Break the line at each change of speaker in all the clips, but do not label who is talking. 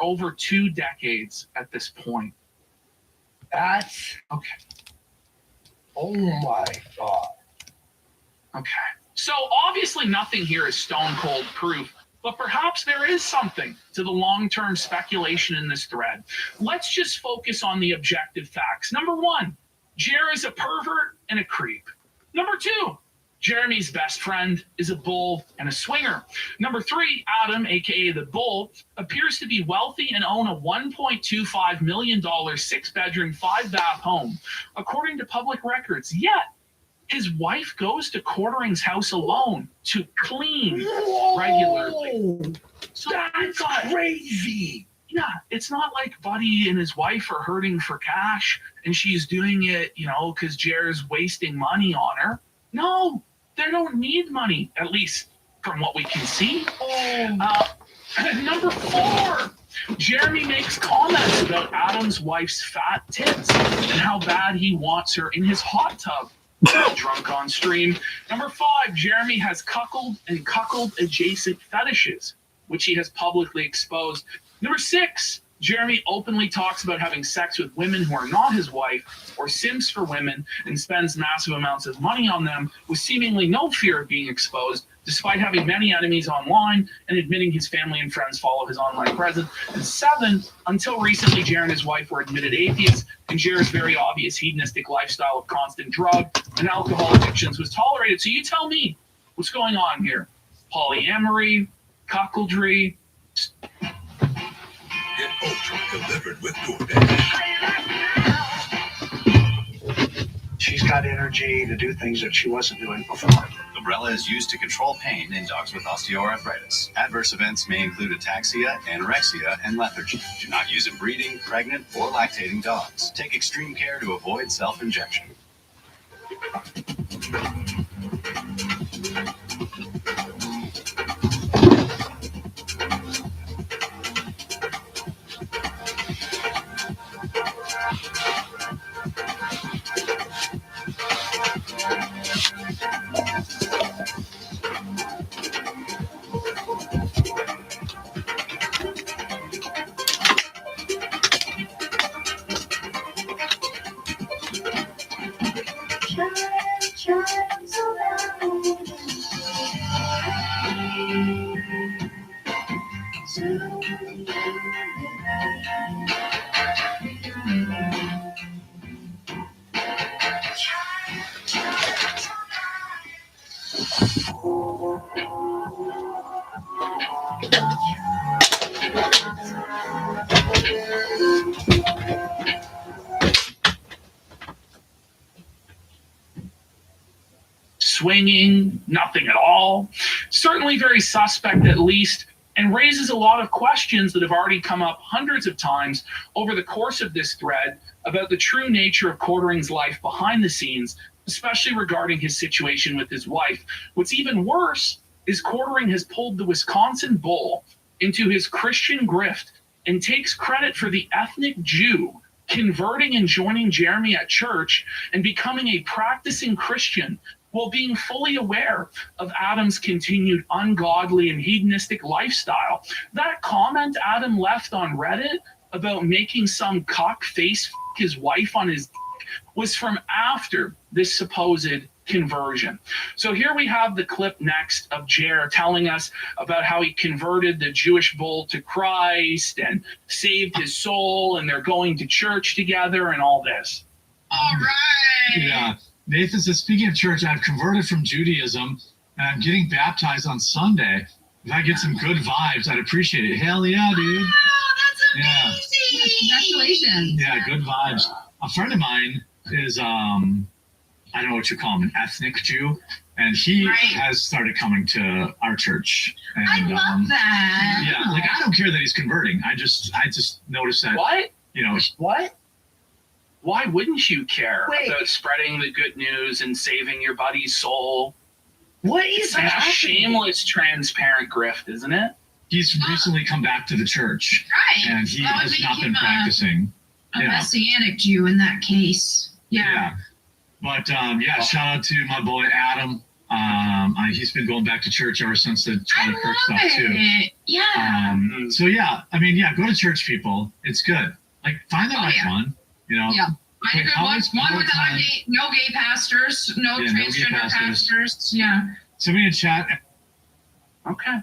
over 2 decades at this point.
That's
Okay.
Oh my God.
Okay. So obviously nothing here is stone cold proof, but perhaps there is something to the long-term speculation in this thread. Let's just focus on the objective facts. Number 1, Jer is a pervert and a creep. Number 2, Jeremy's best friend is a bull and a swinger. Number 3, Adam, aka the bull, appears to be wealthy and own a $1.25 million 6-bedroom, 5-bath home, according to public records. Yet, his wife goes to Quartering's house alone to clean regularly. So
That's crazy.
Yeah, it's not like Buddy and his wife are hurting for cash and she's doing it, because Jer's wasting money on her. No, they don't need money, at least from what we can see. Number 4, Jeremy makes comments about Adam's wife's fat tits and how bad he wants her in his hot tub. Drunk on stream. Number 5, Jeremy has cuckold and cuckold adjacent fetishes, which he has publicly exposed. Number 6, Jeremy openly talks about having sex with women who are not his wife or simps for women and spends massive amounts of money on them with seemingly no fear of being exposed, despite having many enemies online and admitting his family and friends follow his online presence. And 7, until recently, Jer and his wife were admitted atheists, and Jer's very obvious hedonistic lifestyle of constant drug and alcohol addictions was tolerated. So you tell me, what's going on here? Polyamory, cuckoldry.
Get Ultra delivered with DoorDash.
She's got energy to do things that she wasn't doing before.
Librela is used to control pain in dogs with osteoarthritis. Adverse events may include ataxia, anorexia, and lethargy. Do not use in breeding, pregnant, or lactating dogs. Take extreme care to avoid self-injection.
Swinging, nothing at all. Certainly very suspect, at least, and raises a lot of questions that have already come up hundreds of times over the course of this thread about the true nature of Quartering's life behind the scenes, especially regarding his situation with his wife. What's even worse is Quartering has pulled the Wisconsin Bull into his Christian grift and takes credit for the ethnic Jew converting and joining Jeremy at church and becoming a practicing Christian while being fully aware of Adam's continued ungodly and hedonistic lifestyle. That comment Adam left on Reddit about making some cock face his wife on his was from after this supposed conversion. So here we have the clip next of Jer telling us about how he converted the Jewish bull to Christ and saved his soul, and they're going to church together and all this.
All right.
Yeah. Nathan says, speaking of church, I've converted from Judaism and I'm getting baptized on Sunday. If I get some good vibes, I'd appreciate it. Hell yeah, dude.
Wow, that's amazing. Yeah. Congratulations.
Yeah, good vibes. A friend of mine is, I don't know what you call him, an ethnic Jew. And he has started coming to our church. And,
I love that.
Yeah, like I don't care that he's converting. I just noticed that.
What?
What?
Why wouldn't you care about spreading the good news and saving your buddy's soul?
What is
It's such a shameless, transparent grift, isn't it?
He's recently come back to the church.
Right.
And he
That would
has
make
not been
him
practicing.
a Messianic Jew in that case. Yeah.
But shout out to my boy Adam. He's been going back to church ever since the
I
Charlie Kirk
love
stuff too.
it. Yeah.
So yeah, I mean, yeah, go to church, people. It's good. Like find the
Oh,
right
yeah.
one. You know.
Yeah. Find a good
How
one.
much
One
more
without
time?
no gay pastors, no
Yeah, no gay
transgender
pastors.
pastors. Yeah.
Somebody in chat.
Okay.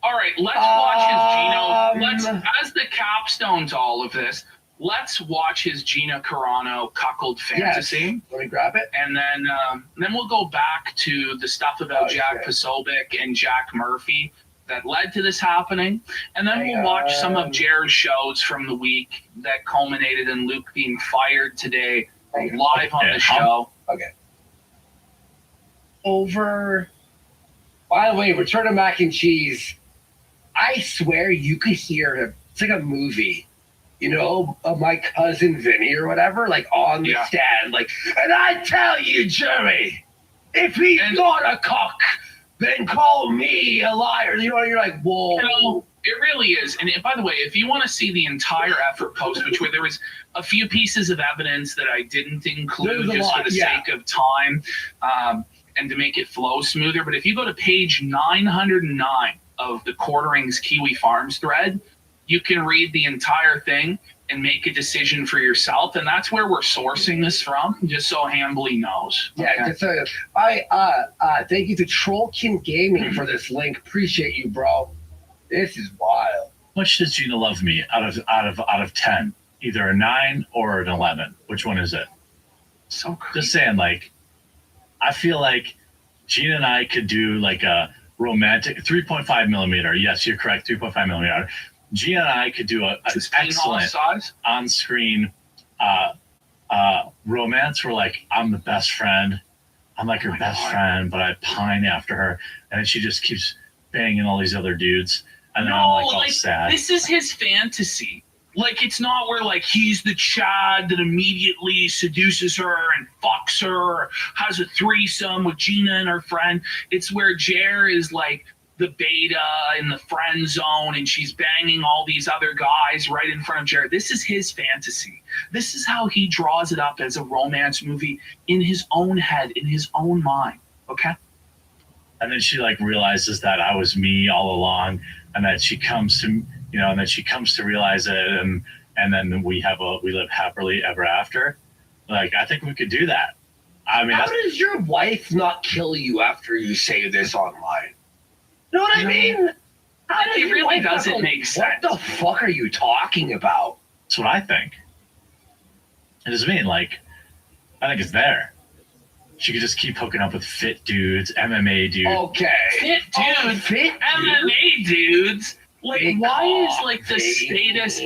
All right, let's watch his Gino.
Um,
As the capstone to all of this, let's watch his Gina Carano cuckold fantasy.
Let me grab it.
And then we'll go back to the stuff about Jack
Okay.
Posobiec and Jack Murphy that led to this happening. And then
Hang
we'll watch some of
on.
Jared's shows from the week that culminated in Luke being fired today
Hang on.
live on
Okay,
the show.
Over. By the way, Return of Mac and Cheese. I swear you could hear him. It's like a movie. You know, of my cousin Vinny or whatever, like on the
Yeah.
stand, like, and I tell you, Jerry, if he's not a cock, then call me a liar. You know, you're like, whoa.
You know, it really is. And by the way, if you want to see the entire effort post, which where there was a few pieces of evidence that I didn't include
There's a
just
lot,
for the
yeah.
sake of time and to make it flow smoother, but if you go to page 909 of the Quarterings Kiwi Farms thread, you can read the entire thing and make a decision for yourself. And that's where we're sourcing this from, just so Hambly knows.
Yeah,
Okay?
just so thank you to Trollkin Gaming for this link. Appreciate you, bro. This is wild.
How much does Gina love me out of 10? Either a 9 or an 11. Which one is it?
So crazy.
Just saying, like, I feel like Gina and I could do like a romantic 3.5 millimeter. Yes, you're correct. 3.5 millimeter. Gina and I could do an
Is Peen Hall
excellent
size?
on-screen romance where, like, I'm the best friend. I'm like her
my
best
God.
friend, but I pine after her, and then she just keeps banging all these other dudes, and then
No,
I'm like all
like,
sad.
This is his fantasy. Like, it's not where, like, he's the Chad that immediately seduces her and fucks her, or has a threesome with Gina and her friend. It's where Jer is, like, the beta in the friend zone, and she's banging all these other guys right in front of Jared. This is his fantasy. This is how he draws it up as a romance movie in his own head, in his own mind. Okay?
And then she like realizes that I was me all along, and that she comes to and then she comes to realize it, and then we live happily ever after. Like, I think we could do that. I mean,
How
that's,
does your wife not kill you after you say this online? You know what I
No.
mean? How does
It
your
really
wife not
doesn't
go,
make sense.
What the fuck are you talking about?
that's what I think. It doesn't mean, like, I think it's there. She could just keep hooking up with fit dudes, MMA dudes.
Okay.
Fit dude.
Fit
MMA dudes. Like,
Big
why is
cock,
like the
baby.
status?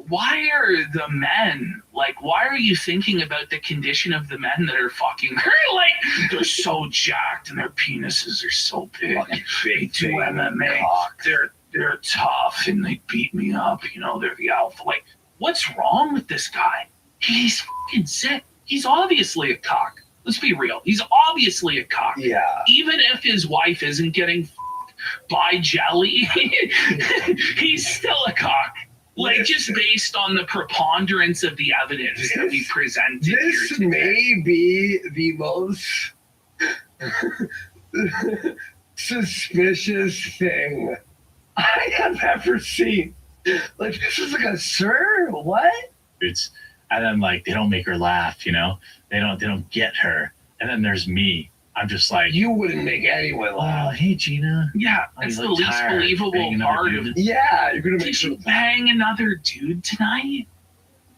Why are the men like? Why are you thinking about the condition of the men that are fucking her? Like, they're so jacked and their penises are so big.
Fucking
They
big
do MMA.
cock.
They're tough and they beat me up. You know, they're the alpha. Like, what's wrong with this guy? He's fucking sick. He's obviously a cock. Let's be real. He's obviously a cock.
Yeah.
Even if his wife isn't getting by jelly, he's still a cock. Like, just based on the preponderance of the evidence that we presented here
This
today.
may be the most suspicious thing I have ever seen. Like, this is like a sir? What?
dudes. And then, like, they don't make her laugh, they don't get her. And then there's me. I'm just like,
You wouldn't make anyone
oh,
laugh.
hey, Gina.
Yeah,
Oh,
that's
you
the
look
least
tired,
believable
banging another
part
dude.
of
Yeah, you're gonna make
Did you
sure.
bang another dude tonight?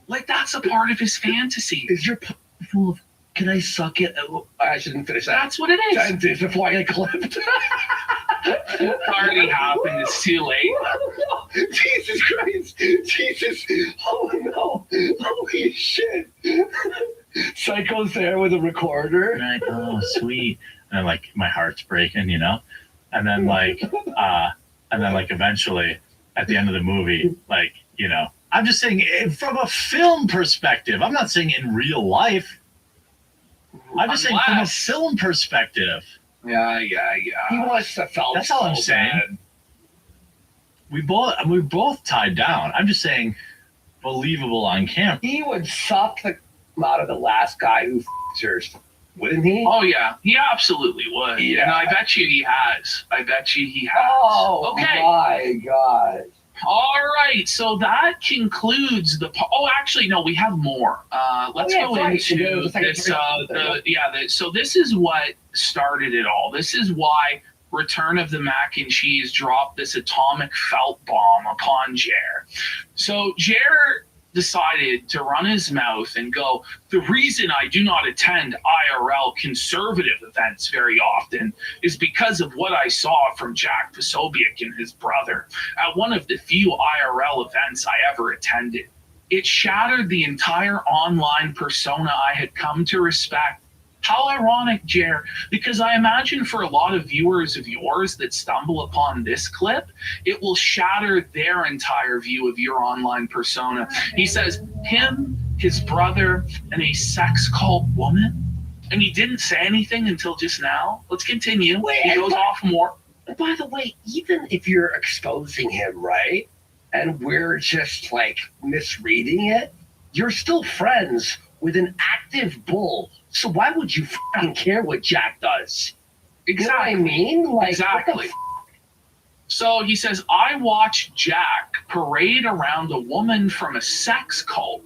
Like, that's a part of his fantasy.
Is your p- full of? Can I suck it? Oh, I shouldn't finish that
That's what it is.
sentence before I get clipped.
It's already happened. It's too late.
Jesus Christ! Jesus! Oh no! Holy shit! Psycho's there with a recorder.
And I'm like, oh, sweet. And then, like, my heart's breaking, And then, like, eventually, at the end of the movie, like, I'm just saying from a film perspective. I'm not saying in real life. I'm just saying from a
Unless-
film perspective.
Yeah.
He wants to felt.
That's all I'm
so
saying.
bad.
We're both tied down. I'm just saying believable on camera.
He would suck the out of the last guy who f***ed yours. Wouldn't he?
Oh yeah, he absolutely would.
Yeah.
And I bet you he has.
Oh,
Okay.
my God.
All right. So that concludes the. Oh, actually, no. We have more. Let's
yeah,
go
right.
into
It's like
this.
a
So this is what started it all. This is why Return of the Mac and Cheese dropped this atomic felt bomb upon Jer. So Jer decided to run his mouth and go, the reason I do not attend IRL conservative events very often is because of what I saw from Jack Posobiec and his brother at one of the few IRL events I ever attended. It shattered the entire online persona I had come to respect. How ironic, Jer, because I imagine for a lot of viewers of yours that stumble upon this clip, it will shatter their entire view of your online persona. He says, him, his brother, and a sex cult woman? And he didn't say anything until just now. Let's continue. He goes off more.
And by the way, even if you're exposing him, right, and we're just like misreading it, you're still friends with an active bull. So why would you fucking care what Jack does? You know what I mean? Like,
Exactly.
what the
So he says, I watched Jack parade around a woman from a sex cult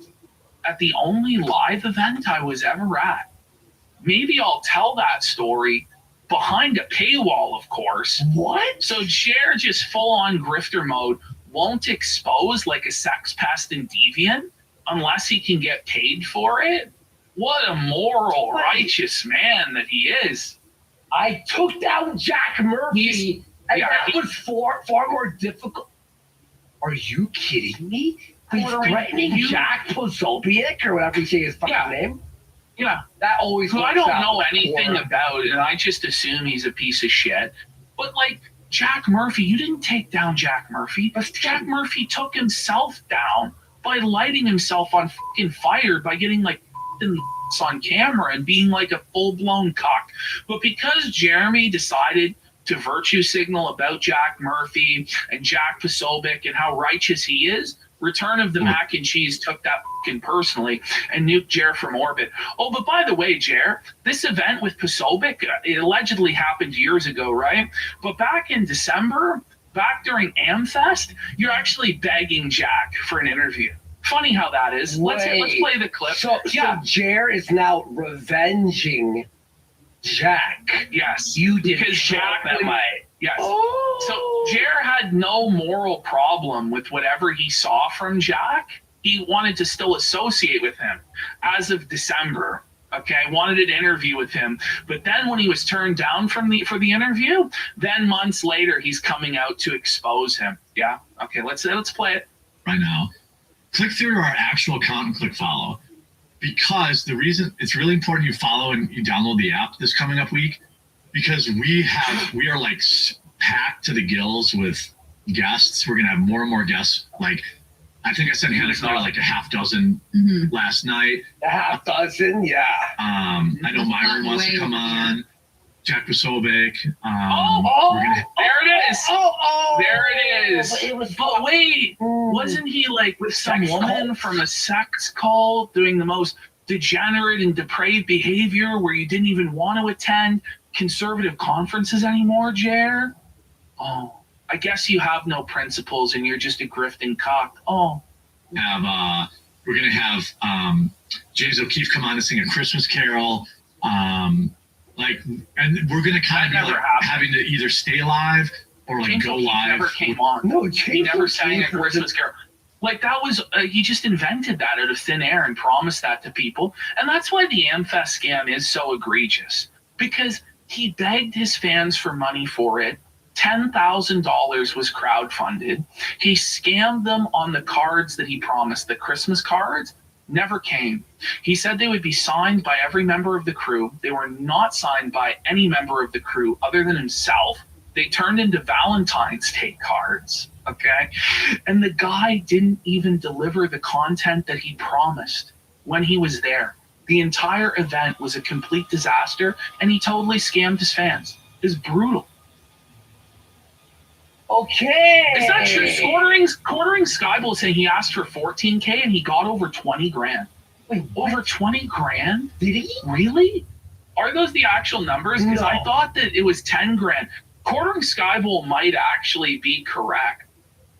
at the only live event I was ever at. Maybe I'll tell that story behind a paywall, of course.
What?
So Jer, just full on grifter mode, won't expose like a sex pest and deviant unless he can get paid for it. What a moral, righteous man that he is.
I took down Jack Murphy, and
yeah,
that was far more difficult. Are you kidding me? He's
Ordering
threatening
you-
Jack Posobiec, or whatever you say his fucking
Yeah.
name.
Yeah.
That always
Who I
works
don't
out
know
in the
anything
corner.
about, and I just assume he's a piece of shit. But like Jack Murphy, you didn't take down Jack Murphy. Jack Murphy took himself down by lighting himself on fucking fire by getting like on camera and being like a full-blown cock. But because Jeremy decided to virtue signal about Jack Murphy and Jack Posobiec and how righteous he is, Return of the Mac and Cheese took that fucking personally and nuked Jer from orbit. Oh, but by the way, Jer, this event with Posobiec, it allegedly happened years ago, right? But back in December, back during AmFest, you're actually begging Jack for an interview. Funny how that is. Let's play the clip.
So Jer is now revenging Jack.
Yes.
You did
Because Jack
that
would-
way.
Yes.
Oh.
So Jer had no moral problem with whatever he saw from Jack. He wanted to still associate with him as of December. Okay, wanted an interview with him, but then when he was turned down for the interview, then months later he's coming out to expose him. Yeah. Okay, let's play it
right now. Click through to our actual account and click follow, because the reason it's really important you follow and you download the app this coming up week, because we are like packed to the gills with guests. We're gonna have more and more guests. Like I think I said Hannah Clara like a half dozen last night.
A half dozen, yeah.
I know Myron wants to come on. Jack Posobiec. We're gonna
there it is. There it is.
But it was
But wait, wasn't he like with some
Sex
woman
cult?
from a sex cult doing the most degenerate and depraved behavior where you didn't even want to attend conservative conferences anymore, Jer? Oh, I guess you have no principles and you're just a grifting cock. Oh.
We're gonna have James O'Keefe come on and sing a Christmas carol. And we're gonna kind of be like having to either stay live or like
James
go
O'Keefe
live.
never came on.
No,
He
James
never sang a
O'Keefe
Christmas carol. Like that was, he just invented that out of thin air and promised that to people. And that's why the AmFest scam is so egregious, because he begged his fans for money for it. $10,000 was crowdfunded. He scammed them on the cards that he promised, the Christmas cards. Never came. He said they would be signed by every member of the crew. They were not signed by any member of the crew other than himself. They turned into Valentine's Day cards, okay? And the guy didn't even deliver the content that he promised when he was there. The entire event was a complete disaster, and he totally scammed his fans. It's brutal.
Okay.
Is that true? Quartering Skybull saying he asked for $14K and he got over 20 grand.
Wait,
Over 20 grand?
did he?
Really? Are those the actual numbers? Because I
No.
thought that it was 10 grand. Quartering Sky Bowl might actually be correct.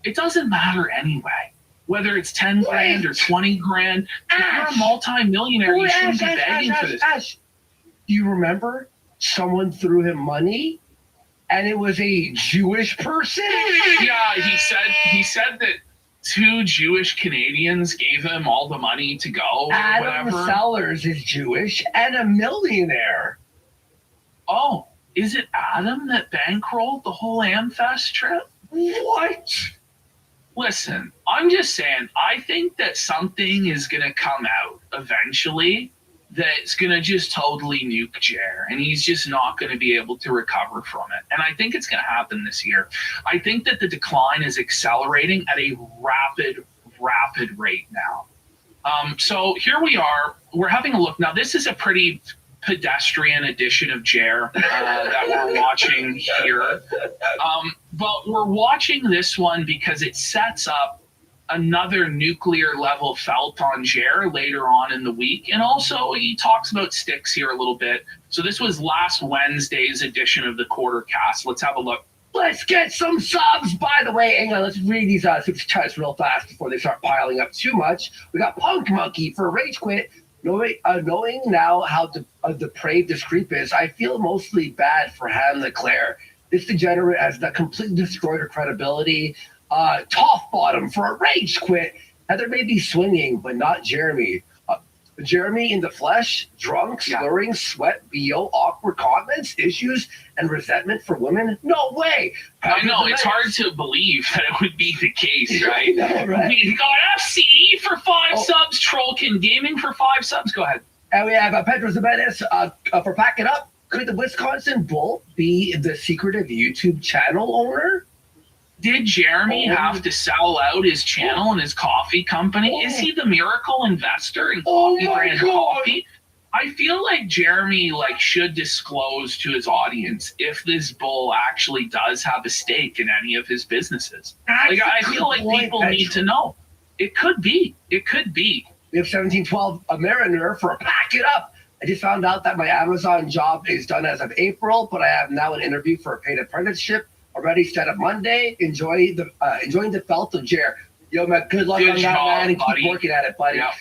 It doesn't matter anyway. Whether it's 10 grand or 20 grand, if you're a
Ash.
multi-millionaire, you shouldn't be begging for this.
Ash. Do you remember someone threw him money and it was a Jewish person?
Yeah, he said that 2 Jewish Canadians gave him all the money to go or
Adam
whatever.
Sellers is Jewish and a millionaire.
Oh, is it Adam that bankrolled the whole Amfest trip?
What?
Listen, I'm just saying, I think that something is going to come out eventually that's going to just totally nuke Jer, and he's just not going to be able to recover from it. And I think it's going to happen this year. I think that the decline is accelerating at a rapid rate now. So here we are. We're having a look. Now, this is a pretty pedestrian edition of Jer that we're watching here. But we're watching this one because it sets up another nuclear level felt on Jer later on in the week. And also he talks about Styx here a little bit. So this was last Wednesday's edition of the Quarter Cast. Let's have a look.
Let's get some subs. By the way, hang on, let's read these super chats real fast before they start piling up too much. We got Punk Monkey for Rage Quit. Knowing now how depraved this creep is, I feel mostly bad for Hannah Leclerc. This degenerate has completely destroyed her credibility. Top Bottom for a Rage Quit. Heather may be swinging, but not Jeremy. Jeremy in the flesh, drunk, slurring, sweat, BO, awkward comments, issues, and resentment for women? No way.
I know, it's hard to believe that it would be the case, right?
Right.
We got FCE for 5 subs, Trollkin Gaming for 5 subs. Go ahead.
And we have Pedro Zimenez for Pack It Up. Could the Wisconsin Bull be the secretive YouTube channel owner?
Did Jeremy have to sell out his channel and his coffee company? Is he the miracle investor in Coffee Brand Coffee? I feel like Jeremy should disclose to his audience if this bull actually does have a stake in any of his businesses. I feel like people need to know. It could be. It could be.
We have 1712 a Mariner for a Pack It Up. I just found out that my Amazon job is done as of April, but I have now an interview for a paid apprenticeship already set up Monday. Enjoying the felt of Jer. Yo, man, good luck on that, man, and keep working at it, buddy.
Yeah.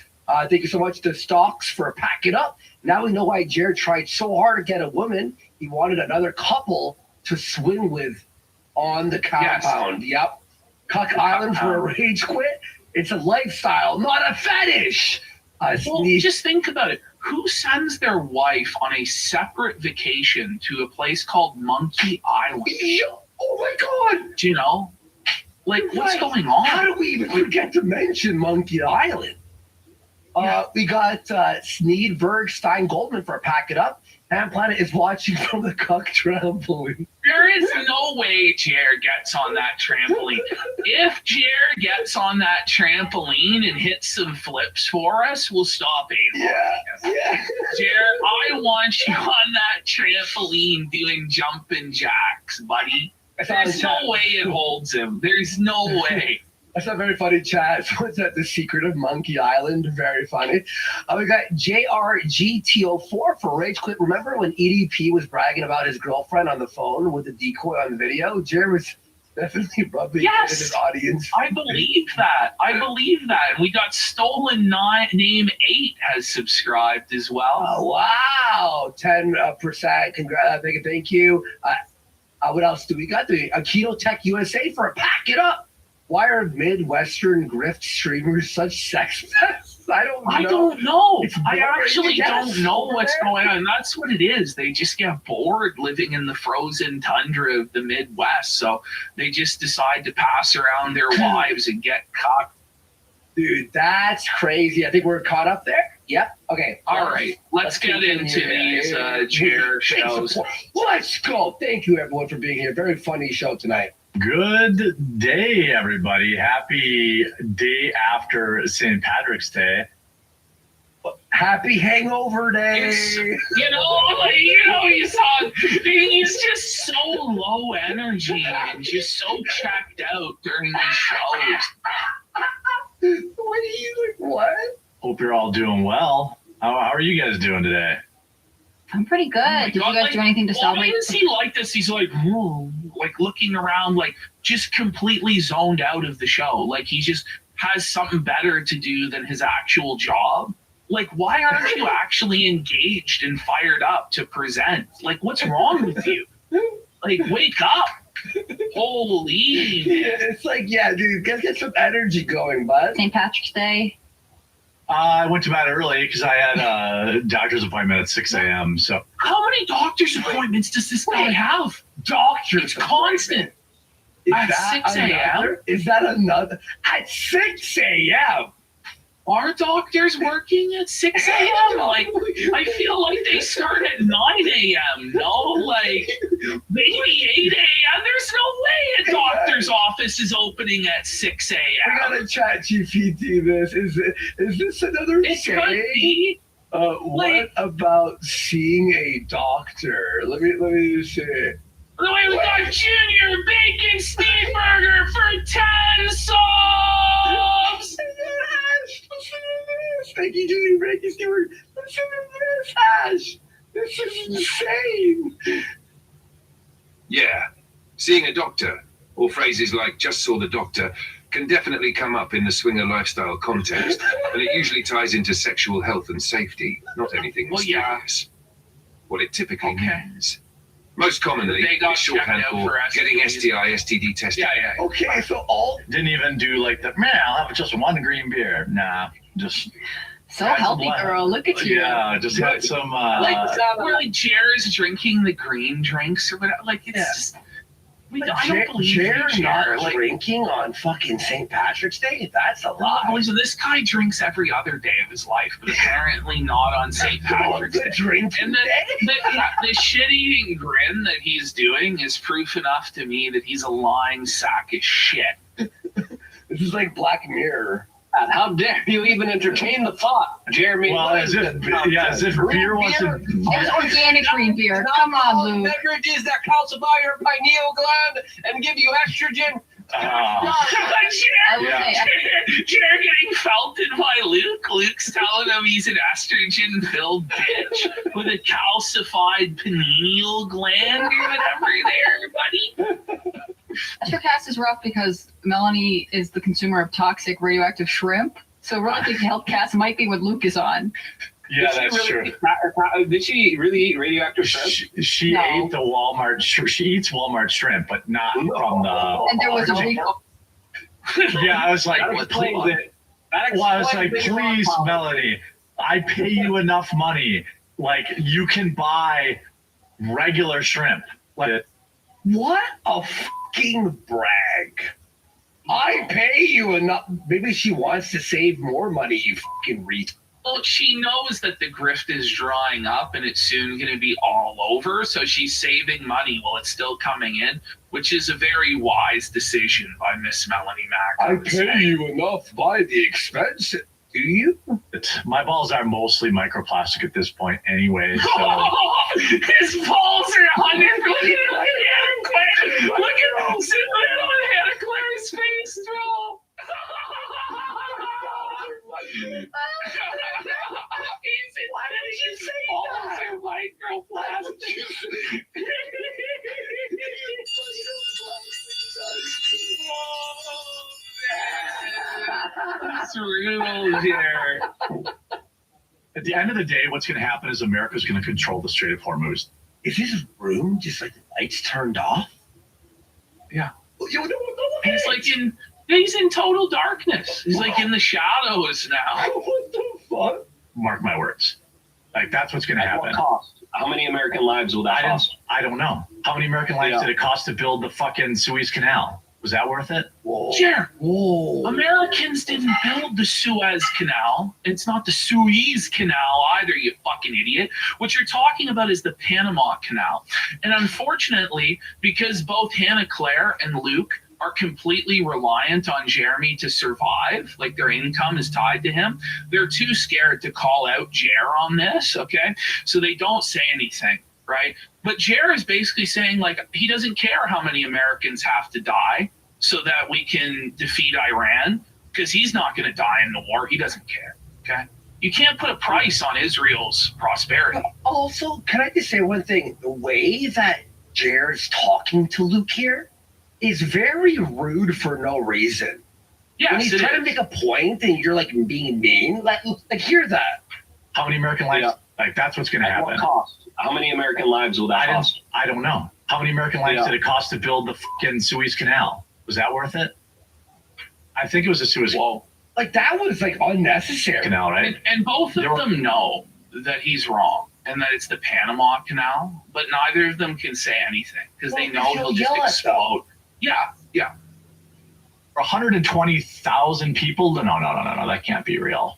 Thank you so much to Stocks for Pack It Up. Now we know why Jared tried so hard to get a woman. He wanted another couple to swing with on the compound. Yes. Yep. Cuck Island for a Rage Quit. It's a lifestyle, not a fetish.
Just think about it. Who sends their wife on a separate vacation to a place called Monkey Island?
Oh my God!
Do you know? What's going on?
How do we even forget to mention Monkey Island? We got Sneedberg, Stein Goldman for a Pack It Up. Ham Planet is watching from the Cuck trampoline.
There is no way Jer gets on that trampoline. If Jer gets on that trampoline and hits some flips for us, we'll stop aiming.
Yeah.
Jer, I want you on that trampoline doing jumping jacks, buddy. There's no way it holds him. There's no way.
That's a very funny chat. What's that? The Secret of Monkey Island. Very funny. We got JRGTO4 for Rage Quit. Remember when EDP was bragging about his girlfriend on the phone with the decoy on the video? Jer was definitely rubbing it in his audience.
I believe that. And we got Stolen Name 8 has subscribed as well.
Oh, wow. 10%. Congrats. Thank you. What else do we got? The Keto Tech USA for a Pack It Up. Why are Midwestern grift streamers such sex pests? I don't know.
I actually don't know what's going on. That's what it is. They just get bored living in the frozen tundra of the Midwest. So they just decide to pass around their wives and get cocked.
Dude, that's crazy. I think we're caught up there. Yep. Okay.
All right. Let's get into these Jer shows.
Let's go. Thank you, everyone, for being here. Very funny show tonight.
Good day, everybody. Happy day after St. Patrick's Day.
Happy Hangover Day.
You saw he's just so low energy and just so checked out during these shows.
What?
Hope you're all doing well. How are you guys doing today?
I'm pretty good.
my
Did you
God,
guys
like,
do anything to
Why
celebrate?
is he like this? He's like, "Whoa," like looking around, like just completely zoned out of the show. Like he just has something better to do than his actual job. Like, why aren't you actually engaged and fired up to present? Like, what's wrong with you? Like, wake up. Holy.
Yeah, it's like, yeah, dude, get some energy going, bud.
St. Patrick's Day.
I went to bed early because I had a doctor's appointment at 6 a.m. So
How many doctor's appointments does this guy have?
Doctor,
It's constant. At 6 a.m.?
Is that another? At 6 a.m.?
Are doctors working at 6 a.m.? Like, I feel like they start at 9 a.m. No, like maybe 8 a.m. There's no way a doctor's office is opening at 6
I
a.m.
gotta chat GPT this. Is this another
It could
saying?
be.
What
like-
about seeing a doctor? Let me just say.
The way we got Junior Bacon Steamburger for 10 subs.
Thank you, Julie Reiki Stewart. Listen to this, Ash. This is insane.
Yeah, seeing a doctor, or phrases like just saw the doctor, can definitely come up in the swinger lifestyle context, and it usually ties into sexual health and safety, not anything
Well, yeah.
mysterious. What it typically
Okay.
means. Most commonly,
They got
it's shorthand
checked out
for
for
getting
STDs.
STI, STD tested.
Yeah.
Okay, so all
didn't even do like the man. I'll have just one green beer. Nah, just
So
That's
healthy,
wild.
girl. Look at you.
yeah, just had some.
Like, where like Jer's drinking the green drinks or whatever. Like, it's
Yeah.
just. I don't believe
Jer
you,
not
Jer. Like,
drinking on fucking St. Patrick's Day? That's a lie.
so this guy drinks every other day of his life, but apparently not on St. Patrick's
The
Day.
drink
And the shit-eating grin that he's doing is proof enough to me that he's a lying sack of shit.
This is like Black Mirror.
And how dare you even entertain the thought, Jeremy?
well,
what
as
is
if
this
as if
nonsense?
beer wasn't.
There's organic green beer. Come on, Luke.
Beverages that calcify your pineal gland and give you estrogen.
I will
Yeah.
say,
Jer getting felted by Luke. Luke's telling him he's an estrogen-filled bitch with a calcified pineal gland or whatever there, buddy.
Estrocast is rough because Melanie is the consumer of toxic radioactive shrimp. So really think Healthcast might be what Luke is on.
Yeah, that's true.
Did she really eat radioactive shrimp?
She
No.
ate the Walmart. She eats Walmart shrimp, but not from the.
And there was a recall.
Yeah, I was like,
That explains
please.
it. That
Well, I was
explains
like,
it.
please, Melanie, I pay you enough money. Like, you can buy regular shrimp. Like,
What a fucking brag. I pay you enough. Maybe she wants to save more money, you fucking retard.
Well, she knows that the grift is drying up and it's soon going to be all over, so she's saving money while it's still coming in, which is a very wise decision by Miss Melanie Mack.
I
would
pay
say.
you enough by the expense. Do you?
my balls are mostly microplastic at this point, anyway. So.
His balls are under. Look at Hannah Claire. Look at Hannah Claire's face, bro. Why did you say balls are microplastic? That's real, Jared.
At the end of the day, what's going to happen is America's going to control the Strait of Hormuz.
Is this room just like the lights turned off?
Yeah.
You know, okay.
He's in total darkness. He's like in the shadows now.
What the fuck?
Mark my words. Like, that's what's going to
At what
happen.
cost? How many American lives will that cost?
I don't know. How many American lives
Yeah.
did it cost to build the fucking Suez Canal? Was that worth it?
Whoa.
Jared,
Whoa.
Americans didn't build the Suez Canal. It's not the Suez Canal either, you fucking idiot. What you're talking about is the Panama Canal. And unfortunately, because both Hannah Claire and Luke are completely reliant on Jeremy to survive, like their income is tied to him, they're too scared to call out Jer on this, okay? So they don't say anything, right? But Jer is basically saying, like, he doesn't care how many Americans have to die so that we can defeat Iran, because he's not going to die in the war. He doesn't care, okay? You can't put a price on Israel's prosperity.
Also, can I just say one thing? The way that Jared's talking to Luke here is very rude for no reason. When
Yes,
he's
it
trying to
is.
make a point and you're like being mean, like hear that.
How many American lives?
Yeah.
Like that's what's going to
At what
happen.
cost? How many American lives will that cost?
I don't know. How many American lives
Yeah.
did it cost to build the fucking Suez Canal? Was that worth it? I think it was the Suez
Like that was like unnecessary.
Canal, right?
And both of
They were-
them know that he's wrong and that it's the Panama Canal, but neither of them can say anything because they
Well,
know
he'll
he'll just
yell at them.
explode. Yeah.
For 120,000 people? No, that can't be real.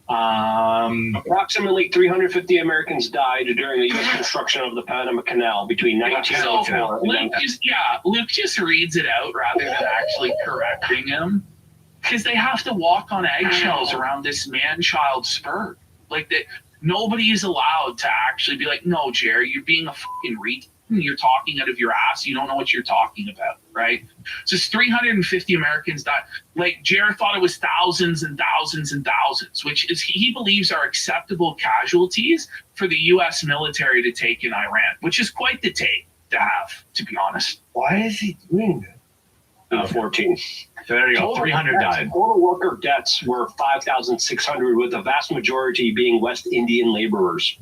Approximately 350 Americans died during the U.S. construction of the Panama Canal between
So
1904 and
Luke just reads it out rather than actually correcting him because they have to walk on eggshells around this man-child spurt. Like that, nobody is allowed to actually be like, "No, Jerry, you're being a fucking retard. You're talking out of your ass. You don't know what you're talking about, right?" Just 350 Americans died. Like Jared thought it was thousands and thousands and thousands, which is he believes are acceptable casualties for the U.S. military to take in Iran, which is quite the take to have, to be honest.
Why is he doing that?
1914.
So there you go. 300 died.
Total worker deaths were 5,600, with the vast majority being West Indian laborers.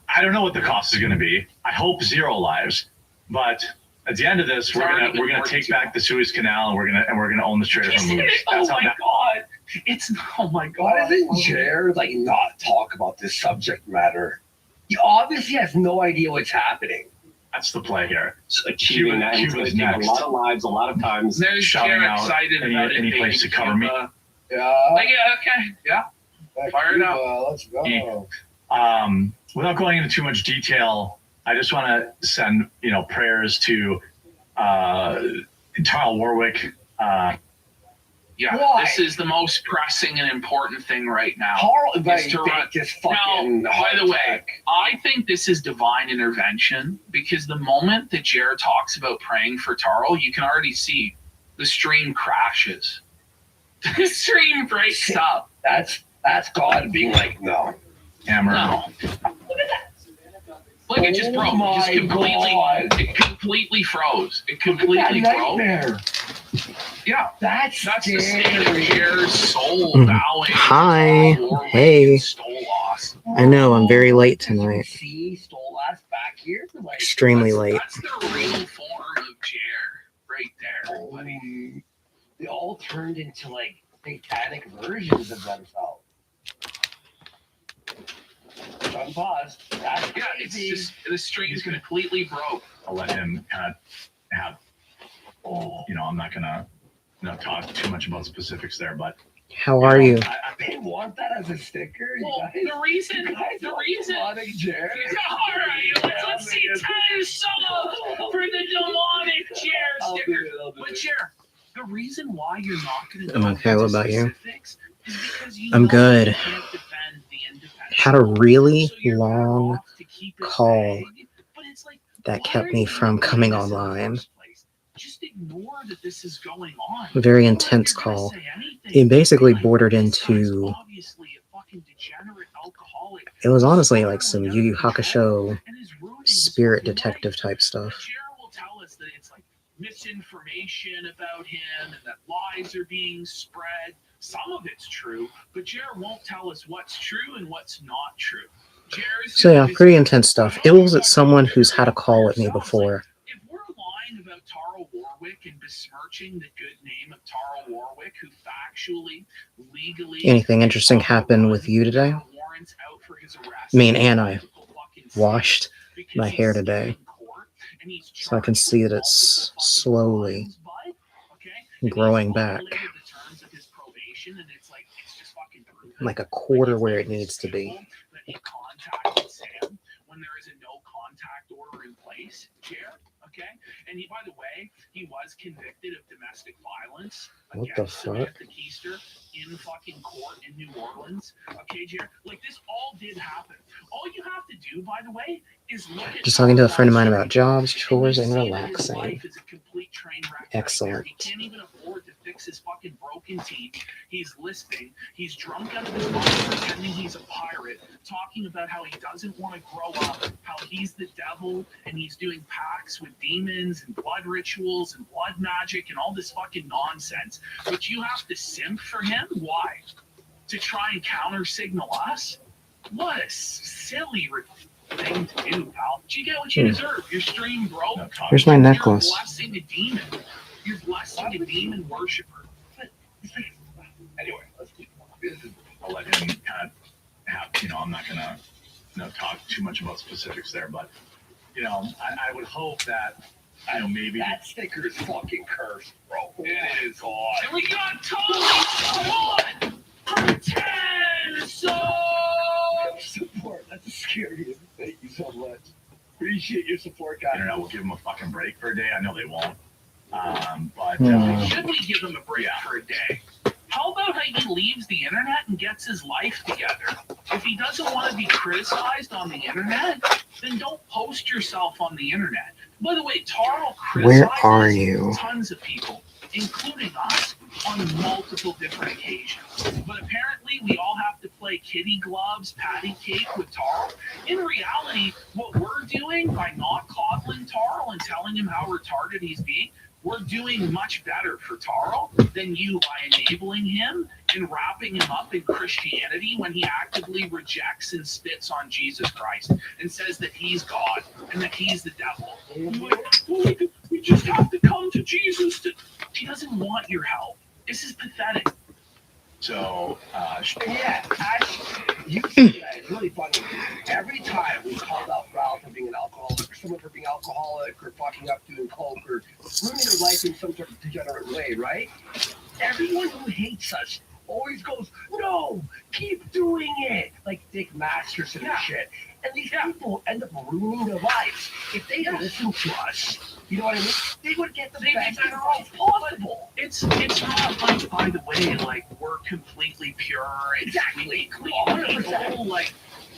I don't know what the cost is going to be. I hope 0 lives. But at the end of this, we're gonna take back the Suez Canal and we're gonna own the Strait of Hormuz.
Oh
That's how
my
that.
god! It's oh my god!
Why doesn't Jared like not talk about this subject matter? He obviously has no idea what's happening.
That's the play here.
Achieving that, it's
Cuba's
going to take a
next.
lot of lives, a lot of times.
There's
Shouting
Jared
out
excited
any-
about
any
it
place
being
to cover me.
Cuba.
Yeah.
Like, yeah, okay, yeah. Fire it up.
Let's go.
Yeah. Without going into too much detail, I just want to send prayers to Tyrell Warwick.
Yeah,
Why?
this is the most pressing and important thing right now.
Carl
It's to
like,
run-
just fucking.
Now, by the way, I think this is divine intervention because the moment that Jared talks about praying for Taro, you can already see the stream crashes. The stream breaks up.
that's God being like, no.
Hammer.
No. Look, it just
Oh
broke.
my
It just completely,
God.
it completely froze. It
That
completely broke.
nightmare.
Yeah.
That's
That's the
scary.
state of Jared's soul
Mhm.
bowing.
Hi.
to Warwick
Hey.
and Stolas.
I know, I'm very late
As you can
tonight.
See Stolas back here. Like,
Extremely late.
That's the real form of Jared right there, buddy.
they all turned into like satanic versions of themselves. Unpause. That's
Yeah, it's
crazy.
just the stream's completely broke.
I'll let him kind of have. I'm not gonna talk too much about specifics there, but
How are you?
They want that as a sticker. You
Well,
guys,
the reason,
demonic Jared.
all right, let's see time sub for the demonic chair sticker. But Chair, the reason why you're not going to
I'm okay. What about you?
is because you
I'm
know
good.
you can't defend the independent.
Had a really
So you're better
long
off to keep it
call
vague. But it's like,
that
why
kept
are
me
you
from
even
coming
doing this in the
online.
first place? Just ignore that this is going on.
A very
Or if
intense
you're gonna
call.
say anything,
It basically
like,
bordered
this guy's
into.
obviously a fucking degenerate alcoholic.
It was honestly like some Yu Yu Hakusho
And is ruining his
spirit
fucking
detective
life.
type stuff.
Jared will tell us that it's like misinformation about him and that lies are being spread. Some of it's true, but Jared won't tell us what's true and what's not true. Jared's
So yeah,
gonna
pretty
just-
intense stuff. It was at someone who's had a call with me before.
If we're lying about Taro Warwick and besmirching the good name of Taro Warwick, who factually, legally,
Anything interesting happen with you today?
warrants out for his arrest,
Me and Anna
political fucking
washed
because
my
he's
hair
sitting
today,
in court and he's
so I can
charged
see
with
that it's
multiple fucking
slowly
crimes, bud, okay? And he's
growing back.
violated the terms of his probation, and it's just fucking proven.
like a quarter where it needs to be.
That he contacted Sam when there is a no contact order in place, Jared. Okay, and by the way, he was convicted of domestic violence
What the
against Samantha
fuck?
Keister in fucking court in New Orleans. Okay, Jared, like this all did happen. All you have to do, by the way, is look at
Just talking to a friend of mine
Tyler
about jobs, chores, and
see that his
relaxing.
life is a complete train wreck right
Excellent.
there. He can't even afford to fix his fucking broken teeth. He's lisping. He's drunk out of his mind, pretending he's a pirate, talking about how he doesn't want to grow up, how he's the devil, and he's doing pacts with demons and blood rituals and blood magic and all this fucking nonsense. But you have to simp for him? Why? To try and counter signal us? What a silly thing to do, pal. But you get what you deserve. Your stream broke.
Here's my necklace.
You're blessing a demon. You're blessing a demon worshiper.
Anyway, let's keep going.
I'll let him kind of have, I'm not going to, talk too much about specifics there, but, I would hope that, maybe.
That sticker is fucking cursed, bro. It is God.
And we got Tommy on 10
Support. That's the scariest. Thank you so much. Appreciate your support, guys.
Internet will give him a fucking break for a day. I know they won't. But
Should we give him a break for a day? How about how he leaves the internet and gets his life together? If he doesn't want to be criticized on the internet, then don't post yourself on the internet. By the way, Taro
Where are
criticizes
you?
tons of people, including us, on multiple different occasions. But apparently, we all have to play kitty gloves, patty cake with Taro. In reality, what we're doing by not coddling Taro and telling him how retarded he's being, we're doing much better for Taro than you by enabling him and wrapping him up in Christianity when he actively rejects and spits on Jesus Christ and says that he's God and that he's the devil. We just have to come to Jesus. He doesn't want your help. This is pathetic.
so,
Yeah, actually, you see that. It's really funny. Every time we called out Ralph for being an alcoholic, or someone for being alcoholic, or fucking up doing coke, or ruining their life in some sort of degenerate way, right? Everyone who hates us always goes, no, keep doing it. Like Dick Masterson and shit. And these people end up ruining their lives. If they listened to us, you know what I mean? They would get the best advice possible.
It's not like, by the way, like we're completely pure and
Exactly.
clean
100%.
people. Like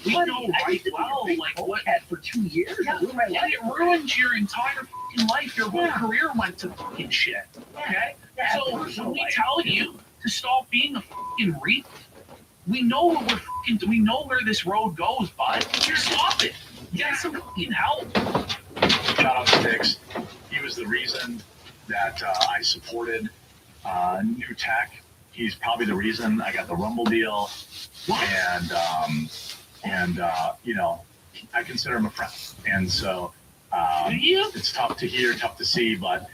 we know right well, like what.
For 2 years,
Yeah,
I ruined my
and
life.
it ruined your entire fucking life. Your whole career went to fucking shit. Okay?
Yeah,
So
personal
when we
life.
tell you to stop being a fucking reap, we know what we know where this road goes, bud. Just stop it. Get some fucking help.
shout out to Dix. He was the reason that I supported New Tech. He's probably the reason I got the Rumble deal. And I consider him a friend. And so it's tough to hear, tough to see, but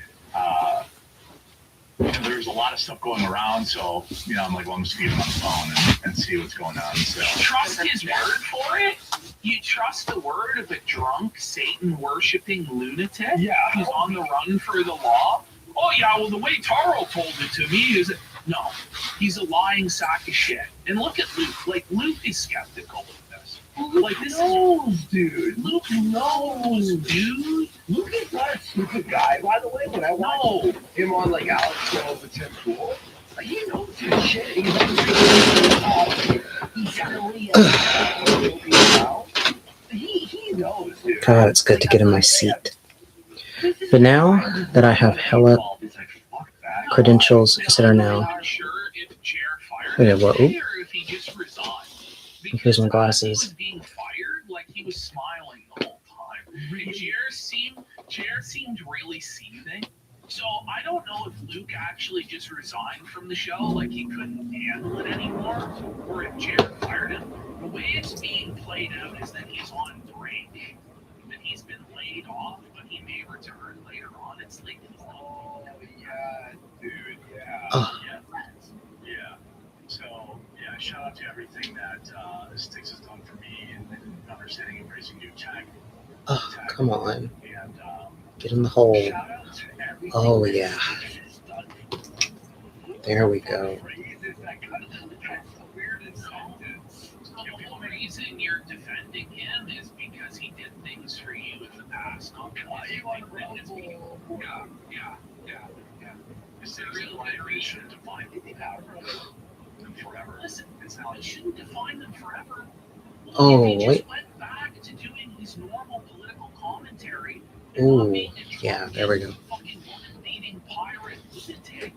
there's a lot of stuff going around. So, I'm like, well, I'm just going to get him on the phone and see what's going on. So
Trust his word for it. You trust the word of a drunk, Satan-worshipping lunatic who's on the run for the law? Oh, yeah, well, the way Taro told it to me is... No, he's a lying sack of shit. And look at Luke. Like, Luke is skeptical of this. Like, this
knows, dude.
Luke knows, dude.
Luke is not a stupid guy, by the way. When I watch him on like Alex Jones with Tim Pool, like he knows his shit. He's silly. He knows, dude.
God, it's good to get in my seat. But now that I have hella credentials, etc. now.
I'm not sure if Jer fired
Okay,
him
well,
today or if he just resigned.
Here's my
Because
glasses.
He was being fired, like he was smiling the whole time. And Jer seemed really seething. So I don't know if Luke actually just resigned from the show, like he couldn't handle it anymore, or if Jer fired him. The way it's being played out is that he's on break, that he's been laid off, but he may return later on. It's like
Yeah, dude. Yeah.
Yeah. So, shout out to everything that Styx has done for me and understanding embracing New Tech.
Oh, come on.
And
Get in the hole.
Shout out to everything
Oh,
that
yeah.
Styx has done.
There we go.
That's a weird incentive.
The whole reason you're defending him is because he did things for you in the past. past, not why you want to They shouldn't define them forever. Listen, they shouldn't define them forever.
Oh,
If he
wait.
just went back to doing his normal political commentary,
Ooh, yeah, there we go.
fucking woman-beating pirate lunatic,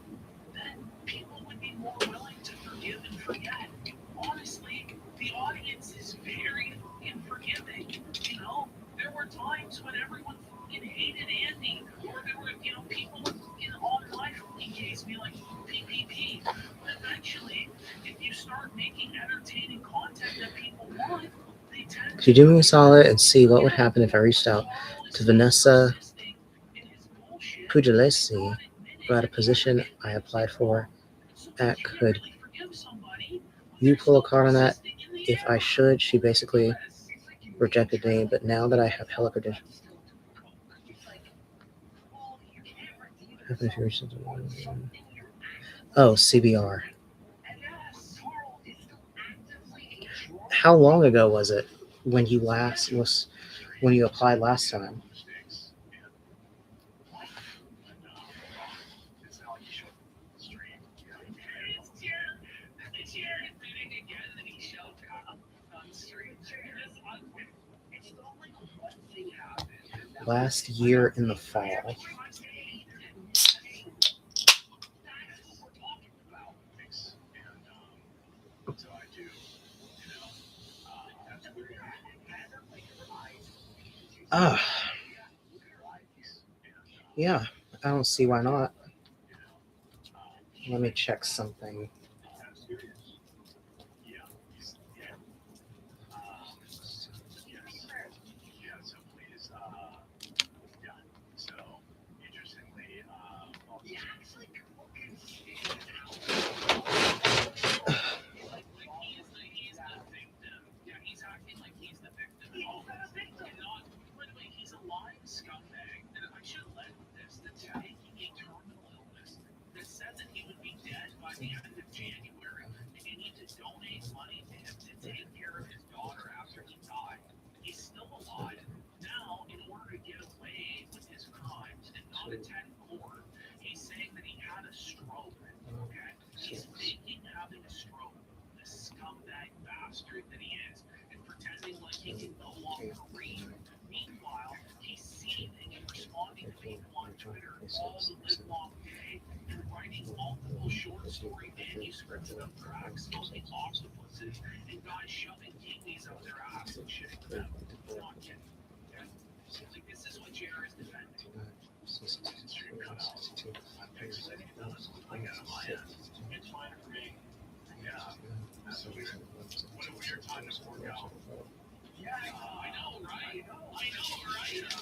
then people would be more willing to forgive and forget. Honestly, the audience is very fucking forgiving. You know, there were times when everyone fucking hated Andy, or there were, people in online fucking case be like, PPP. But eventually, if you start making entertaining content that people want, they tend
Could you do me a solid and see what would happen if I reached out to Vanessa Pugliese about a position I applied for at Could you pull a card on that? If I should, she basically rejected me, but now that I have hella credentials. Happen if you reach Oh, CBR. How long ago was it when you applied last time? Last year in the fall. Yeah, I don't see why not. Let me check something.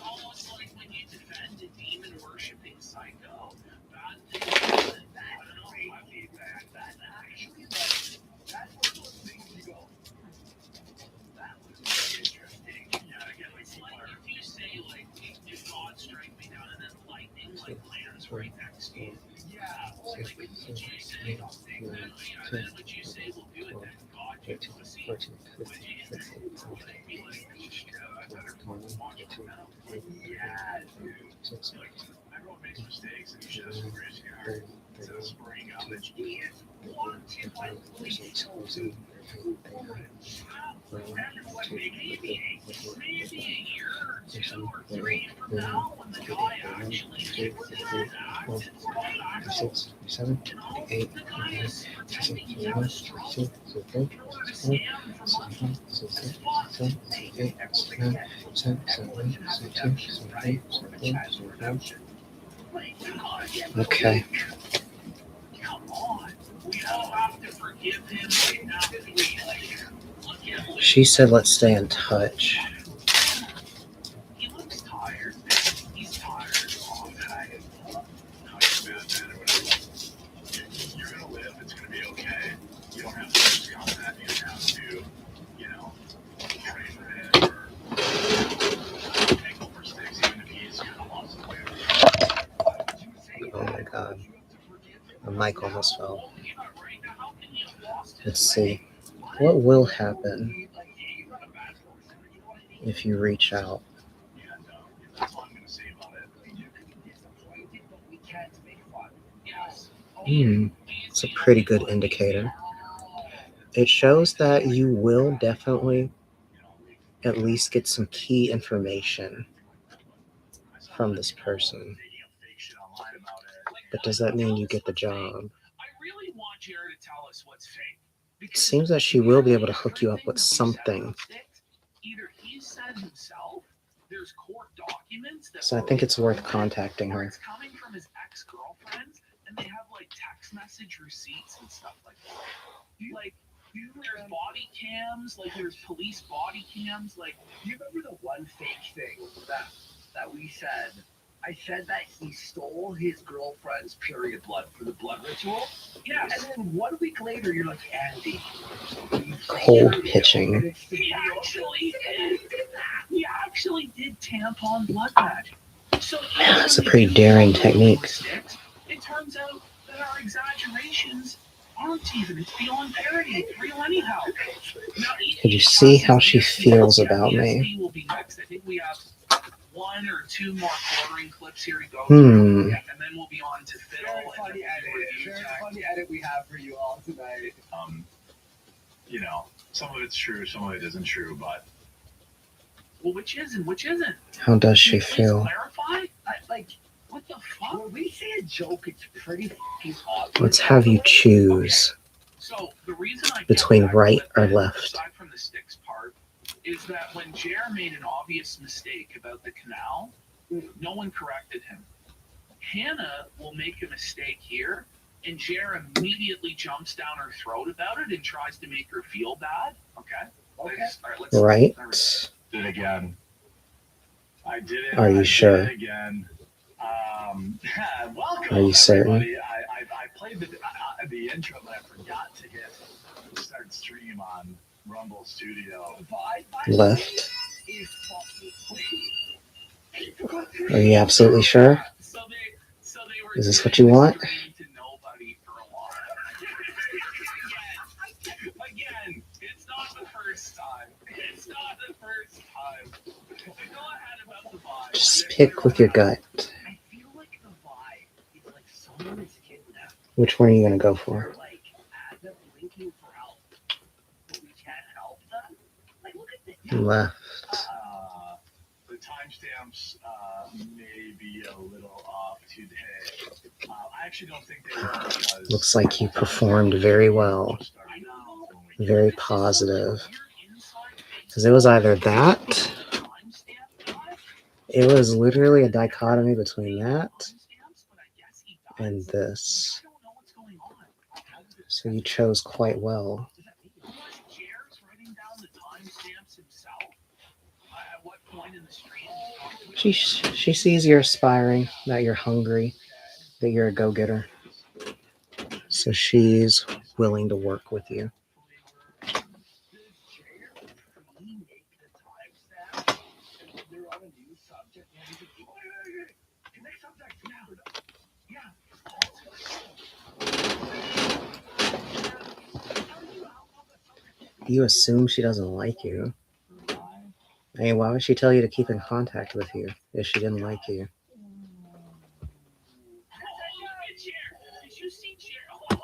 Almost like when you defend a demon worshipping psycho. Bad things happen. I don't know. I mean, that actually, that's one of those things you go. That was very interesting. Yeah, again, it's like if you say, like, if God strike me down and then lightning, like, lands right next to you. Yeah, like, would you say, then would you say, we'll do it then? God, you pussy. Would you be like, I better watch it now. Yeah, dude. Like, everyone makes mistakes and you should have some grace in your heart. Instead of spraying out that he is wanted by the police. Maybe a year or 2 or 3 from now, when the guy actually kicks his ass and back, 6, 7, 8, 9, 10, 11, 12, 13, 14, 15, 16, 17, 18, 19, 20, 21, 22, 23, 24. Okay.
come on. We all have to forgive him. We have to be like, look at him.
She said, let's stay in touch.
He looks tired. He's tired. Oh, man. No, he's bad, man, or whatever. You're going to live. It's going to be okay. You don't have to focus on that. You don't have to, pray for him or take over sticks, even if he's kind of lost the way.
Oh my god. The mic almost fell. Let's see. What will happen if you reach out?
It's a pretty good indicator. It shows that you will definitely at least get some key information from this person. But does that mean you get the job?
I really want Jared to tell us what's fake.
It seems that she will be able to hook you up with something.
Either he said himself, there's court documents that
So I think it's worth contacting
or
her.
it's coming from his ex-girlfriends, and they have like text message receipts and stuff like that. Like there's body cams, like there's police body cams. Like,
Do you remember the one fake thing that we said? I said that he stole his girlfriend's period blood for the blood ritual.
yes,
And then 1 week later, you're like, Andy.
Cold pitching.
he actually did tampon blood magic. So
That's a pretty daring technique.
It turns out that our exaggerations aren't even. It's beyond parody. It's real anyhow. Now,
Could you see how she feels about me?
Will be next. I think we have 1 or 2 more quartering clips here to go.
Hmm.
And then we'll be on to Phil.
Very funny edit we have for you all tonight.
You know, some of it's true, some of it isn't true, but
Well, which is and which isn't?
How does she
Please
feel?
clarify? Like, what the fuck?
When we say a joke, it's pretty fucking obvious.
Let's have you choose
So the reason I
between
get back
right
with
or
it,
left.
aside from the sticks part, is that when Jer made an obvious mistake about the canal, no one corrected him. Hannah will make a mistake here, and Jer immediately jumps down her throat about it and tries to make her feel bad. Okay.
Okay.
All right. Let's.
Right?
did it again. I did it.
Are you
I did
sure?
it again. Welcome.
Are you certain?
everybody. I played the intro, but I forgot to hit start stream on Rumble Studio.
Left? Are you absolutely sure?
So they were
Is this what you want?
to nobody for a while. Again, it's not the first time. It's not the first time. Go ahead about the vibe.
Just pick with your gut.
I feel like the vibe is like someone is kidnapped.
Which one are you going to go for?
Like, they're blinking for help, but we can't help them. Like, look at this.
Left.
The timestamps may be a little off today. I actually don't think they were because
Looks like you performed very well. Very positive. Because it was either that, it was literally a dichotomy between that and this. So you chose quite well. She sees you're aspiring, that you're hungry, that you're a go-getter. So she's willing to work with you. You assume she doesn't like you. I mean, why would she tell you to keep in contact with you if she didn't like you?
Did you see Jared?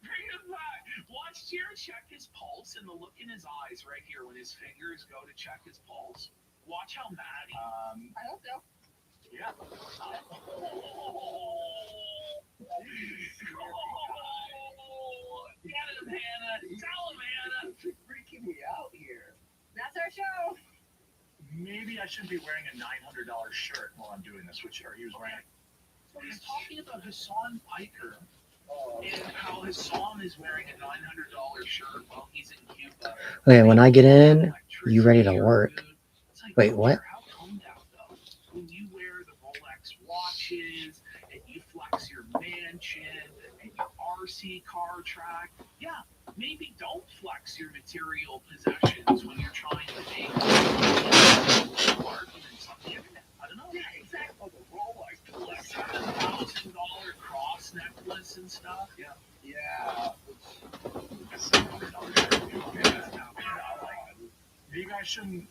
Bring him back. Watch Jared check his pulse and the look in his eyes right here when his fingers go to check his pulse. Watch how mad he is.
I hope so.
Yeah. Get him, Hannah. Tell him, Hannah.
You're freaking me out here.
That's our show.
maybe I shouldn't be wearing a $900 shirt while I'm doing this, which he was wearing.
So he's talking about Hassan Piker and how Hassan is wearing a $900 shirt while he's in Cuba.
Okay, when I get in, you ready to work. Wait, what?
How come that though? When you wear the Rolex watches and you flex your mansion and your RC car track, yeah, maybe don't flex your material possessions when you're trying to make arguments on the internet. I don't know. Yeah, exactly. Oh, the Rolex, like $7,000 cross necklace and stuff. Yeah.
Yeah.
Maybe I shouldn't,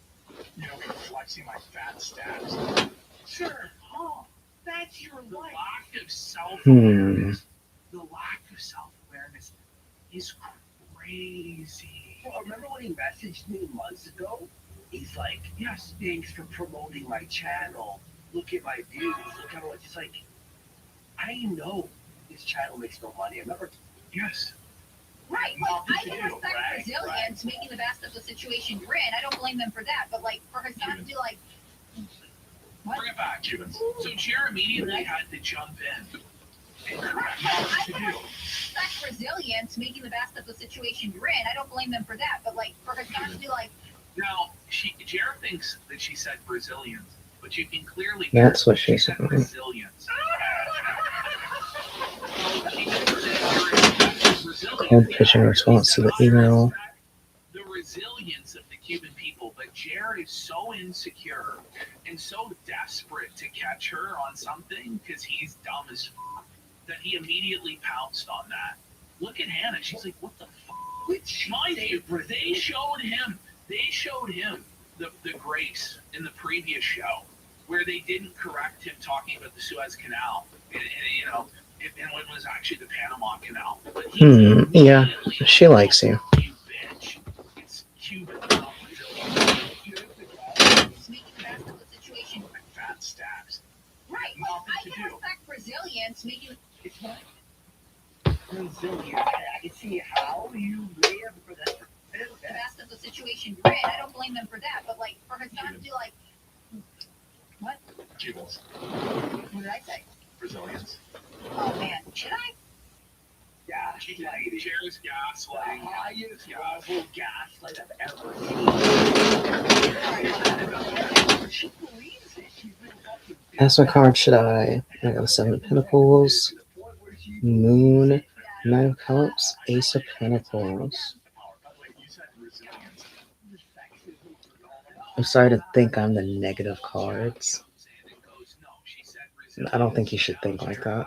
be flexing my fat stats.
Sure. Huh.
That's your
The
life.
lack of self
Hmm.
awareness. The lack of self awareness is crazy.
Well, remember when he messaged me months ago? He's like, yes, thanks for promoting my channel. Look at my views. Look at what it's like. I know this channel makes no money. I remember.
Yes.
Right.
Nothing
I
to
can
do,
respect
right,
resilience, making the best of the situation you're in. I don't blame them for that. But like for Hassan to be like, what?
Bring it back.
Cubans.
So Jer immediately had to jump in and correct
I
nothing to
can
do.
respect resilience, making the best of the situation you're in. I don't blame them for that. But like for Hassan to be like,
Now, Jer thinks that she said Brazilians, but you can clearly
That's
hear
what she
said
said.
Brazilians. She didn't say Brazilians.
Cold pitch in response to the email.
The resilience of the Cuban people, but Jared is so insecure and so desperate to catch her on something because he's dumb as fuck that he immediately pounced on that. Look at Hannah. She's like, what the fuck?
Which
Mind you, they showed him the grace in the previous show where they didn't correct him talking about the Suez Canal and when it was actually the Panama Canal. But he
Yeah,
immediately
she likes you.
You bitch. It's Cuban, not Brazilian.
making the best of the situation.
Fat stacks.
Right.
Nothing
I
to
can
do.
respect resilience, making
It's not Brazilian. I can see how you live for that.
the best of the situation you're in. I don't blame them for that. But like for Hassan to be like, what?
Cubans.
What did I say?
Brazilians.
Oh man, should I?
Gaslighting.
Cheers, gaslighting.
The highest level gaslight I've ever seen. She believes it. She's been fucking.
As what card should I? I got the Seven of Pentacles, Moon, Nine of Cups, Ace of Pentacles. I'm starting to think I'm the negative cards. I don't think you should think like that.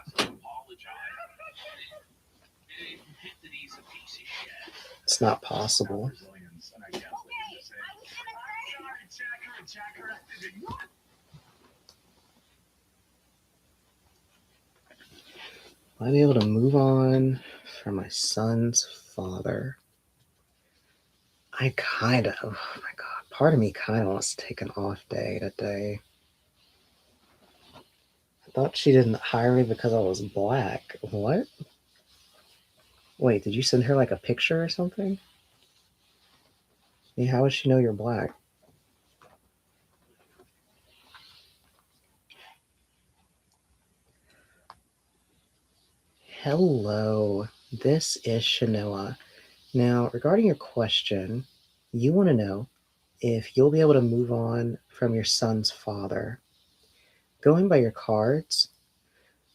It's not possible.
Brazilians. And I guess
Will I be able to move on from my son's father? I kind of, oh my God, part of me kind of wants to take an off day today. I thought she didn't hire me because I was black. What? Wait, did you send her like a picture or something? Yeah, how would she know you're black? Hello, this is Shanoa. Now, regarding your question, you want to know if you'll be able to move on from your son's father. Going by your cards,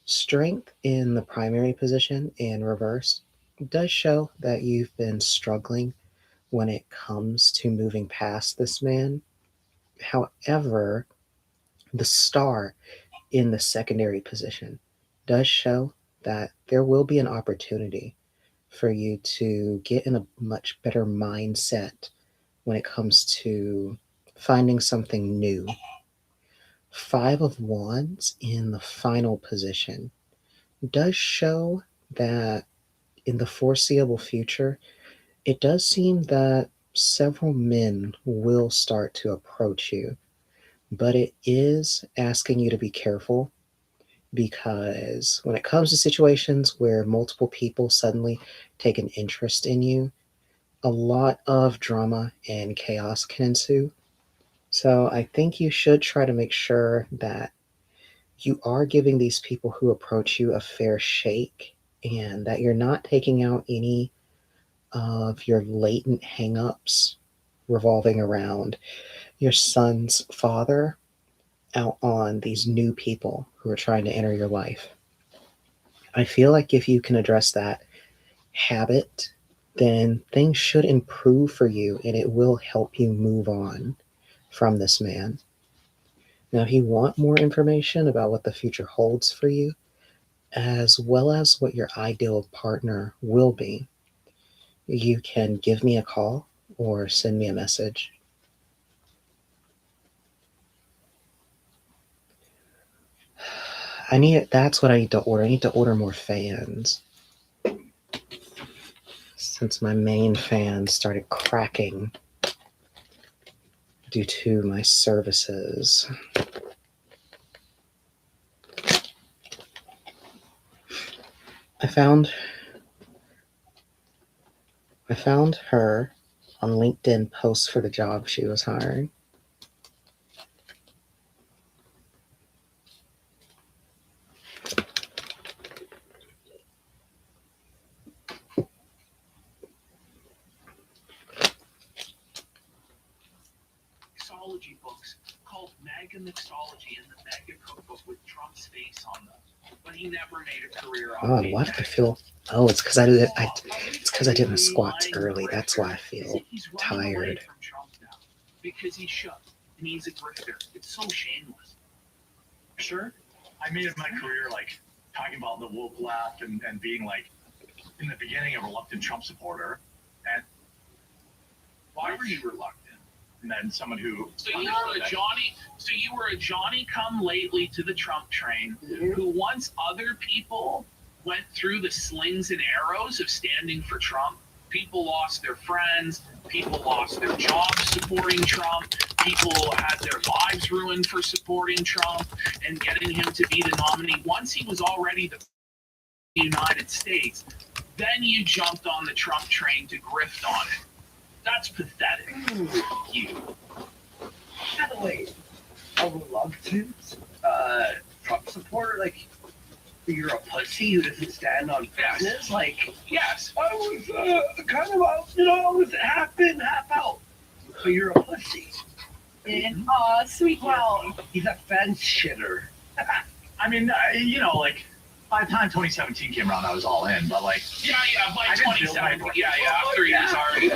strength in the primary position and reverse does show that you've been struggling when it comes to moving past this man. However, the star in the secondary position does show that there will be an opportunity for you to get in a much better mindset when it comes to finding something new. Five of Wands in the final position does show that in the foreseeable future, it does seem that several men will start to approach you, but it is asking you to be careful because when it comes to situations where multiple people suddenly take an interest in you, a lot of drama and chaos can ensue. So I think you should try to make sure that you are giving these people who approach you a fair shake and that you're not taking out any of your latent hangups revolving around your son's father out on these new people who are trying to enter your life. I feel like if you can address that habit, then things should improve for you and it will help you move on from this man. Now, if you want more information about what the future holds for you, as well as what your ideal partner will be, you can give me a call or send me a message. That's what I need to order. I need to order more fans. Since my main fan started cracking due to my services. I found her on LinkedIn posts for the job she was hiring.
Mixology books called Mega Mixology and the Mega Cookbook with Trump's face on them. But he never made a career
Oh,
on
what? I feel. Oh, it's because it's because I did my squats early. That's why I feel tired.
From Trump now because he's shook and he's a grifter. It's so shameless.
Sure. I made it my career like talking about the woke left and being like in the beginning a reluctant Trump supporter. And
Why were you reluctant?
and then someone who
So you were a Johnny come lately to the Trump train who once other people went through the slings and arrows of standing for Trump, people lost their friends, people lost their jobs supporting Trump, people had their lives ruined for supporting Trump and getting him to be the nominee. Once he was already the United States, then you jumped on the Trump train to grift on it. That's pathetic. You.
By the way, a reluctant Trump supporter, like you're a pussy who doesn't stand on business. Like,
yes,
I was kind of out, I was half in, half out. But you're a pussy.
And sweet.
Well, he's a fence shitter.
I mean, like by the time 2017 came around, I was all in. But like,
by
I didn't build my
27,
brand.
after he was already,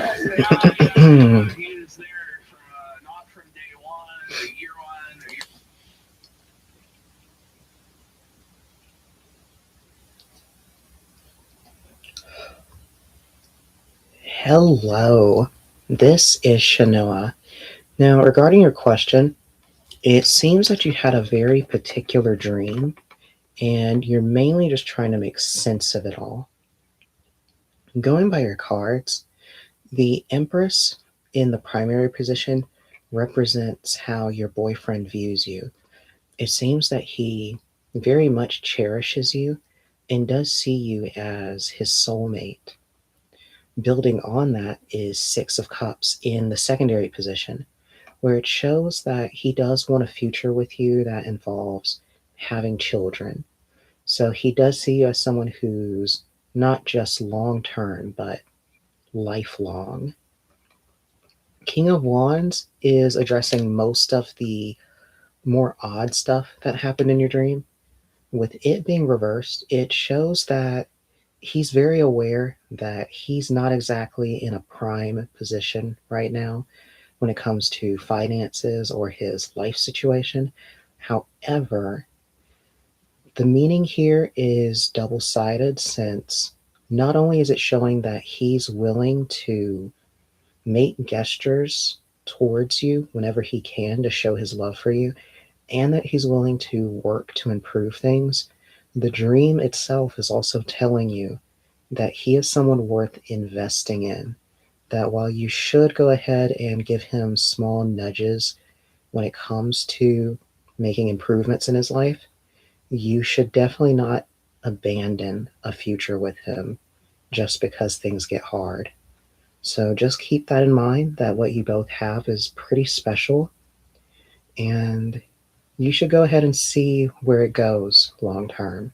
he was there from not from day one or year one or year.
Hello, this is Shanoa. Now, regarding your question, it seems that you had a very particular dream, and you're mainly just trying to make sense of it all. Going by your cards, the Empress in the primary position represents how your boyfriend views you. It seems that he very much cherishes you and does see you as his soulmate. Building on that is Six of Cups in the secondary position, where it shows that he does want a future with you that involves having children. So he does see you as someone who's not just long term, but lifelong. King of Wands is addressing most of the more odd stuff that happened in your dream. With it being reversed, it shows that he's very aware that he's not exactly in a prime position right now when it comes to finances or his life situation. However, the meaning here is double-sided, since not only is it showing that he's willing to make gestures towards you whenever he can to show his love for you, and that he's willing to work to improve things, the dream itself is also telling you that he is someone worth investing in. That while you should go ahead and give him small nudges when it comes to making improvements in his life, you should definitely not abandon a future with him just because things get hard. So just keep that in mind, that what you both have is pretty special, and you should go ahead and see where it goes long term.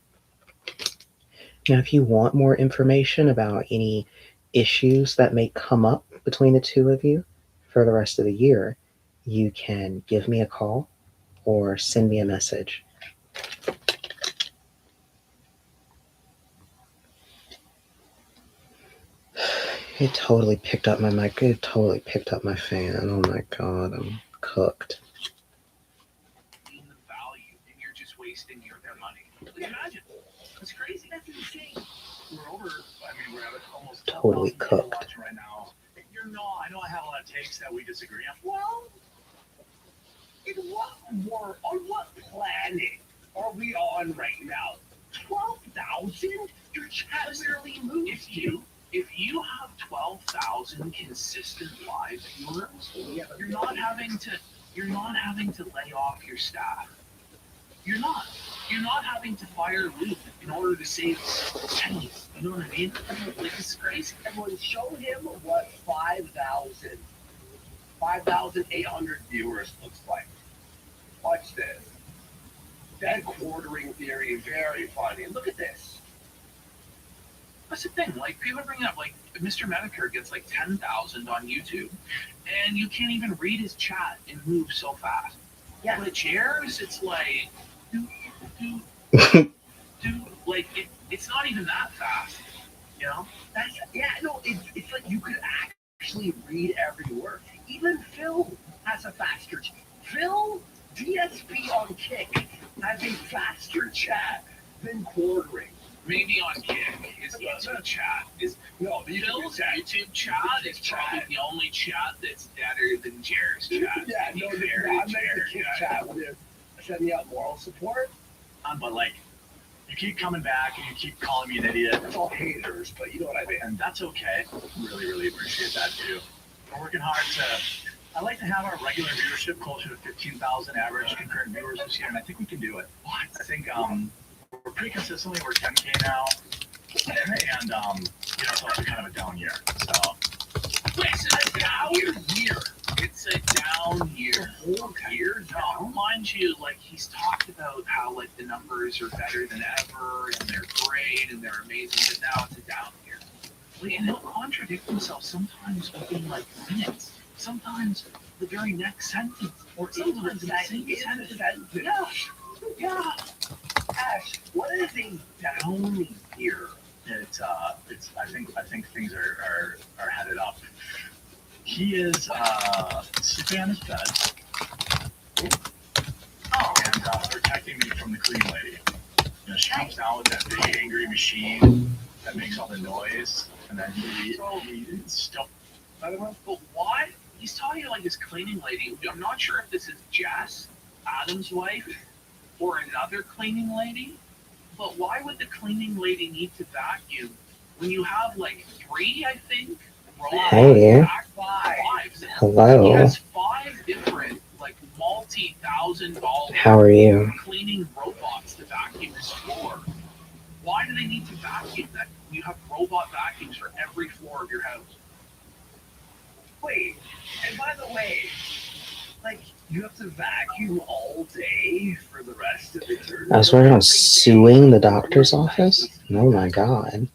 Now, if you want more information about any issues that may come up between the two of you for the rest of the year, you can give me a call or send me a message. It totally picked up my mic. It totally picked up my fan. Oh my god, I'm cooked.
The value, and you're just wasting their money. Imagine. That's crazy. That's insane.
We're at almost
Totally cooked.
watching right now. I know I have a lot of takes that we disagree on.
Well, in what world, on what planet are we on right now? 12,000? Your chat barely moves.
If you have 12,000 consistent live viewers, you're not having to lay off your staff. You're not having to fire Luke in order to save pennies. You know what I mean? Like, it's crazy.
Everyone, show him what 5,800 viewers looks like. Watch this. That quartering theory, very funny. Look at this.
That's the thing. Like, people bring up, like, Mr. Medicare gets like 10,000 on YouTube, and you can't even read his chat and move so fast.
Yeah.
But chairs, it's like, like it's not even that fast. You know?
It's like you could actually read every word. Even Phil has a faster chat. Phil, DSP on Kick, has a faster chat than quartering.
Maybe on Kick, his YouTube chat is Phil's YouTube chat is probably the only chat that's better than Jared's chat.
Yeah,
To be
no,
fair
I
to
make
Jared,
the Kick
yeah.
chat when they're sending out moral support.
But like, you keep coming back and you keep calling me an idiot,
It's all haters, but you know what I mean.
and that's okay. Really, really appreciate that too. We're working hard to. I like to have our regular viewership closer to 15,000 average concurrent viewers this year, and I think we can do it. I think we're pretty consistently we're 10K now, and it's also kind of a down year. So
It's a down year. It's a down year. Whole year. No, mind you, like he's talked about how like the numbers are better than ever and they're great and they're amazing, but now it's a down year. Like, and he'll contradict himself sometimes within like minutes. Sometimes the very next sentence, or sometimes the same sentence. Yeah.
Ash, what is a down year?
it's I think things are headed up. He is sleeping on his bed. And protecting me from the cleaning lady. She comes down with that big angry machine that makes all the noise, and then he still.
But why? He's talking like his cleaning lady. I'm not sure if this is Jess, Adam's wife, or another cleaning lady. But why would the cleaning lady need to vacuum when you have like 3, I think?
Hey.
Five. He
Hello.
has 5 different, like, multi-$1,000
How are you?
cleaning robots to vacuum his floor. Why do they need to vacuum that? You have robot vacuums for every floor of your house.
Wait, and by the way, like, you have to vacuum all day for the rest of eternity.
I was working on suing the doctor's office? Oh my god.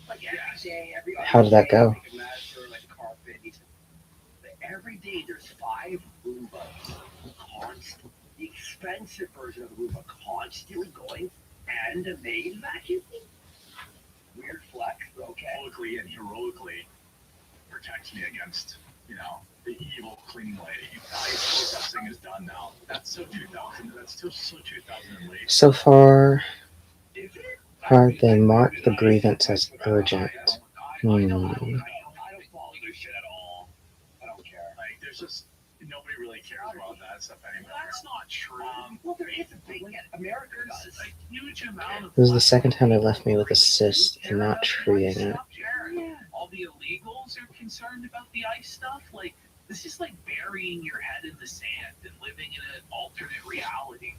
Like, every day, every other
How did that
day,
go?
like a master, like a carpet. Every day there's 5 Roombas. Constant. The expensive version of the Roomba constantly going and a maid vacuum. Weird flex, but okay.
Heroically and heroically protects me against, the evil cleaning lady. I suppose that thing is done now. That's so 2000. That's still so 2000 late.
So far,
Is it?
they marked the grievance as urgent.
I don't follow this shit at all. I don't care.
Like, there's just nobody really cares about that stuff anymore.
That's not true.
Well, there is a big America does.
There's a huge amount of.
This is the second time they left me with a cyst and not treating it.
All the illegals are concerned about the ICE stuff. Like, this is like burying your head in the sand and living in an alternate reality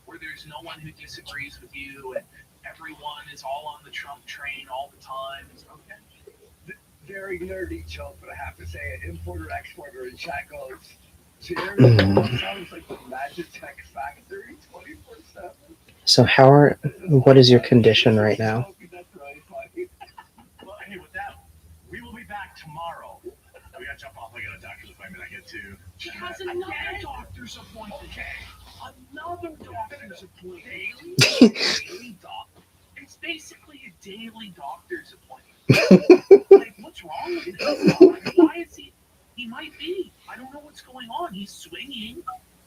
where there's no one who disagrees with you and everyone is all on the Trump train all the time. It's okay.
Very nerdy joke, but I have to say it. Importer exporter in chat goes, Jared sounds like the Magitech factory 24/7.
So what is your condition right now?
That's really funny.
Well, hey, with that, we will be back tomorrow. We gotta jump off. I got a doctor's appointment I get to.
She has another doctor's appointment. Okay. Another doctor's appointment. Daily doctor. It's basically a daily doctor's appointment. Like, what's wrong with him? Why is he? He might be. I don't know what's going on. He's swinging,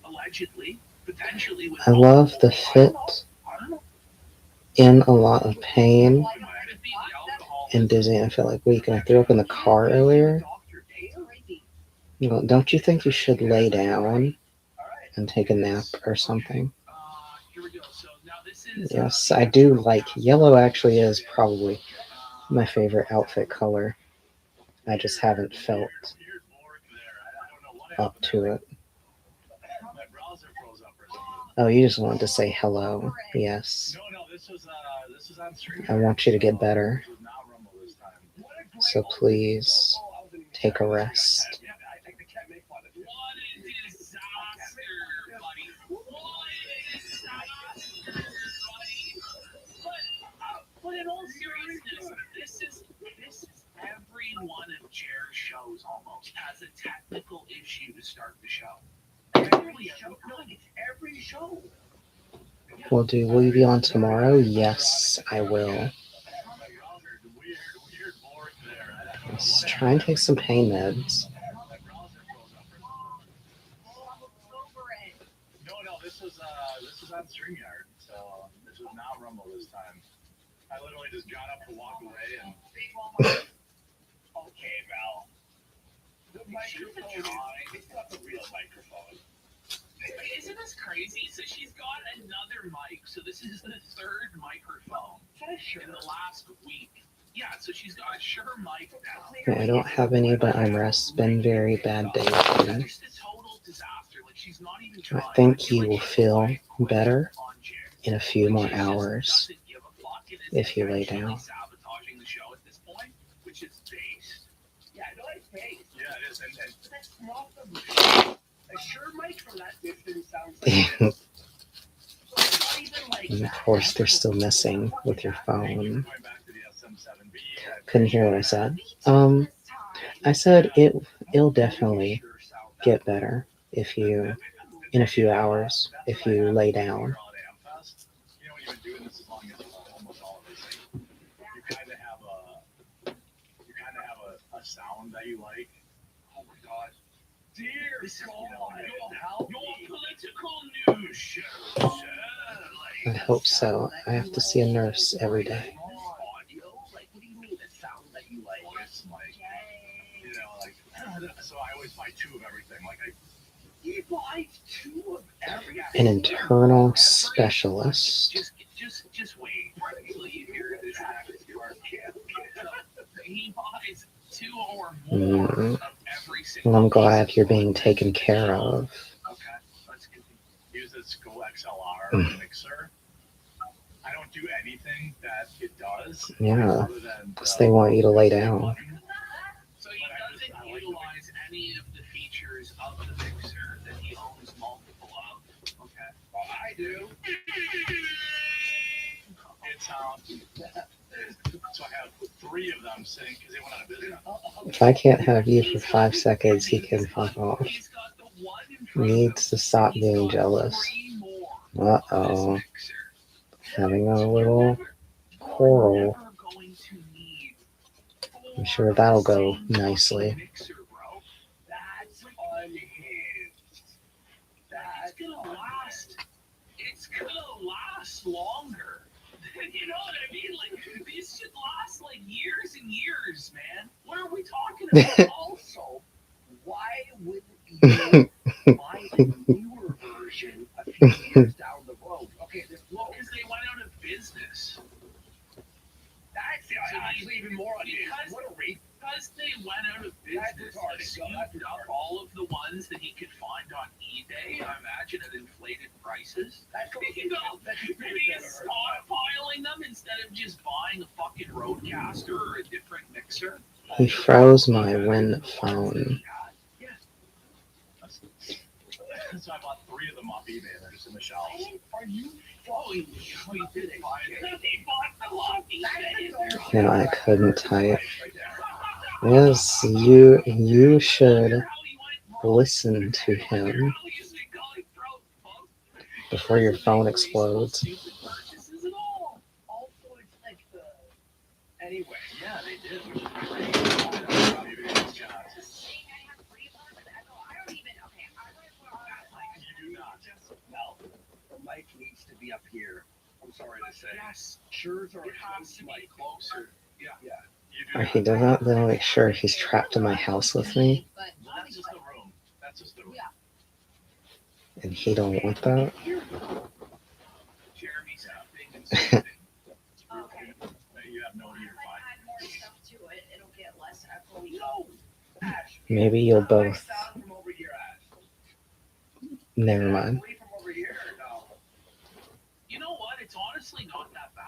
allegedly, potentially. With
I love the fit,
I don't know.
in a lot of pain
Could it be the alcohol?
and dizzy. I feel like weak, and I threw up in the car earlier. Well, don't you think you should lay down and take a nap or something?
Here we go. So
Yes, I do like yellow. Actually, is probably my favorite outfit color. I just haven't felt up to it. Oh, you just wanted to say hello. Yes. I want you to get better. So please take a rest.
But in all seriousness, this is every one of Jer's shows almost has a technical issue to start the show. Every show.
Well, will you be on tomorrow? Yes, I will. Let's try and take some pain meds.
No, this was on StreamYard, so this was not Rumble this time. I literally just got up to walk away and.
Okay, Val. The microphone, it's not the real microphone.
Isn't this crazy? So she's got another mic. So this is the third microphone in the last week. Yeah, so she's got a Shure mic now.
I don't have any, but it's been a very bad day for me.
Just a total disaster. Like she's not even
I
trying.
think he will feel better in a few more hours if you lay down.
Sabotaging the show at this point, which is based.
Yeah, I know it's fake.
Yeah, it is. And
But that's not the a Shure mic from that distance sounds like this. So it's not even like
And of course, they're still messing with your phone. Couldn't hear what I said. I said it'll definitely get better in a few hours if you lay down.
you know, when you've been doing this as long as almost all of us, you kind of have a sound that you like.
oh my god. Dear God,
Your political news show, sir.
I hope so. I have to see a nurse every day.
audio? Like, what do you mean the sound that you like?
Voice, like, you know, like, so I always buy two of everything. Like,
You buy two of every
An internal specialist.
Just wait until you hear this. He buys two or more of every single.
Well, I'm glad you're being taken care of.
okay, let's use this Go XLR mixer. I don't do anything that it does.
Yeah,
other than
because they want you to lay down.
So he doesn't utilize any of the features of the mixer that he owns multiple of.
Okay. Well, I do.
It's so I have three of them sitting because they went out of business.
If I can't have you for 5 seconds, he can fuck off.
He's got the one in front of
Needs to stop being jealous.
three more of this
Uh-oh.
mixer.
Having a little quarrel.
Never going to need
I'm sure that'll go nicely.
mixer, bro.
That's unhinged.
It's gonna last. It's gonna last longer. You know what I mean? Like these should last like years and years, man. What are we talking about?
Also, why wouldn't you buy a newer version a few years down the road? Okay, this
Well, because they went out of business.
that's actually even more unhinged. What a rate.
Because they went out of business,
retarded.
they scooped up all of the ones that he could find on eBay. I imagine at inflated prices.
That's
You know, maybe he's stockpiling them instead of just buying a fucking Roadcaster or a different mixer.
He froze my Win phone.
So I bought three of them off eBay. They're just in the shelves.
Are you
We did buy it. They bought the off eBay.
No, I couldn't type. Yes, you should listen to him before your phone explodes.
also it's like the anyway?
Yeah, they did, which is great. eBay is just- You do not.
No, the mic needs to be up here. I'm sorry to say.
Yes,
Shures are
it has to be closer.
You do
Or he does not then make sure he's trapped in my house with me,
That's just the room. That's just the room.
and he don't want that.
Jeremy's helping
Okay.
You have no ear
If I add more stuff to it, it'll get less echoey.
No, Ash.
Maybe you'll
Not like
both.
sound from over here, Ash.
Never mind.
Away from over here. No.
You know what? It's honestly not that bad.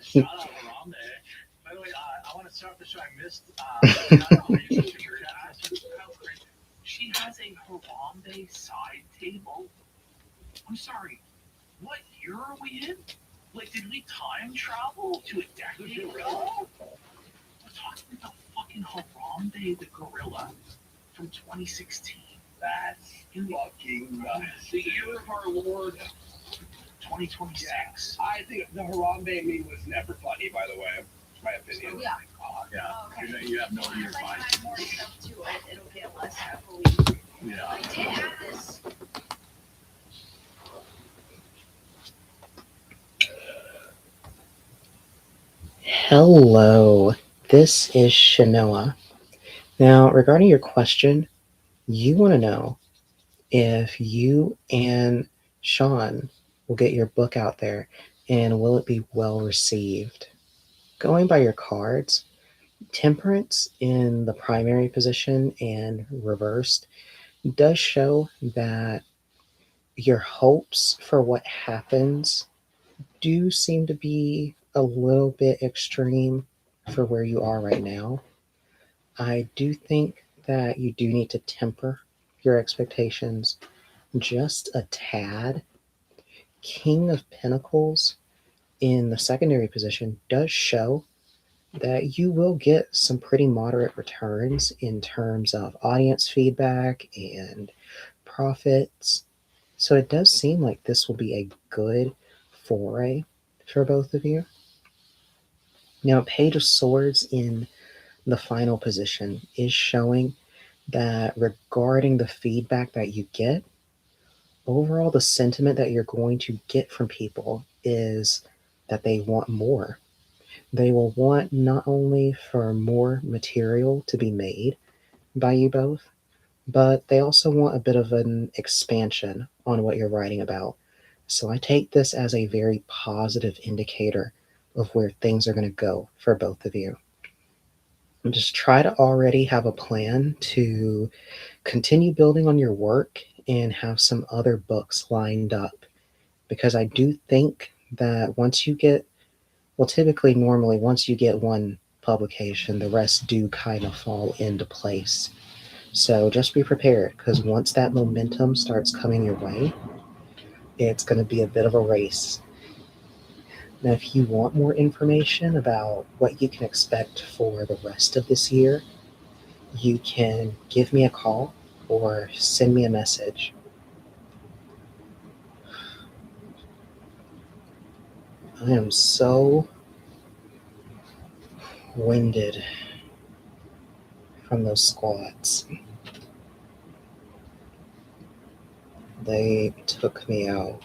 Shout out Harambe. By the way, I want to start the show. I missed.
She has a Harambe side table. I'm sorry. What year are we in? Like, did we time travel to a decade ago? We're talking about fucking Harambe the gorilla from 2016.
That's fucking nuts.
The year of our Lord, 2026.
I think the Harambe meme was never funny, by the way. My opinion.
Yeah.
Yeah.
Okay.
You have no ear
If I
fight.
add more stuff to it, it'll get less echoey.
Yeah.
I did add this.
Hello, this is Shanoa. Now, regarding your question, you want to know if you and Sean will get your book out there and will it be well received. Going by your cards, Temperance in the primary position and reversed does show that your hopes for what happens do seem to be a little bit extreme for where you are right now. I do think that you do need to temper your expectations just a tad. King of Pentacles in the secondary position does show that you will get some pretty moderate returns in terms of audience feedback and profits. So it does seem like this will be a good foray for both of you. Now, Page of Swords in the final position is showing that regarding the feedback that you get, overall the sentiment that you're going to get from people is that they want more. They will want not only for more material to be made by you both, but they also want a bit of an expansion on what you're writing about. So I take this as a very positive indicator of where things are going to go for both of you. And just try to already have a plan to continue building on your work and have some other books lined up. Because I do think that once you get, well, typically, normally, once you get one publication, the rest do kind of fall into place. So just be prepared, because once that momentum starts coming your way, it's going to be a bit of a race. Now, if you want more information about what you can expect for the rest of this year, you can give me a call or send me a message. I am so winded from those squats. They took me out.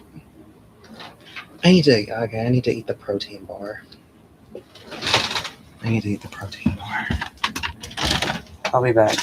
I need to eat the protein bar. I'll be back.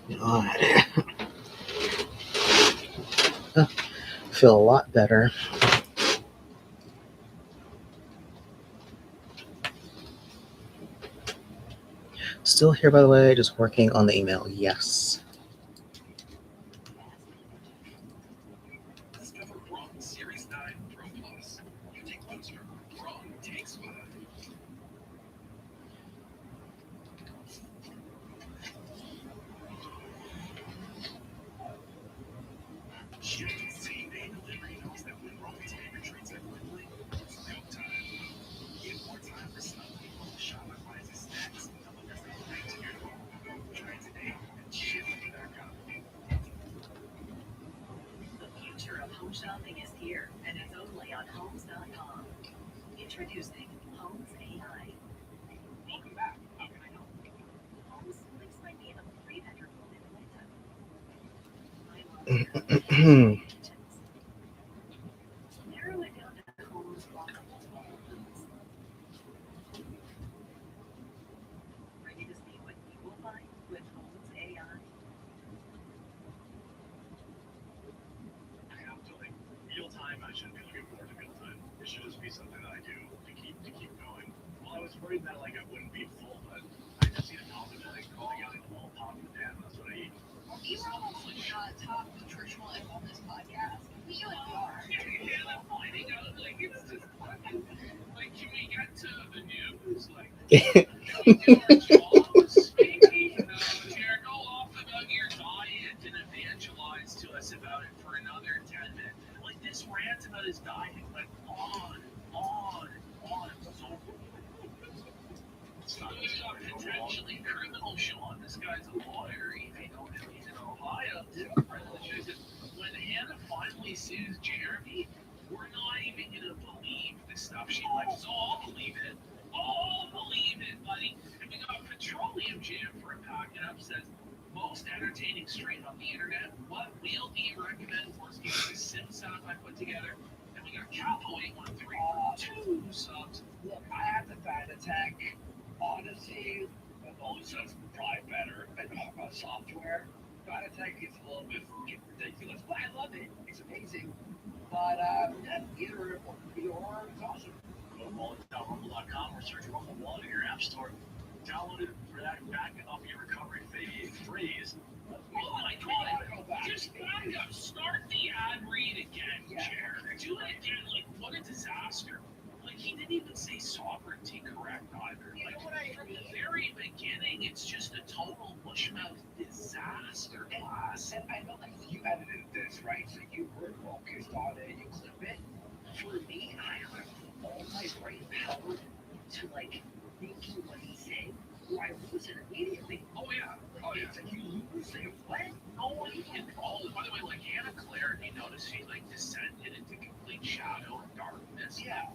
God. Feel a lot better. Still here, by the way, just working on the email. Yes.
Discover Braun Series 9 Pro Plus. Unique booster. Braun takes 5. Same-day delivery knows that when Braun retreats it quickly, it's no time. Get more time for something. Shopify snacks delivered right to your door. Try today and ship back up.
The future of home shopping is here, and it's only on Homes.com. Introducing Homes AI.
Welcome back. How can I help?
Homes looks like we have a 3-bedroom home in Atlanta. Narrow it down to homes walkable homes. Ready to see what you will find with Homes AI?
I have to like real time. I shouldn't be looking forward to real time. It should just be something that I do to keep going. Well, I was worried that like I wouldn't be full, but I just eat a coffee and like go together a whole pop of jam. That's what I eat.
You were almost like top nutritional and wellness podcast. We are.
And I'm finding out, like, it's just fucking, like, can we get to the news? Like, can we do our jobs? Maybe, Jared, go off about your diet and evangelize to us about it for another 10 minutes. Like, this rant about his diet went on. So, it's not a potentially criminal, Sean. This guy's a lawyer. He's in Ohio. When Hannah finally sues Jeremy, we're not even gonna believe the stuff she likes. So I'll believe it. I'll believe it, buddy. And we got Petroleum Jam for a packing up. Says most entertaining stream on the internet. What wheel do you recommend for the sim setup I put together? And we got Capo 813 for 2 subs.
Look, I had the Fanatec Odyssey. Odyssey's probably better than software. Fanatec is a little bit ridiculous, but I love it. It's amazing. But either or is awesome.
Go to wallet.rumble.com or search Rumble Wallet in your app store. Download it for that back up your recovery phrase.
Oh my God! Just back up. Start the ad read again, Jared. Do it again. Like, what a disaster. Like, he didn't even say sovereignty correct either. Like, from the very beginning, it's just a total bushmouth disaster class.
And I know, like, you edited this, right? So you were focused on it, you clip it. For me, I have all my brain power to, like, thinking what he's saying, or I lose it immediately.
Oh, yeah.
It's like you lose it. What?
No one can call it. By the way, like, Hannah Claire, you notice she, like, descended into complete shadow and darkness.
Yeah.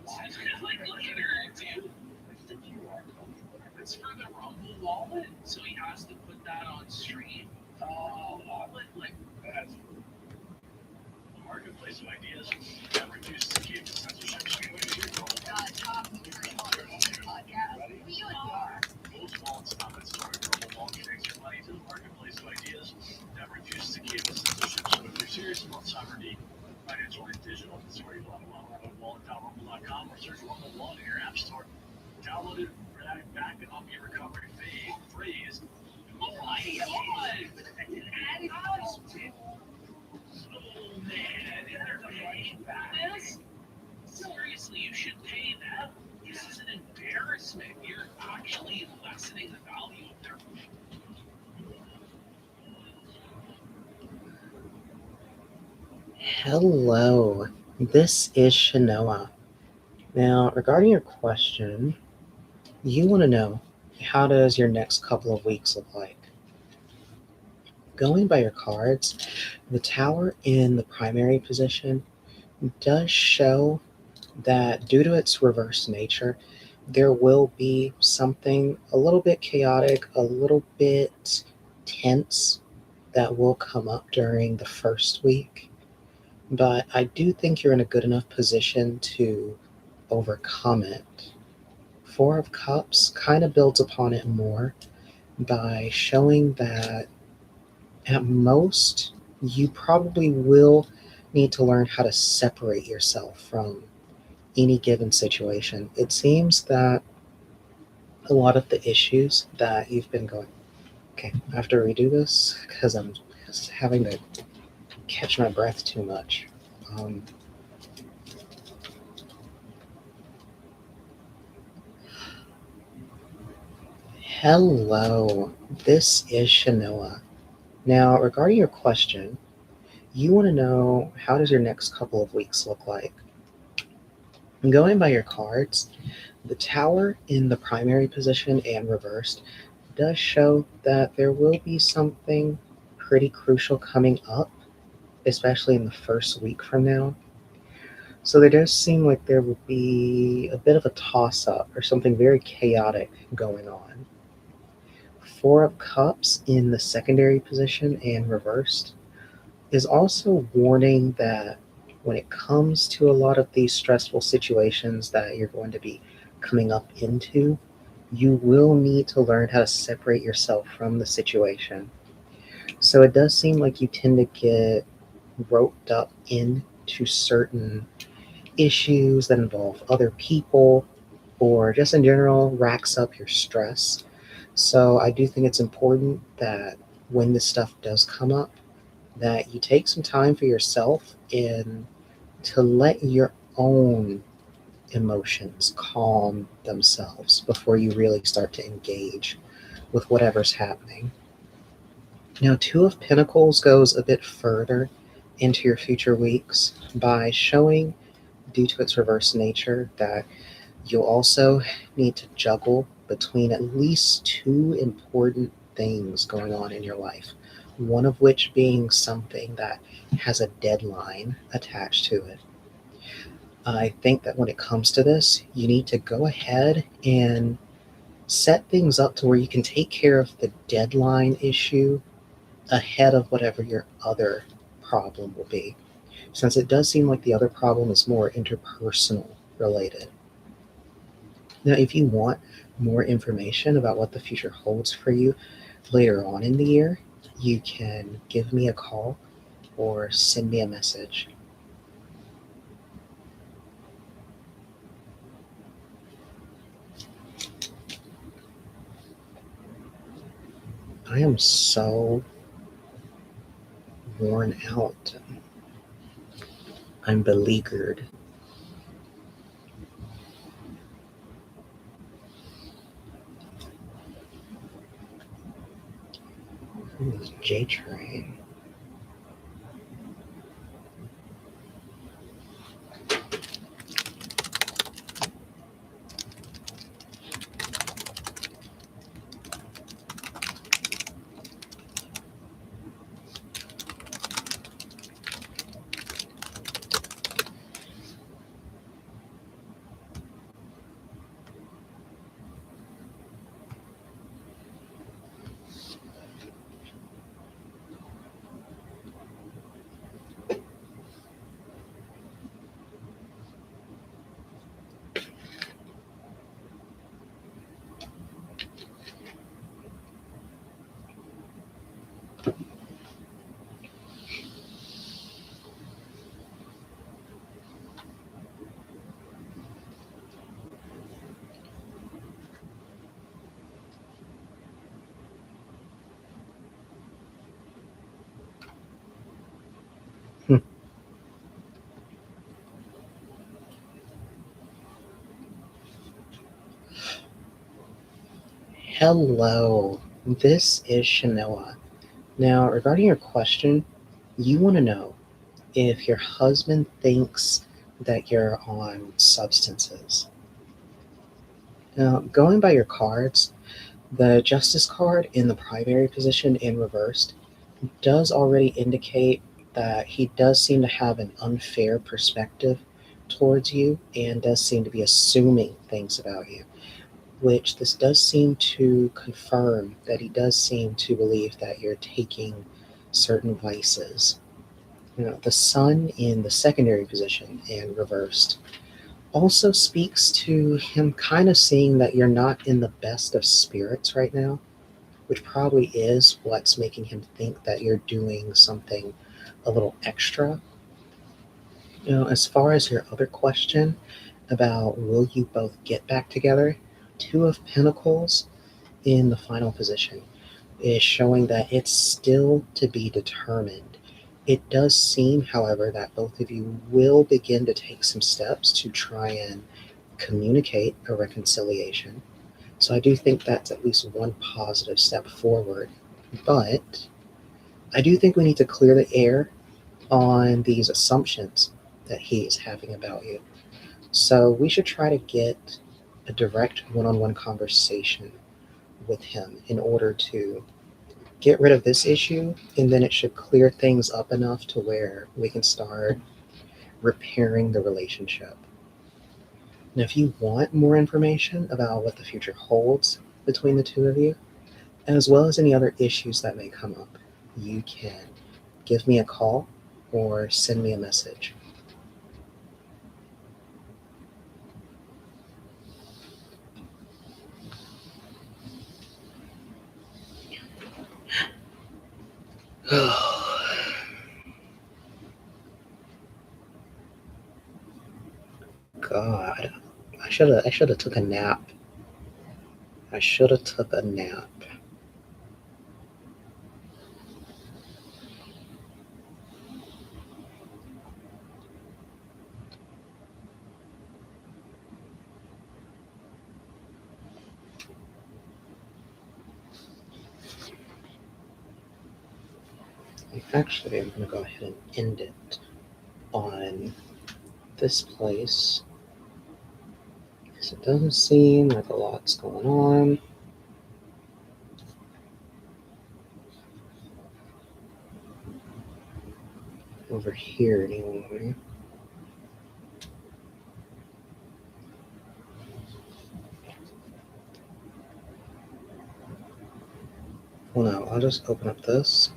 Like, look at her, dude.
It's the QR code.
It's for the Rumble wallet, so he has to put that on stream. Wallet, like,
That's
A marketplace of ideas that reduces the keep the censorship.
Top nutritional and wellness podcast. We are.
Most wallets stop at store. Rumble Wallet connects your money to the marketplace of ideas that reduces the keep the censorship. So if you're serious about sovereignty, financial and digital, that's where you want to go to wallet.rumble.com or search Rumble Wallet in your app store. Download it for that back up your recovery phrase.
oh my God! And oh man, and they're paying this? Seriously, you should pay them. This is an embarrassment. You're actually lessening the value of their.
Hello, this is Shanoa. Now, regarding your question, you want to know, how does your next couple of weeks look like? Going by your cards, the tower in the primary position does show that due to its reverse nature, there will be something a little bit chaotic, a little bit tense that will come up during the first week. But I do think you're in a good enough position to overcome it. Four of Cups kind of builds upon it more. by showing that at most you probably will need to learn how to separate yourself from any given situation. It seems that a lot of the issues that you've been going. Okay, I have to redo this because I'm just having to catch my breath too much. Um, Hello, this is Shanoa. Now, regarding your question, you want to know how does your next couple of weeks look like? Going by your cards, the tower in the primary position and reversed does show that there will be something pretty crucial coming up, especially in the first week from now. So there does seem like there will be a bit of a toss-up or something very chaotic going on. Four of Cups in the secondary position and reversed is also warning that when it comes to a lot of these stressful situations that you're going to be coming up into, you will need to learn how to separate yourself from the situation. So it does seem like you tend to get roped up into certain issues that involve other people or just in general racks up your stress. So I do think it's important that when this stuff does come up, that you take some time for yourself and to let your own emotions calm themselves before you really start to engage with whatever's happening. Now, Two of Pentacles goes a bit further into your future weeks by showing, due to its reverse nature, that you'll also need to juggle between at least two important things going on in your life, one of which being something that has a deadline attached to it. I think that when it comes to this, you need to go ahead and set things up to where you can take care of the deadline issue ahead of whatever your other problem will be, since it does seem like the other problem is more interpersonal related. Now, if you want more information about what the future holds for you later on in the year, you can give me a call or send me a message. I am so worn out. I'm beleaguered. This J-Train. Hello, this is Shanoa. Now, regarding your question, you want to know if your husband thinks that you're on substances. Now, going by your cards, the Justice card in the primary position in reversed does already indicate that he does seem to have an unfair perspective towards you and does seem to be assuming things about you, which this does seem to confirm that he does seem to believe that you're taking certain vices. The Sun in the secondary position and reversed also speaks to him kind of seeing that you're not in the best of spirits right now. which probably is what's making him think that you're doing something a little extra. As far as your other question about will you both get back together, Two of Pentacles in the final position is showing that it's still to be determined. It does seem, however, that both of you will begin to take some steps to try and communicate a reconciliation. So I do think that's at least one positive step forward. But I do think we need to clear the air on these assumptions that he is having about you. So we should try to get a direct one-on-one conversation with him in order to get rid of this issue, and then it should clear things up enough to where we can start repairing the relationship. Now, if you want more information about what the future holds between the two of you, as well as any other issues that may come up, you can give me a call or send me a message. God, I should have took a nap. I should have took a nap. Actually, I'm going to go ahead and end it on this place, because it doesn't seem like a lot's going on. Over here anyway. Well, no, I'll just open up this.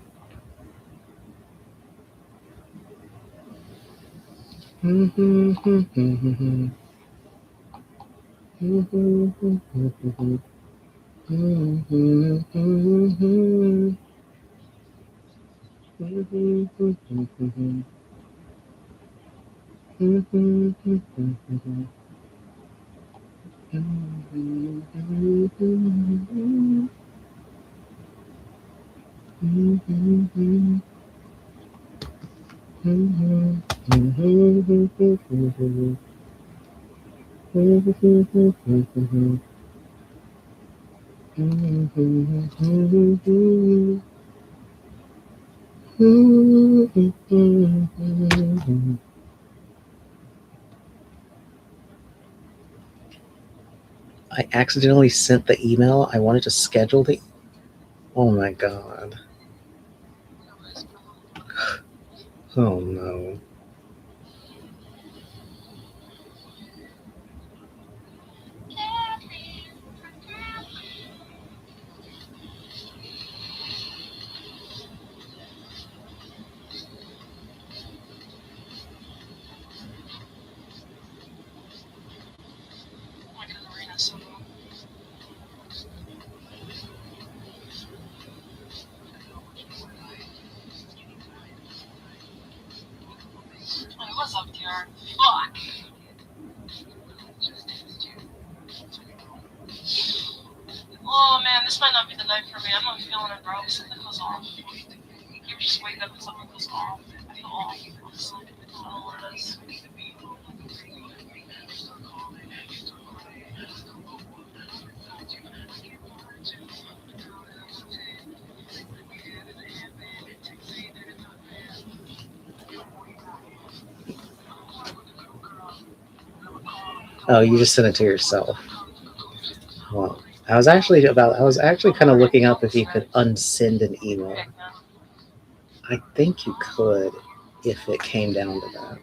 I accidentally sent the email. I wanted to schedule the. Oh my god. Oh no.
What's up, dear? Fuck. Oh man, this might not be the night for me. I'm not feeling it, bro. Something goes off. You just wake up and something goes off. I feel off. Honestly. I don't know what it is.
Oh, you just sent it to yourself. Well, I was actually kind of looking up if you could unsend an email. I think you could if it came down to that.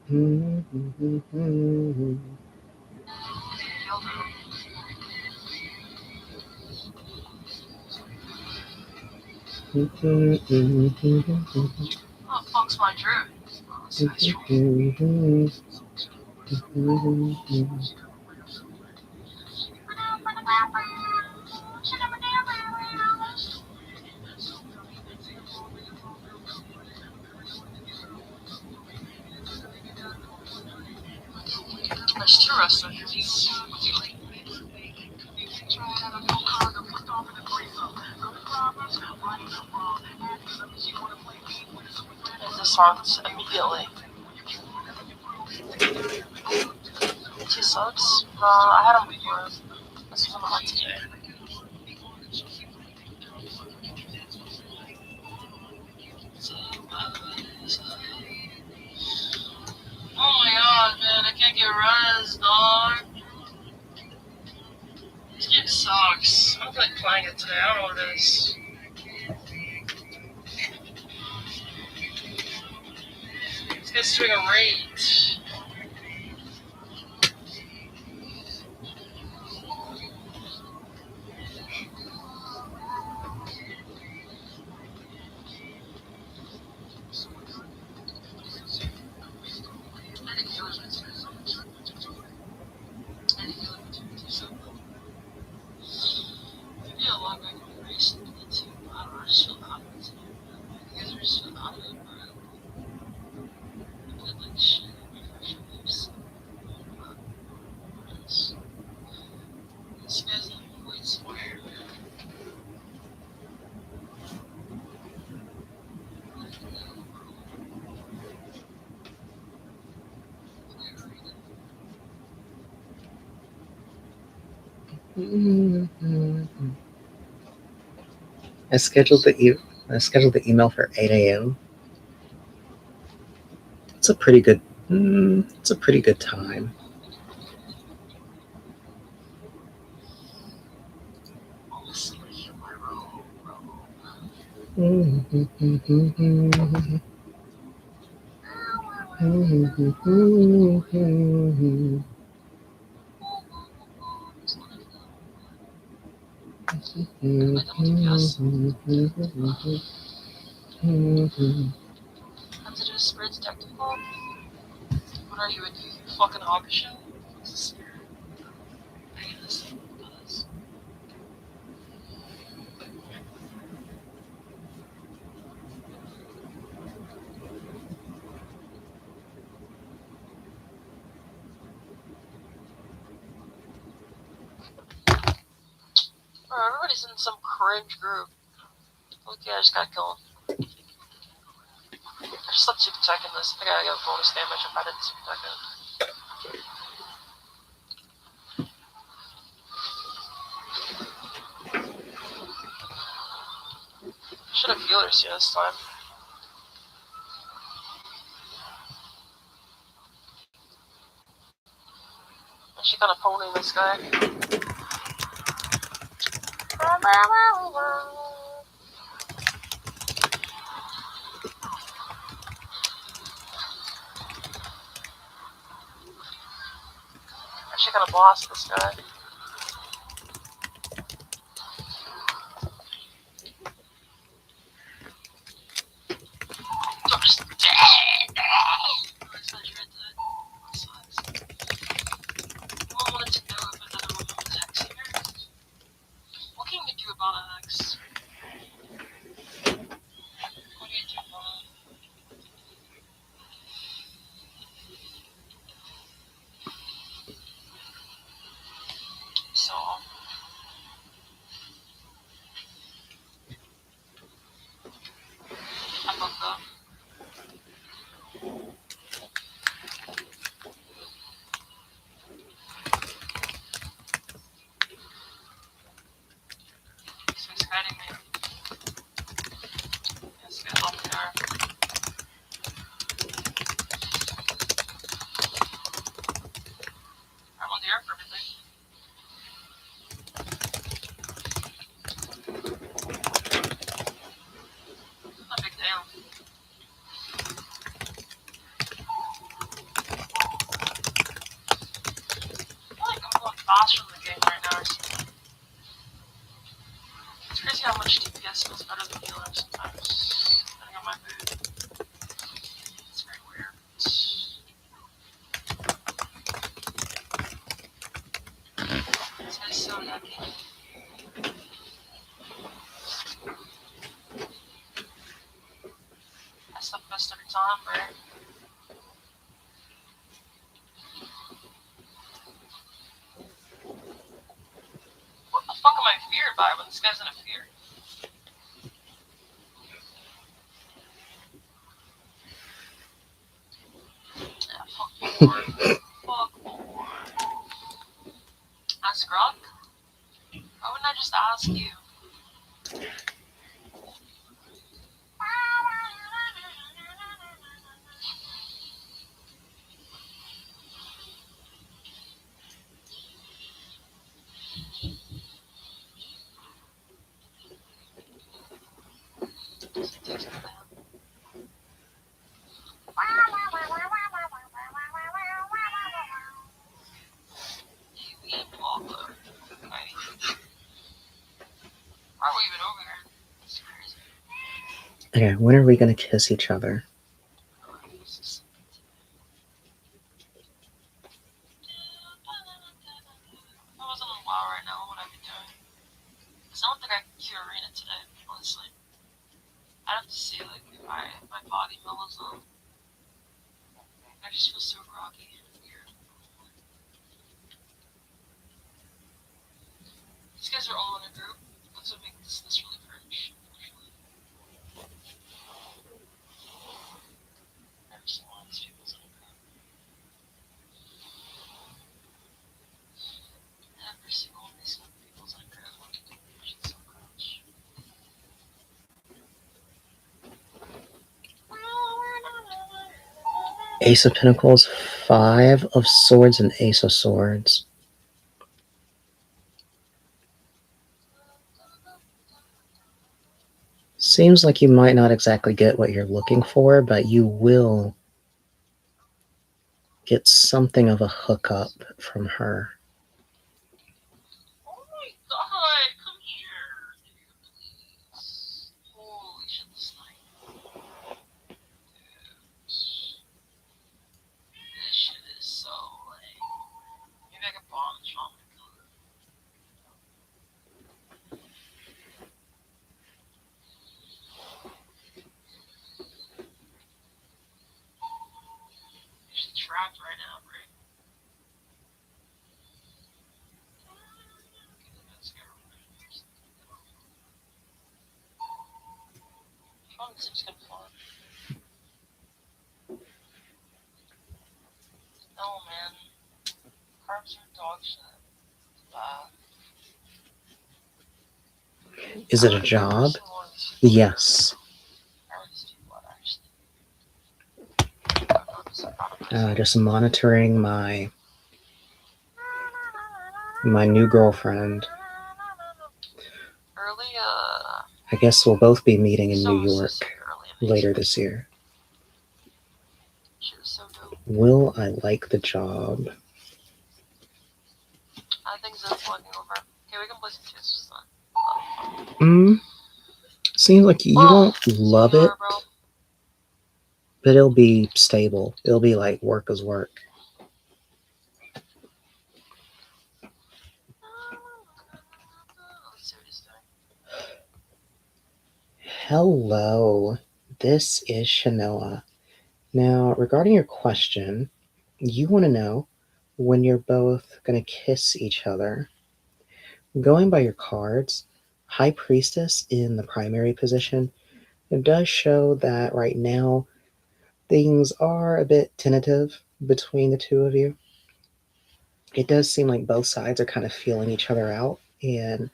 Oh, fuck's my druid. Oh, that's nice. There's two restaurants. And this sounds immediately. Two subs? I had them before. This was on the hunt today. Oh my god, man, I can't get runs, dog. This game sucks. I don't feel like playing it today. I don't know what it is. This guy's doing a raid. Maybe a lot back in the race and the team. I don't know, I just feel confident today. You guys are just so confident, bro. I played like shit. Refresh games. This guy's not quite smart.
I scheduled the email for 8 a.m. It's a pretty good. It's a pretty good time.
Have to do a spirit detective call? What are you, a new fucking hog show? What's the spirit? I hate this thing because. Bro, everybody's in some cringe group. Look, yeah, I just got killed. I just slept super tech in this. I gotta get bonus damage if I didn't super tech it. Should have healers here this time. She kind of ponying this guy. She kind of bossed this guy. I'm just dead. One wanted to know if another one was X here. What can you do about an X? What do you do about it? So, I fucked up. He's guiding me. This guy's off the air. I'm on the air for everything. Not a big deal. faster than the game right now. It's crazy how much DPS feels better than healer sometimes, depending on my mood. It's very weird. This guy's so yucky. I slept best every time, right? What the fuck am I feared by when this guy's in a fear? Yeah, fuck Lord. Fuck Lord. Ask Grok? Why wouldn't I just ask you? Why are we even over here? It's crazy.
Okay, when are we gonna kiss each other?
If I wasn't on WoW right now, what would I be doing? Because I don't think I can cure Arena today, honestly. I'd have to see, like, if my body mellows on. I just feel so groggy and weird. These guys are all in a group. That's what makes this really cringe. Every single one of these people's in a group. Every single one of these people's in a group. It's so cringe.
Ace of Pentacles, Five of Swords, and Ace of Swords. Seems like you might not exactly get what you're looking for, but you will get something of a hookup from her.
Oh my god, come here, dude, please. Holy shit, this night. Dude. This shit is so lame. Maybe I can bomb the trauma to kill her. She's trapped right now, right? Let's go. Probably seems kind of fun. Oh man. Carbs are dog shit.
Is it a job? Yes. Just monitoring my new girlfriend. I guess we'll both be meeting in New York later this year. Will I like the job?
I think Zen's walking over. Okay, we can play some chess with Zen.
Seems like you won't love it, but it'll be stable. It'll be like work is work. Hello, this is Shanoa. Now, regarding your question, you want to know when you're both going to kiss each other. Going by your cards, High Priestess in the primary position, it does show that right now things are a bit tentative between the two of you. It does seem like both sides are kind of feeling each other out and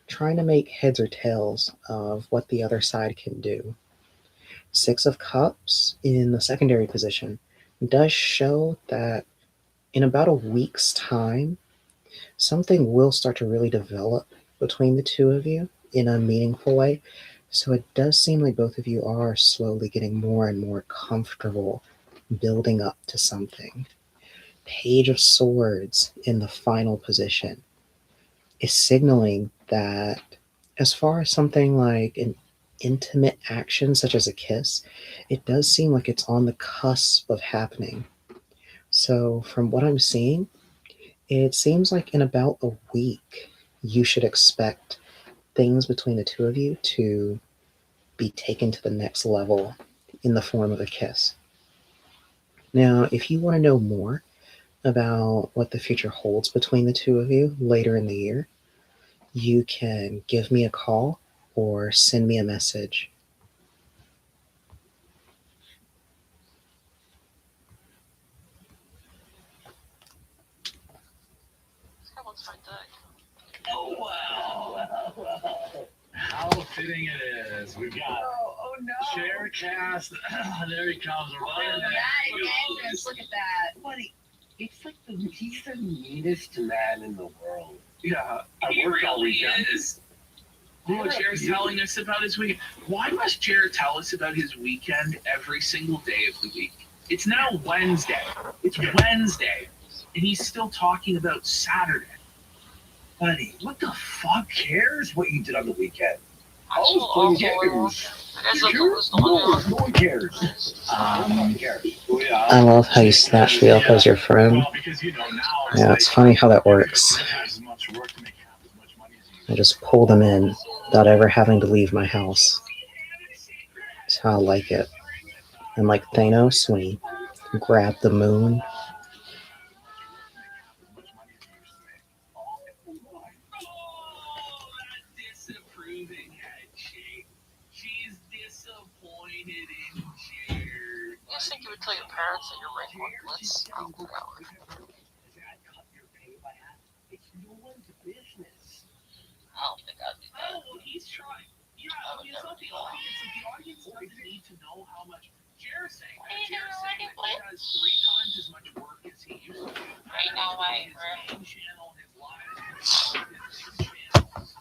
trying to make heads or tails of what the other side can do. Six of Cups in the secondary position does show that in about a week's time, something will start to really develop between the two of you in a meaningful way. So it does seem like both of you are slowly getting more and more comfortable building up to something. Page of Swords in the final position is signaling that as far as something like an intimate action such as a kiss, it does seem like it's on the cusp of happening. So from what I'm seeing, it seems like in about a week you should expect things between the two of you to be taken to the next level in the form of a kiss. Now, if you want to know more about what the future holds between the two of you later in the year, you can give me a call or send me a message.
This guy wants my dick.
Oh, wow.
How fitting it is. We've got
Oh no.
Sharecast. There he comes. We're running
Goodness, look at that.
Buddy, it's like he's the meanest man in the world.
Yeah,
I
he
worked all
really
weekend.
is. Oh, Jared's telling us about his weekend. Why must Jared tell us about his weekend every single day of the week? It's now Wednesday. It's Wednesday, and he's still talking about Saturday.
Buddy, what the fuck cares what you did on the weekend? I
Actual
was playing
awful.
games.
I guess that's
You?
what was the one.
No one cares. No one cares.
I love how you snatch me up as your friend.
Well, because you know now
Yeah, it's funny how that works.
as much work to make half as much money as you.
I just pull them in without ever having to leave my house. That's how I like it. And like Thanos, when he grabbed the moon,
Disapproving head shake. She's disappointed in Jared.
You just think you would tell your parents that you're rank 1 blitz? I don't think that would.
It's no one's business.
I don't think I'd do that.
Oh, well, he's trying. Yeah, I mean, it's not the audience. Like, the audience doesn't need to know how much. Jared's saying that. Jared's saying that he has 3 times as much work as he used to.
Right now, I
His main channel, his live, his channels.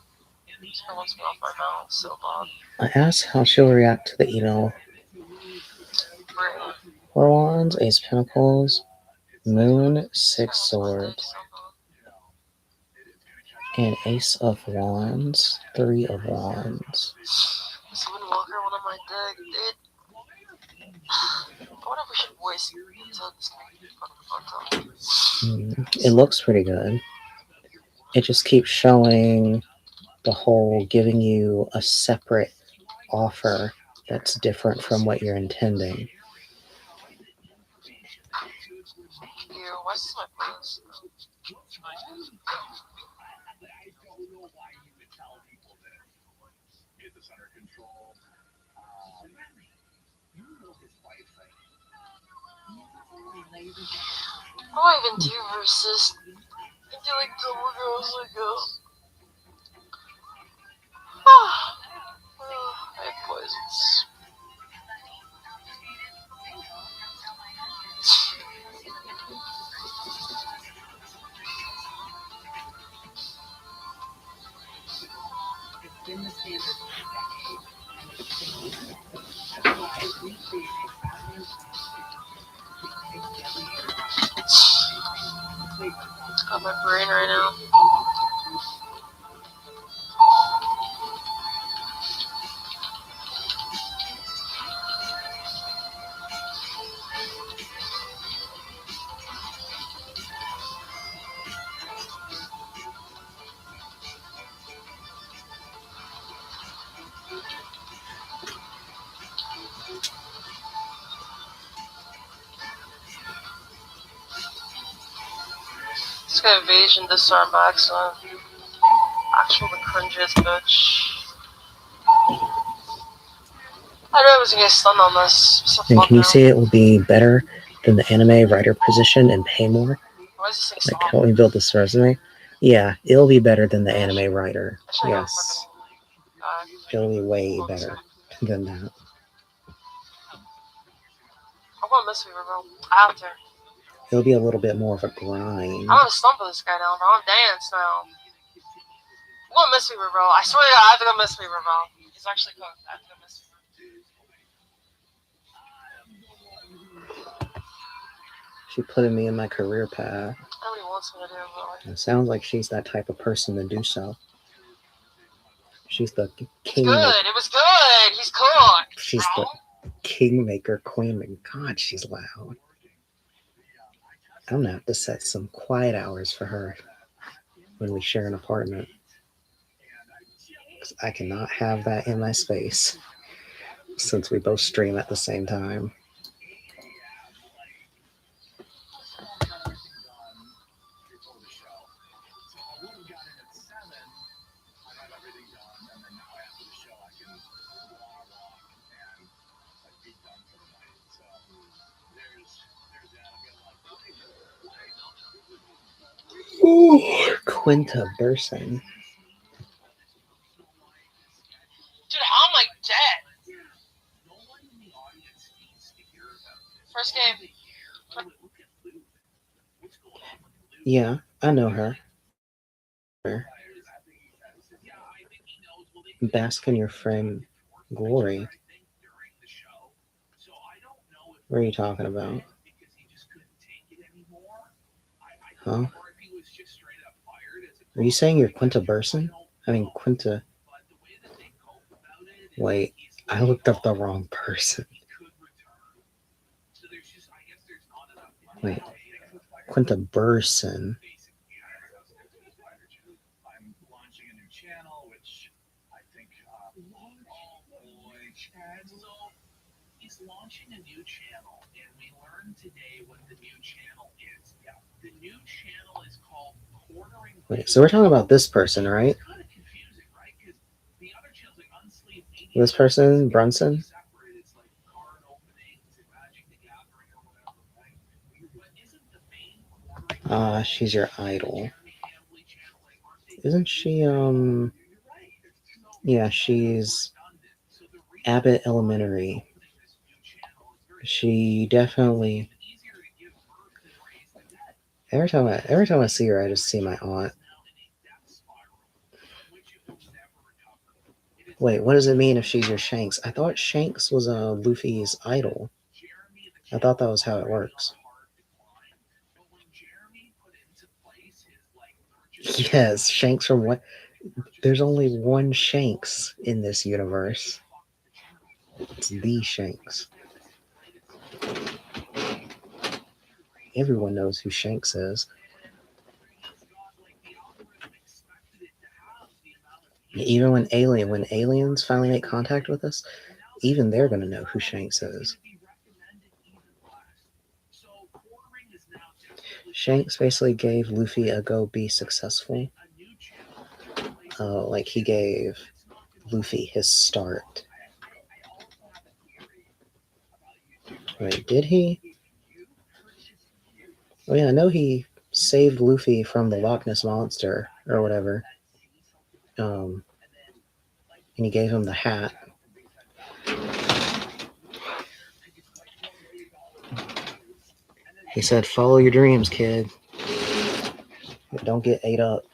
And the
That wants me off my mouth so bad.
I asked how she'll react to the email.
Britain.
4 wands, Ace Pentacles, Moon, 6 swords, and Ace of Wands, 3 of Wands.
Someone Walker, one of my dick, dude. I wonder if we should voice this.
It looks pretty good. It just keeps showing the whole giving you a separate offer that's different from what you're intending.
Here, why is this my playlist? How do I even do versus? I do like double girls like I have poisons. It's got my brain right now. This guy evasion disarm by accident. Actual the cringiest bitch. I knew I was gonna get stunned on this. So
And
fun
can you
now.
see it will be better than the anime writer position and pay more?
Why is this thing
Like,
stop?
help me build this resume? Yeah, it'll be better than the anime writer. Yes, it'll be way better than that.
I'm gonna miss me, bro. I have to.
It'll be a little bit more of a grind.
I'm gonna stump this guy down, bro. I'm dance now. I'm gonna miss me, bro. I swear to God, I have to go miss me, bro. He's actually cooked. I have to go miss me.
She putting me in my career path.
Nobody wants me to do it, but like,
It sounds like she's that type of person to do so. She's the
it's
king.
good. It was good. He's cooked.
She's the kingmaker, queen. God, she's loud. I'm gonna have to set some quiet hours for her when we share an apartment. 'Cause I cannot have that in my space since we both stream at the same time. Ooh, Quinta Burson.
Dude, how am I dead? First game.
Yeah, I know her. Bask in your frame glory. What are you talking about? Huh? Are you saying you're Quinta Burson? I mean, Quinta. Wait, I looked up the wrong person. Wait, Quinta Burson.
I'm launching a new channel, which I think. So he's launching a new channel, and we learned today what the new channel is. Yeah, the new channel is called Cornering.
Wait, so we're talking about this person, right?
Kind of confusing, right? Because the other channel's like Unsleeved Media.
This person, Brunson?
Separate. It's like card openings and Magic the Gathering or whatever, right? But isn't the main Cornering?
She's your idol. Isn't she, yeah, she's Abbott Elementary. She definitely, every time I see her, I just see my aunt. Wait, what does it mean if she's your Shanks? I thought Shanks was Luffy's idol. I thought that was how it works. Yes, Shanks from what? There's only one Shanks in this universe. It's the Shanks. Everyone knows who Shanks is. Even when aliens finally make contact with us, even they're gonna know who Shanks is. Shanks basically gave Luffy a go be successful. Like he gave Luffy his start. Wait, did he? Oh yeah, I know he saved Luffy from the Loch Ness Monster or whatever. And he gave him the hat. He said, "Follow your dreams, kid. Don't get ate up."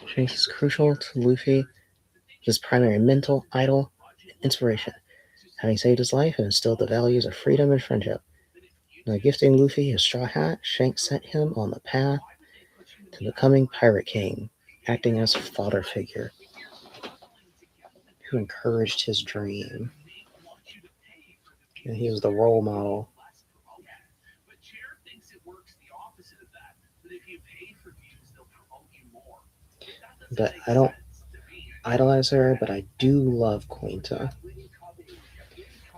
Shanks is crucial to Luffy, his primary mental idol, inspiration. Having saved his life and instilled the values of freedom and friendship. By gifting Luffy his straw hat, Shanks set him on the path to becoming Pirate King, acting as a father figure who encouraged his dream. And he was the role model. But I don't idolize her, but I do love Quinta.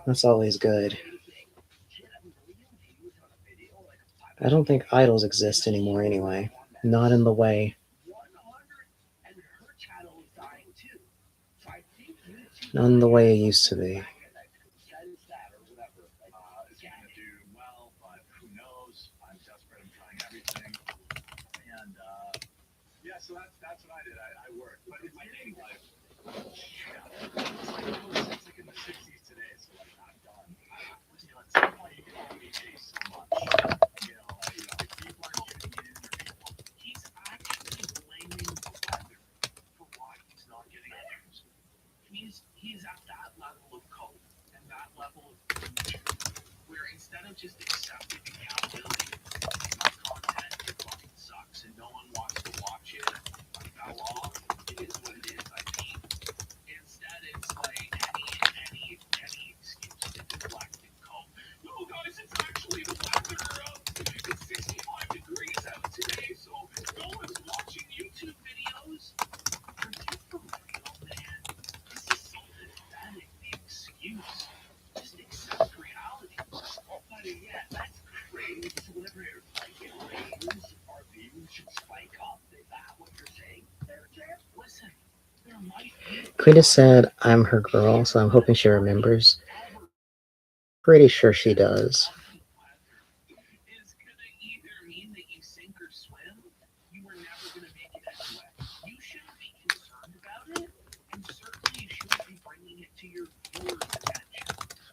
That's always good. I don't think idols exist anymore anyway. Not in the way. Not in the way it used to be.
So that's what I did. I worked, but in my dating life, it's like in the 60s today, so like I'm done. He's actually blaming the weather for why he's not getting answers. He's at that level of cope and that level of future where instead of just accepting accountability, my content fucking sucks and no one wants to watch it. I fell off. It is what it is. I mean, instead it's like any excuse to deflect and cope. No, guys, it's actually the weather. It's 65 degrees out today, so no one's watching YouTube videos. Forget the real, man. This is so pathetic. The excuse. Just accept reality. But yeah, that's crazy. So whenever like it rains, our views should spike up. Is that what you're saying there, Jeff? Listen, there might be.
Krita said, I'm her girl, so I'm hoping she remembers. Pretty sure she does.
Is gonna either mean that you sink or swim. You were never gonna make it anyway. You shouldn't be concerned about it, and certainly you shouldn't be bringing it to your viewers' attention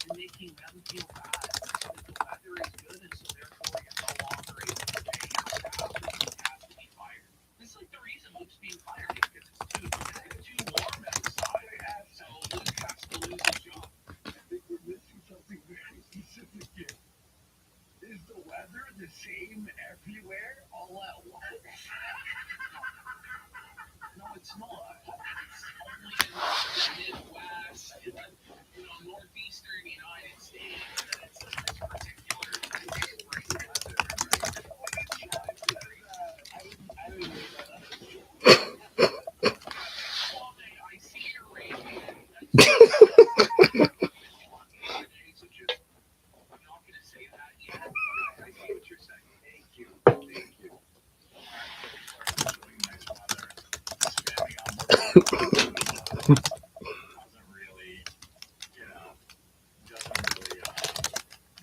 and making them feel bad that the weather is good and so therefore you're no longer able to pay your staff and Luke has to be fired. This is like the reason Luke's being fired because it's too warm outside, so Luke has to lose his job. I think we're missing something very specific here. Is the weather the same everywhere all at once? No, it's not. It's only in the Midwest, in the northeastern United States, that it's this particular spring weather. I don't know. Well, I see your rating. So just, I'm not going to say that yet, but I see what you're saying. Thank you. Thank you. Doesn't really,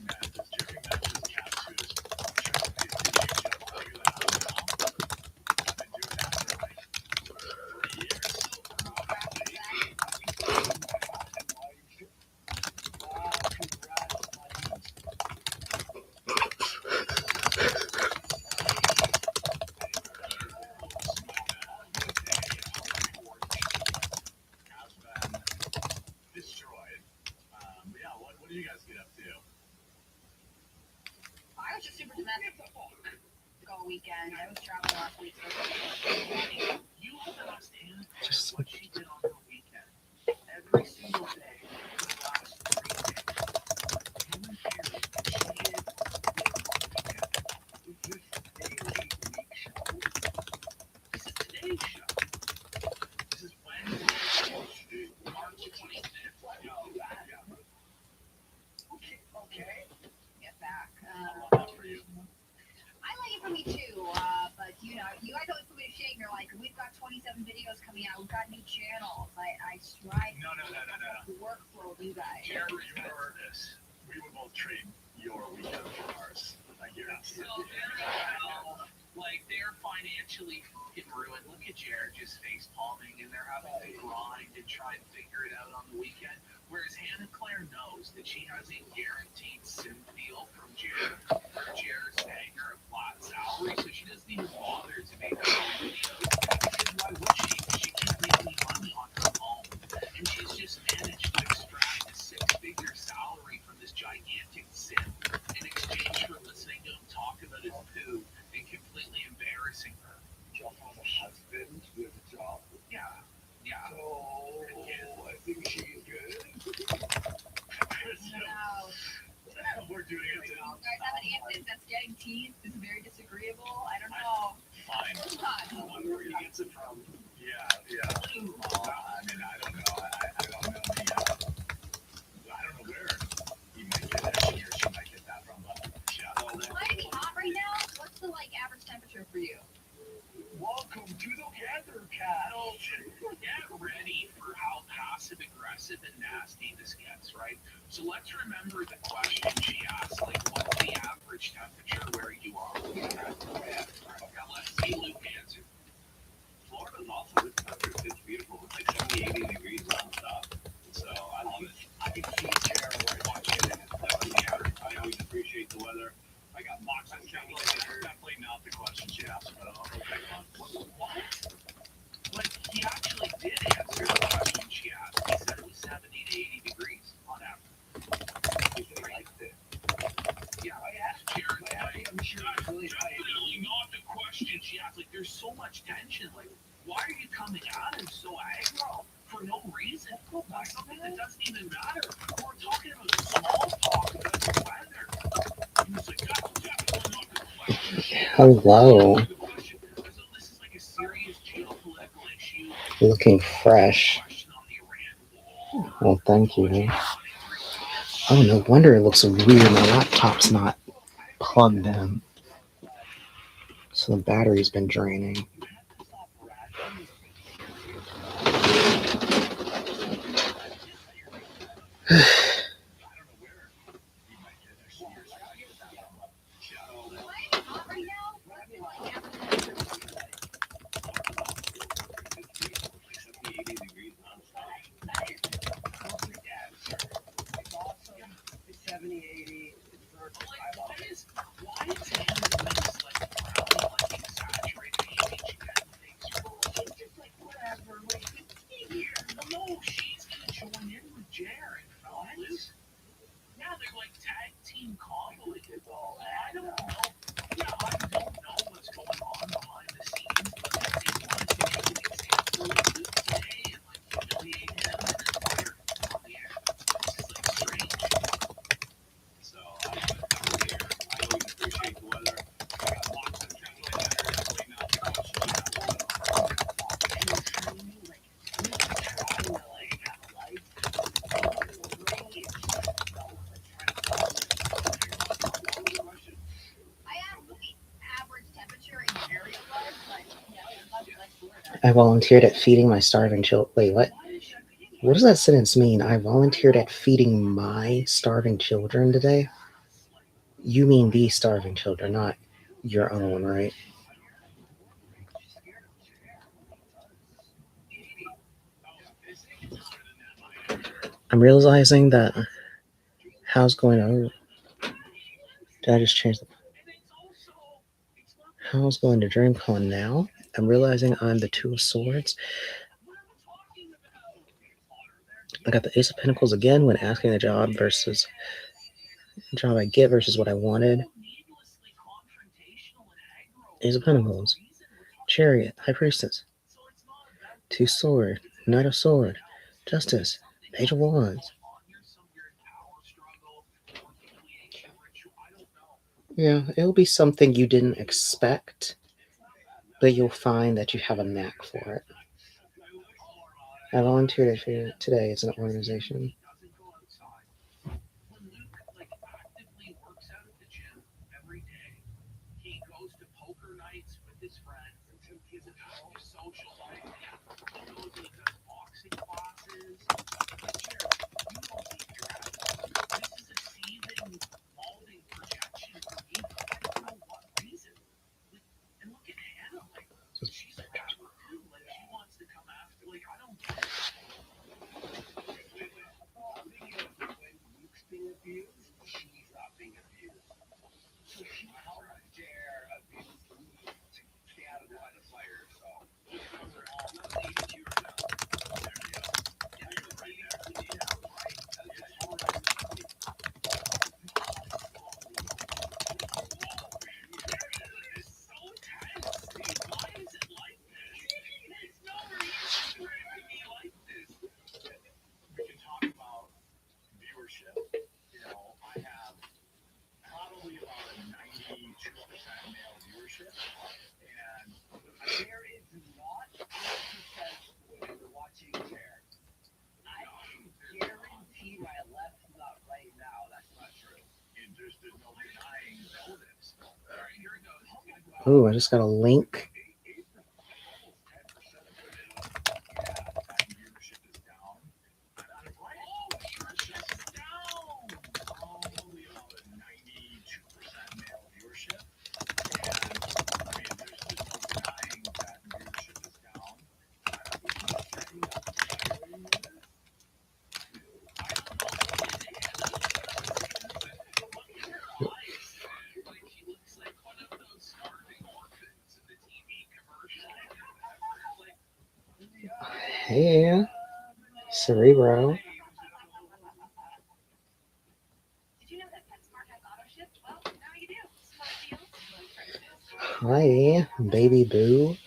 matches Jimmy matches Cat Food. I've been doing that for like 3 years. Destroyed. Yeah, what do you guys get up to?
I was just super domestic all weekend. I was traveling last week.
You don't understand what she did on her weekend. Every single day for the last 3 days. Him and Carrie, she did with this daily week show. This is today's show. This is Wednesday, March 25th. Okay.
Get back.
I love that for you.
I like it for me too, but you guys always put me to shame. You're like, we've got 27 videos coming out. We've got new channels. I strive to workflow with you guys.
Jerry, you heard this. We would both trade your weekend for ours. I guarantee it. Like, they're financially fucking ruined. Look at Jared just face palming, and they're having to grind and try and figure it out on the weekend. Whereas Hannah Claire knows that she has a guaranteed sim deal from Jared, where Jared's paying her a flat salary, so she doesn't even bother to make her own videos. Because why would she? She can't make any money on her own. And she's just managed to extract a 6-figure salary from this gigantic sim in exchange for listening to him talk about his poo and completely embarrassing her.
Jeff has a husband with a job.
Yeah.
So I think she's good.
Wow.
We're doing it.
You guys have any instance that's getting teased is very disagreeable? I don't know.
Fine. I wonder where he gets it from. Yeah. I mean, I don't know. I don't know I don't know where he might get it. He or she might get that from.
It's might be hot right now. What's the average temperature for you?
Welcome to the weather, Cal. Get ready for how passive aggressive and nasty this gets, right? So let's remember the question she asked, like, what's the average temperature where you
definitely not the question she asked. Like, there's so much tension. Like, why are you coming at him so aggro for no reason? Like, something that doesn't even matter. We're talking about small talk about the weather. He was like, that's definitely not the question.
Hello.
The question. So this is like a serious geopolitical issue.
Looking fresh. Well, thank you. Oh, no wonder it looks weird. My laptop's not plugged in. So the battery's been draining.
No, she's gonna join in with Jared. What? Yeah, they're like tag team combo. I don't know. Yeah, I don't know what's going on behind the scenes, but they wanted to make an example of Luke today and like humiliate him and his mother on the air. It's just like strange. So I'm here. I always appreciate the weather. I got lots of gentlemen that are definitely not
I volunteered at feeding my starving children. Wait, what? What does that sentence mean? I volunteered at feeding my starving children today? You mean the starving children, not your own, right? I'm realizing that how's going to... Did I just change the... How's going to DreamCon now? I'm realizing I'm the Two of Swords. I got the Ace of Pentacles again when asking the job versus the job I get versus what I wanted. Ace of Pentacles, Chariot, High Priestess, Two Sword, Knight of Sword, Justice, Page of Wands. Yeah, it'll be something you didn't expect, but you'll find that you have a knack for it. I volunteered today as an organization.
He goes to poker nights with his friends. He's an active social life. He goes and does boxing classes. You don't think you're this is a seething, molding projection for me. I don't know what reason. And look at Hannah. Like, she's a rapper too. Like, she wants to come after. Like, I don't get it. When Luke's being abused, she's not being abused. So she dare abuse me to stay out of the line of fire. So those are all needed you or no. There you go. Yeah, you're right there. Yeah, right. That's all right. It's so tense. Why is it like this? There's no reason for it to be like this. We can talk about viewership. You know, I have probably about a 92% male viewership, and there is not 1% women watching there. I guarantee my left's not right now. That's not true. There's no denying motives. All right, here it goes.
Ooh, I just got a link. Hey, Cerebro. Hi, baby boo.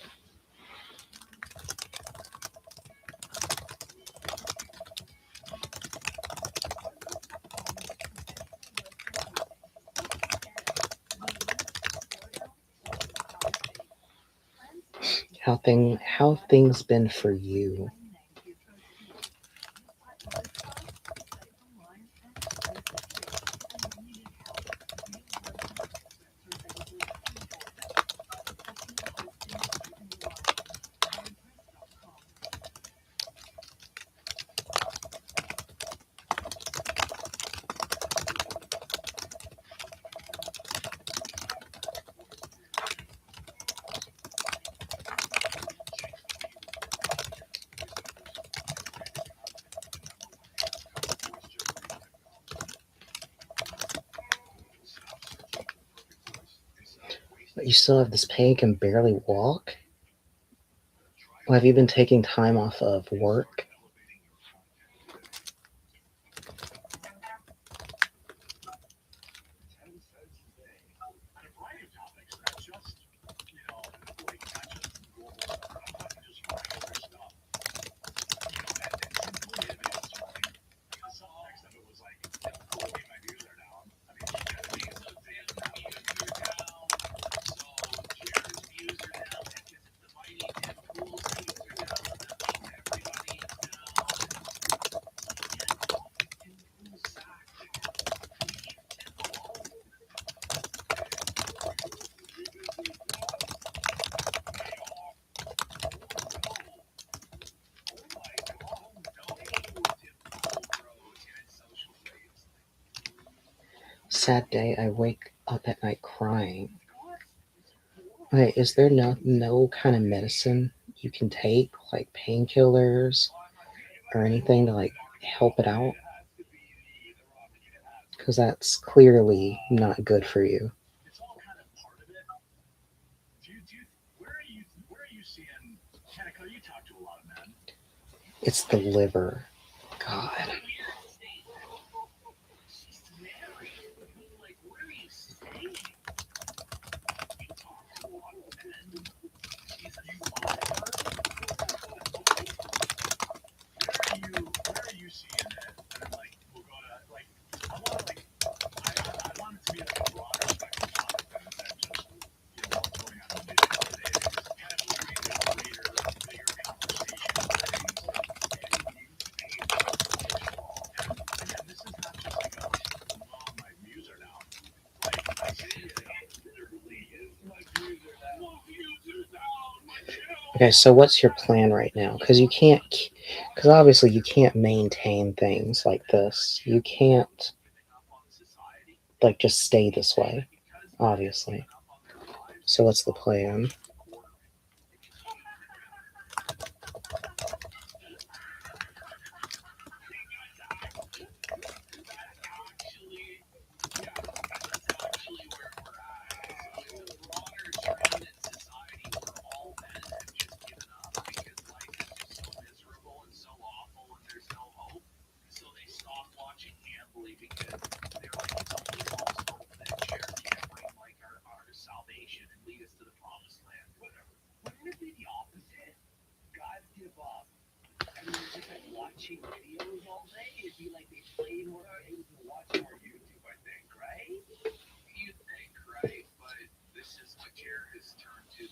How things been for you? But you still have this pain, can barely walk? Well, have you been taking time off of work? Sad day, I wake up at night crying. Wait, is there no kind of medicine you can take, like painkillers or anything to like help it out? Because that's clearly not good for you. It's the liver. God. Okay, so what's your plan right now? Because obviously you can't maintain things like this. You can't, like, just stay this way, obviously. So what's the plan?
Watching videos all day, it'd be like they play more games and watch more YouTube, I think, right? You think, right? But this is what Jared has turned to.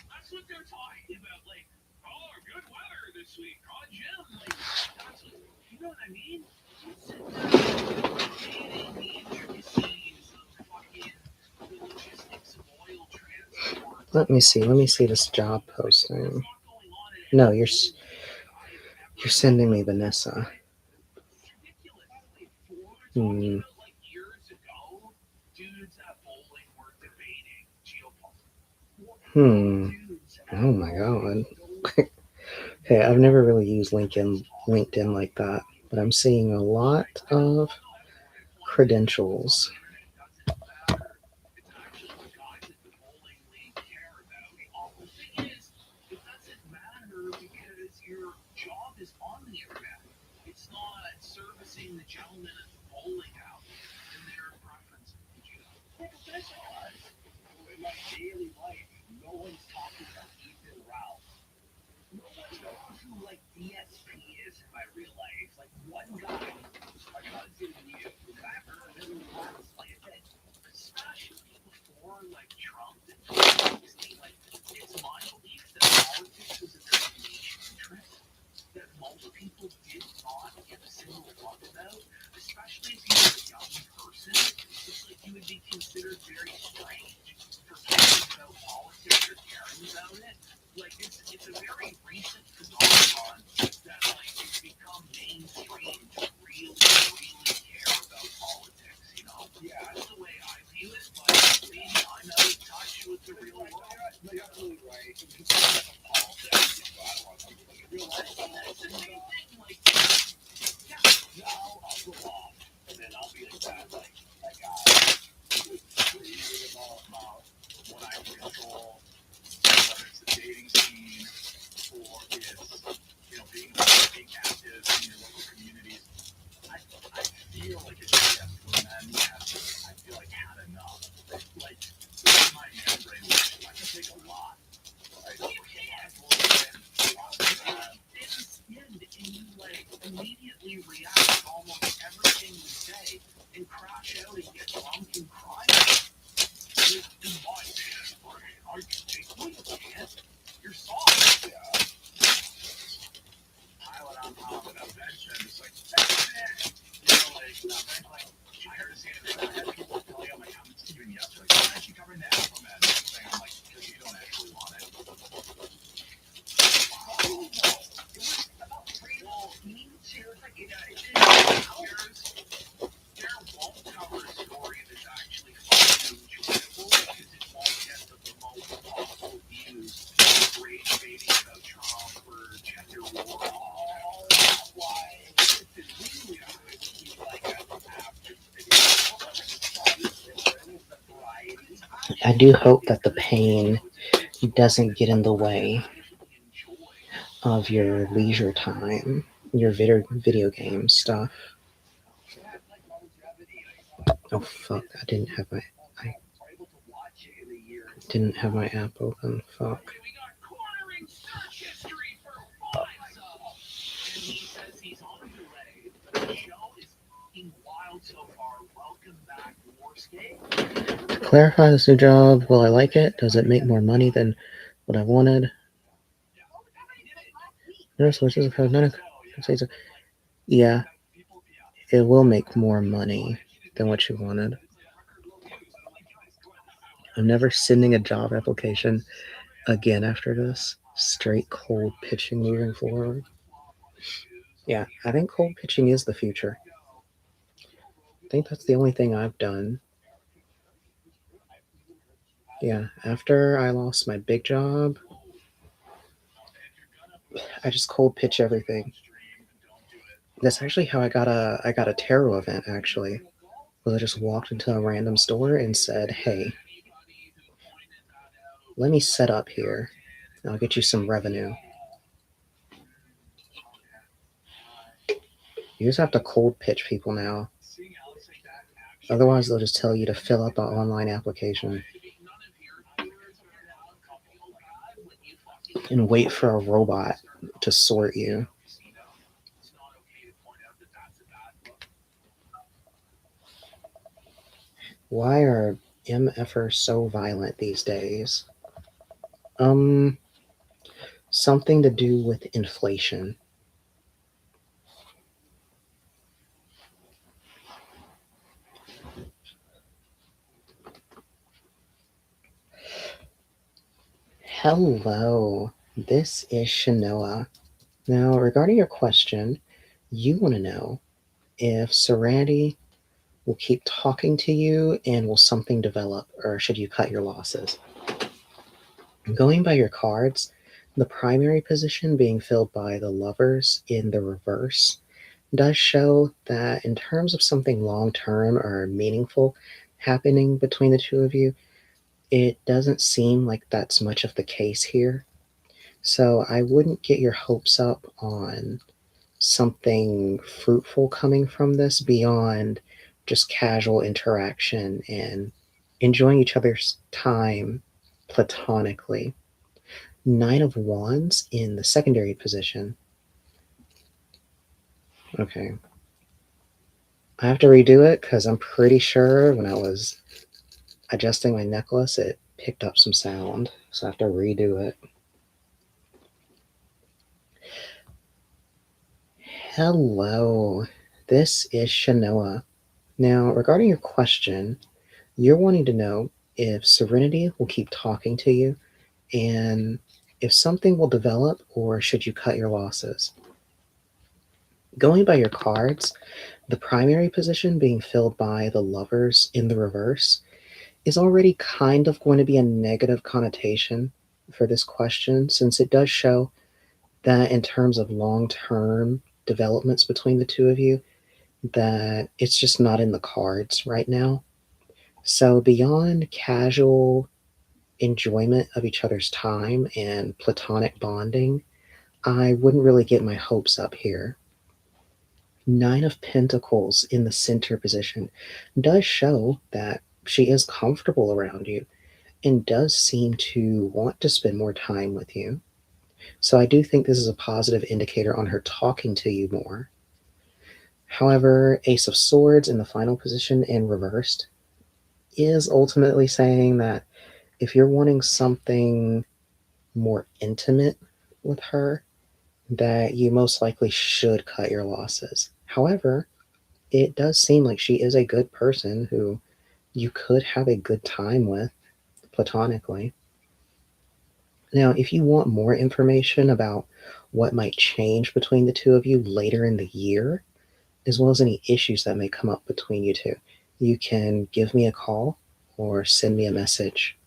That's what they're talking about. Like, oh, good weather this week. Oh, Jim. Like, that's what, you know what I mean? The intricacies of fucking the logistics of oil transport.
Let me see this job posting. No, you're sending me Vanessa. Hmm.
Years ago, dudes at bowling were debating geopolitics.
Oh my god. Okay, I've never really used LinkedIn like that, but I'm seeing a lot of credentials.
It doesn't matter because your job is on the internet. It's not servicing the gentleman at the bowling alley and their preferences. Like a specialized. In my daily life, no one's talking about Ethan Ralph. No one knows who like DSP is in my real life. Like one guy, my cousin knew. I heard him once, like I said, especially before like Trump and 2016. Like it's my belief that politics is a very niche interest that most people did not give a single fuck about, especially if you were a young person. It's like you would be considered very strange for caring about politics or caring about it. Like it's a very recent phenomenon that like it's become mainstream to really care about politics, you know? Yeah, that's the way I view it, but maybe I'm out of touch with the real world. You're absolutely right. Politics, I don't want to talk about real life. That's the main thing, like, yeah, now I'll go off, and then I'll be like that, like, that guy about what I control, whether it's the dating scene or it's, you know, being active in your local communities. I feel like it's just when men have, I feel like had enough. Like, my man brain, I can take a lot. Like, you can't. It's skinned, and you, like, immediately react to almost everything you say and crash out and get drunk and cry. In my man brain, I can take what you can't. You're soft. Yeah. Pilot on top of that bench and it's like, you know, like, I heard a scene of it. I had people telling on my comments even yesterday, like, why aren't you covering the Afroman thing? I'm like, because you don't actually want it. Oh, no. It was about real means here. It's like, their won't cover a story that's actually fucking enjoyable because it won't get the most possible views. Rage baiting about Trump or gender war. Oh, that's why. It's really like
I do hope that the pain doesn't get in the way of your leisure time, your video game stuff. Oh fuck! I didn't have my app open. Fuck. To clarify this new job, will I like it? Does it make more money than what I wanted? No sources of yeah, it will make more money than what you wanted. I'm never sending a job application again after this. Straight cold pitching moving forward. Yeah, I think cold pitching is the future. I think that's the only thing I've done. Yeah, after I lost my big job, I just cold pitch everything. That's actually how I got a tarot event, actually. Was I just walked into a random store and said, hey, let me set up here. And I'll get you some revenue. You just have to cold pitch people now. Otherwise, they'll just tell you to fill out the online application and wait for a robot to sort you. Why are MFers so violent these days? Something to do with inflation. Hello, this is Shanoa. Now, regarding your question, you want to know if Serenity will keep talking to you and will something develop, or should you cut your losses? Going by your cards, the primary position being filled by the Lovers in the reverse does show that in terms of something long term or meaningful happening between the two of you, it doesn't seem like that's much of the case here. So I wouldn't get your hopes up on something fruitful coming from this beyond just casual interaction and enjoying each other's time platonically. Nine of Wands in the secondary position. Okay. I have to redo it because I'm pretty sure when I was adjusting my necklace, it picked up some sound. So I have to redo it. Hello, this is Shanoa. Now, regarding your question, you're wanting to know if Serenity will keep talking to you and if something will develop or should you cut your losses. Going by your cards, the primary position being filled by the Lovers in the reverse is already kind of going to be a negative connotation for this question, since it does show that in terms of long-term developments between the two of you, that it's just not in the cards right now. So beyond casual enjoyment of each other's time and platonic bonding, I wouldn't really get my hopes up here. Nine of Pentacles in the center position does show that she is comfortable around you and does seem to want to spend more time with you. So I do think this is a positive indicator on her talking to you more. However, Ace of Swords in the final position in reversed is ultimately saying that if you're wanting something more intimate with her, that you most likely should cut your losses. However, it does seem like she is a good person who you could have a good time with platonically. Now, if you want more information about what might change between the two of you later in the year, as well as any issues that may come up between you two, you can give me a call or send me a message.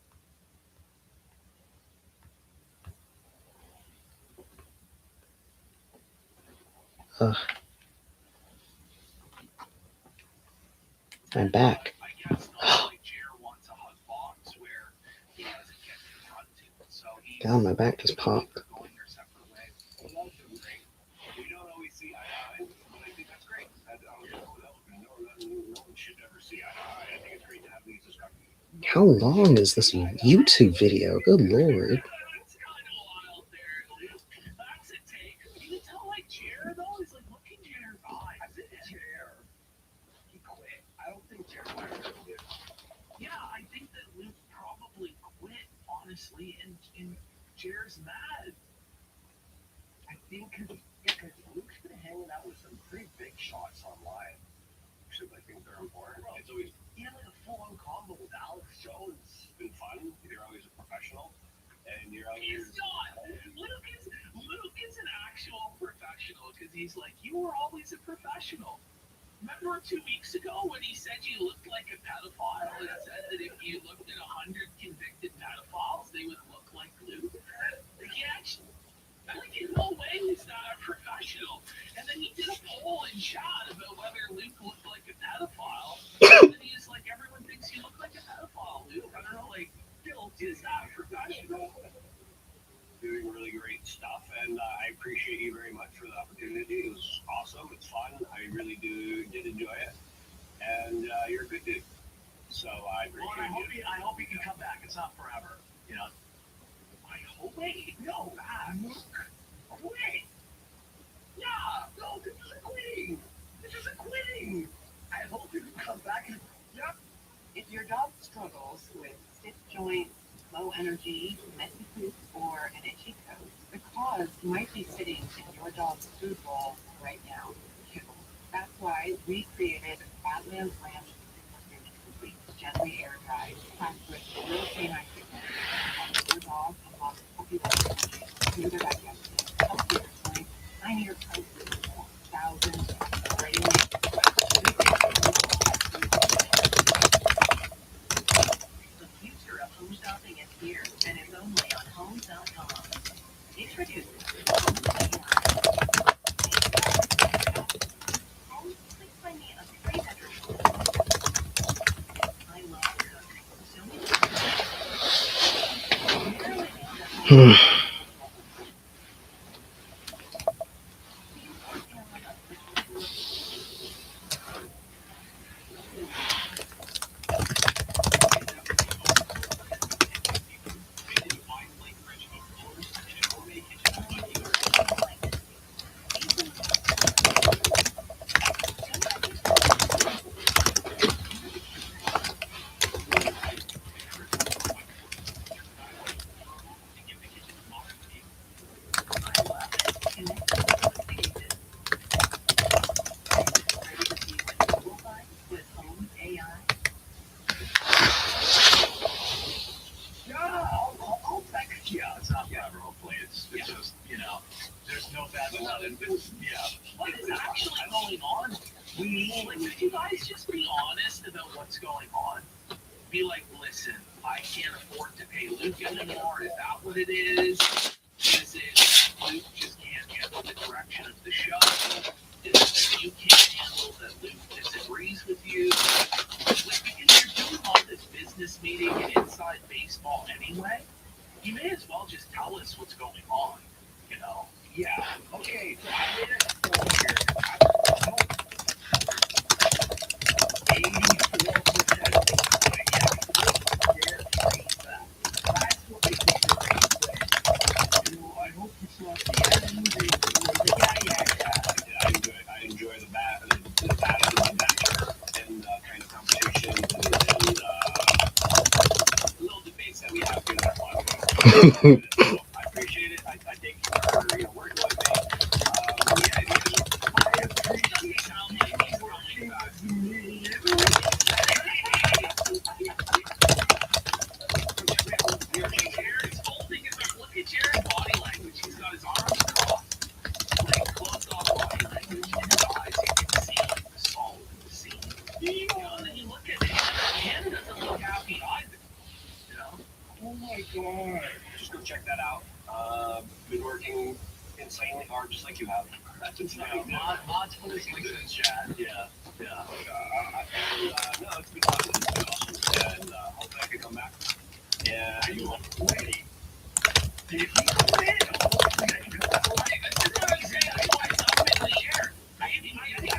I'm back. God, my back just popped. How long is this YouTube video? Good lord.
And Jared's mad. I think because Luke's been hanging out with some pretty big shots online. Should I think they're important? It's always he had like a full-on combo with Alex Jones. It's been fun. You're always a professional, and you're always. He's not. Luke is an actual professional because he's like, you were always a professional. Remember 2 weeks ago when he said you looked like a pedophile and said that if you looked at 100 convicted pedophiles, they would look like Luke? Like, he actually, like, in no way he's not a professional. And then he did a poll in chat about whether Luke looked like a pedophile. And then he's like, everyone thinks you look like a pedophile, Luke. I don't know, like, Bill is not professional. Doing really great stuff, and I appreciate you very much for the opportunity. It was awesome. It's fun. I really did enjoy it, and you're a good dude. So I appreciate you. I hope you can come back. It's not forever, you know. I hope. Wait, no, quit. Yeah, no, this is a quitting. I hope you can come back and. Yep.
If your dog struggles with stiff joints, low energy, messy poop, or an itchy coat, the cause might be sitting in your dog's food bowl right now. That's why we created Badlands Ranch Complete, gently air dried, packed with real canine treatment to help your dog unlock puppy energy, smoother digestion, healthier joints, tinier pouches, thousands of ready-made. The future of home shopping is here, and it's only on
Yeah, it's not forever. Hopefully, it's just there's no bad blood. And
What is actually going on? If you guys just be honest about what's going on, be like, listen, I can't afford to pay Luke anymore. Is that what it is? Is it that Luke just can't handle the direction of the show? Is it that you can't handle that Luke disagrees with you? Like, because you're doing all this business meeting and inside baseball anyway, you may as well just tell us what's going on,
Yeah. Okay. So I made a
I enjoy the battle and banter and kind of conversations and little debates that we have here on our podcast. So I appreciate it. I think you're working with me. I appreciate how many people are thinking about me.
Look at Jared's body language. He's got his arms crossed, like closed off body language. In his eyes, you can see like the soul of the scene. And then you look at him, and doesn't look happy either.
Oh my god.
Just go check that out. Been working insanely hard, just like you have. That's insane.
Lots of listening to the chat.
Yeah. No, it's been awesome. It's been awesome. And hopefully I can come back. Yeah, you will. Wait.
Did he come in? I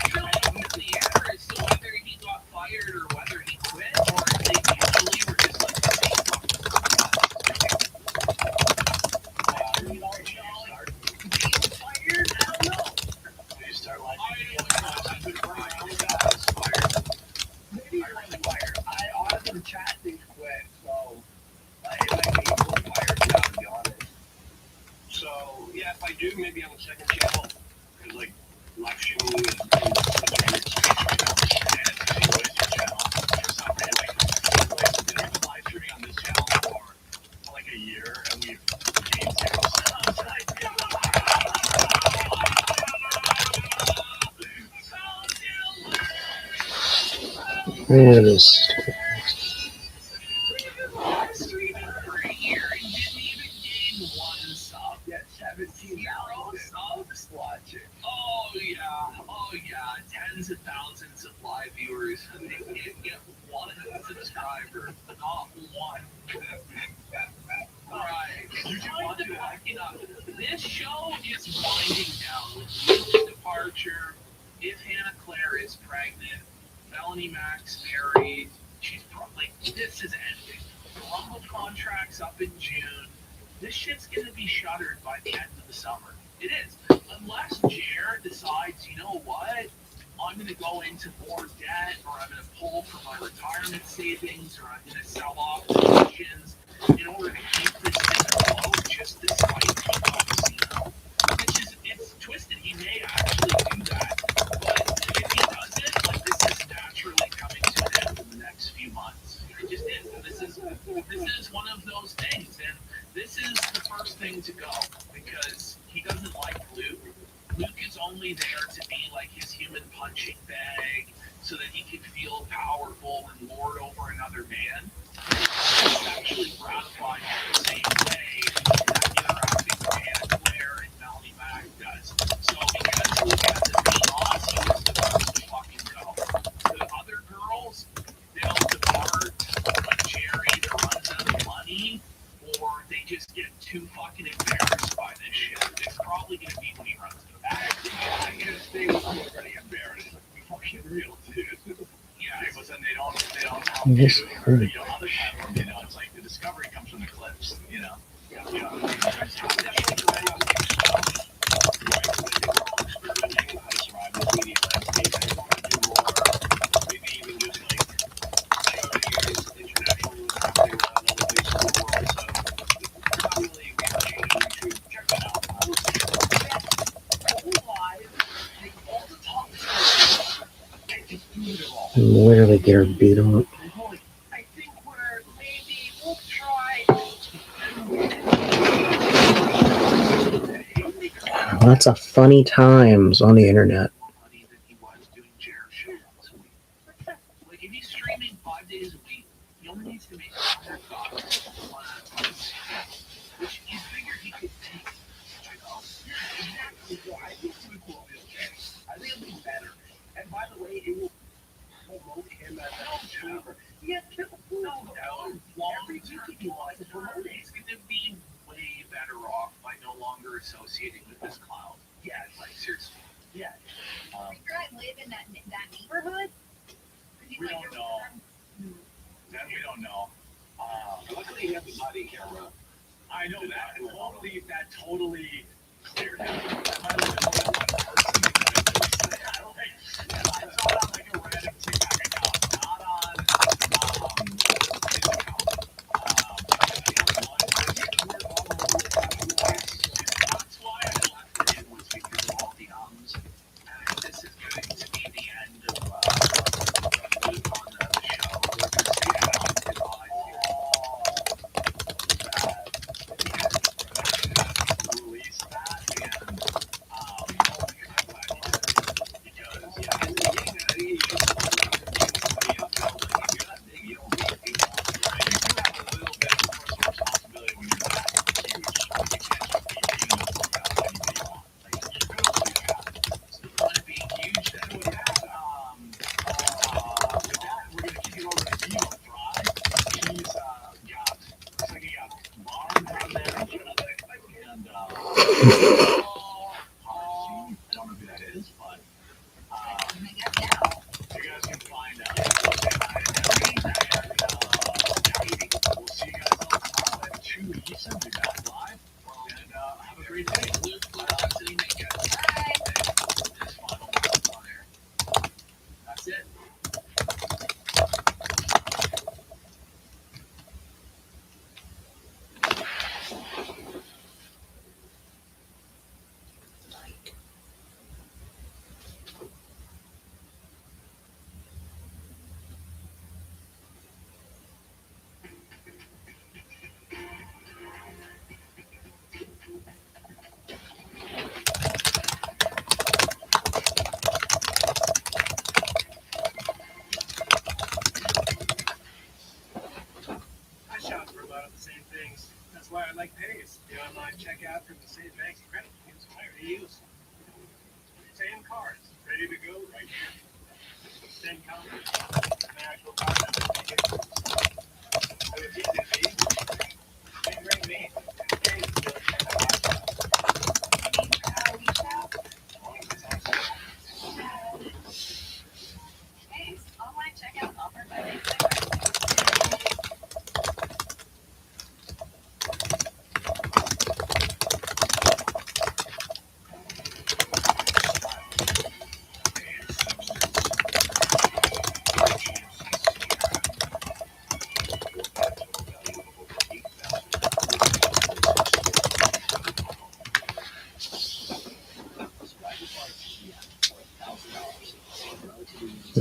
feel like up in the air as to whether he got fired or whether he quit, or if they mutually were just like the same fired? I don't know.
You start like
Maybe I was fired. I honestly, the chat thing quit, so I might be fired now, to be honest.
So yeah, if I do, maybe on the second channel, because like live streaming is such a weird space right now. And it's a waste your channel. For some reason, like been live streaming on this channel for like a year, and we've gained 0 subs.
It is.
For a year and didn't even gain one sub.
Get 17
subs
watching.
Oh yeah, tens of thousands of live viewers, and they can't get one subscriber, not one. Right. This show is winding down with Luke's departure. If Hannah Claire is pregnant, Melanie Mac's married. She's probably, this is ending. The Rumble contract's up in June. This shit's gonna be shuttered by the end of the summer. It is. Unless Jared decides, you know what? I'm gonna go into more debt, or I'm gonna pull from my retirement savings, or I'm gonna sell off positions in order to keep this thing afloat just despite the casino. Which is, it's twisted. He may actually do that. But if he doesn't, like, this is naturally coming to an end in the next few months. It just is. And this is one of those things. And this is the first thing to go, because he doesn't like Luke. Luke is only there to be like his human punching bag so that he can feel powerful and lord over another man. It's actually gratifying in the same way that interacting with Hannah Claire and Melanie Mac does. So because Luke has to be on, he was the first to fucking go. The other girls, they'll depart when Jerry either runs out of money or they
just get too fucking embarrassed by this shit. It's probably gonna be when he runs to the back. I guess they were already embarrassed. Be fucking real, dude. Yeah, but then they don't help you.
Yes,
Or, you know, other platforms, you know, it's like the discovery comes from the clips, you know. Yeah, you know, there's definitely variety on the stuff. Right, so they were all experimenting how to survive this media landscape. They want to do more, maybe even just like shows international happening around other places in the world. So it's not really a game changer. You should check that out. I will say it live, take all the top stories and just do it all.
Literally get her beat up.
I think we're maybe we'll try.
Lots of funny times on the internet.
Money that he was doing Jared show once a week. Like if he's streaming 5 days a week, he only needs to make $100 which you figure he could take. You know? Exactly. So I think it will be okay. I think it'll be better. And by the way, it will promote him as a YouTuber. Yeah, no, every week he wants to promote it. He's gonna be way better off by no longer associating with this clown. Yeah, like seriously. Yeah.
If you're like live in that neighborhood,
We don't know. That we don't know. Luckily, he has a body camera. I know that. And hopefully, that totally cleared out. That might have been only one person because I don't think. I saw it on like a random TikTok account, not on his account. That's why I left it in was because of all the ums. And this is going to be the end of Luke on the show. We're going to see how goodbye release that and because yeah, in the beginning I think you just somebody else felt like you got big, you don't need people. Right? You do have a little bit of personal responsibility when you're that huge. You can't just be being able to work out anybody you want. Like you're gonna lose that. So you want to be huge then with that. With that, we're gonna kick it over to Dino Fry. He's got looks like he got Barn down there and I don't know who that is, but you guys can find out. Say hi to him. And we'll see you guys all tomorrow at 2 Eastern. Be back live. And have a great day. Luke, City Make It. This final one on there. That's it. I shop for a lot of the same things. That's why I like Pays. The online checkout from the same banks and credit unions I already use. Same cards, ready to go right here. Same counters, an actual card number. So it's easy to be. Same great me. Pays is really
Thanks. Online checkout offered by Bank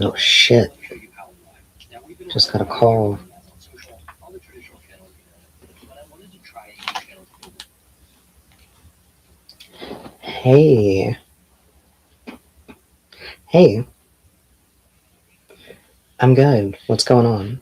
Oh shit. Just got a call. Hey. Hey. I'm good. What's going on?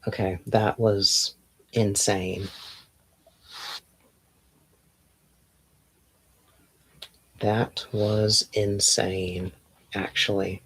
Okay, that was insane. That was insane, actually.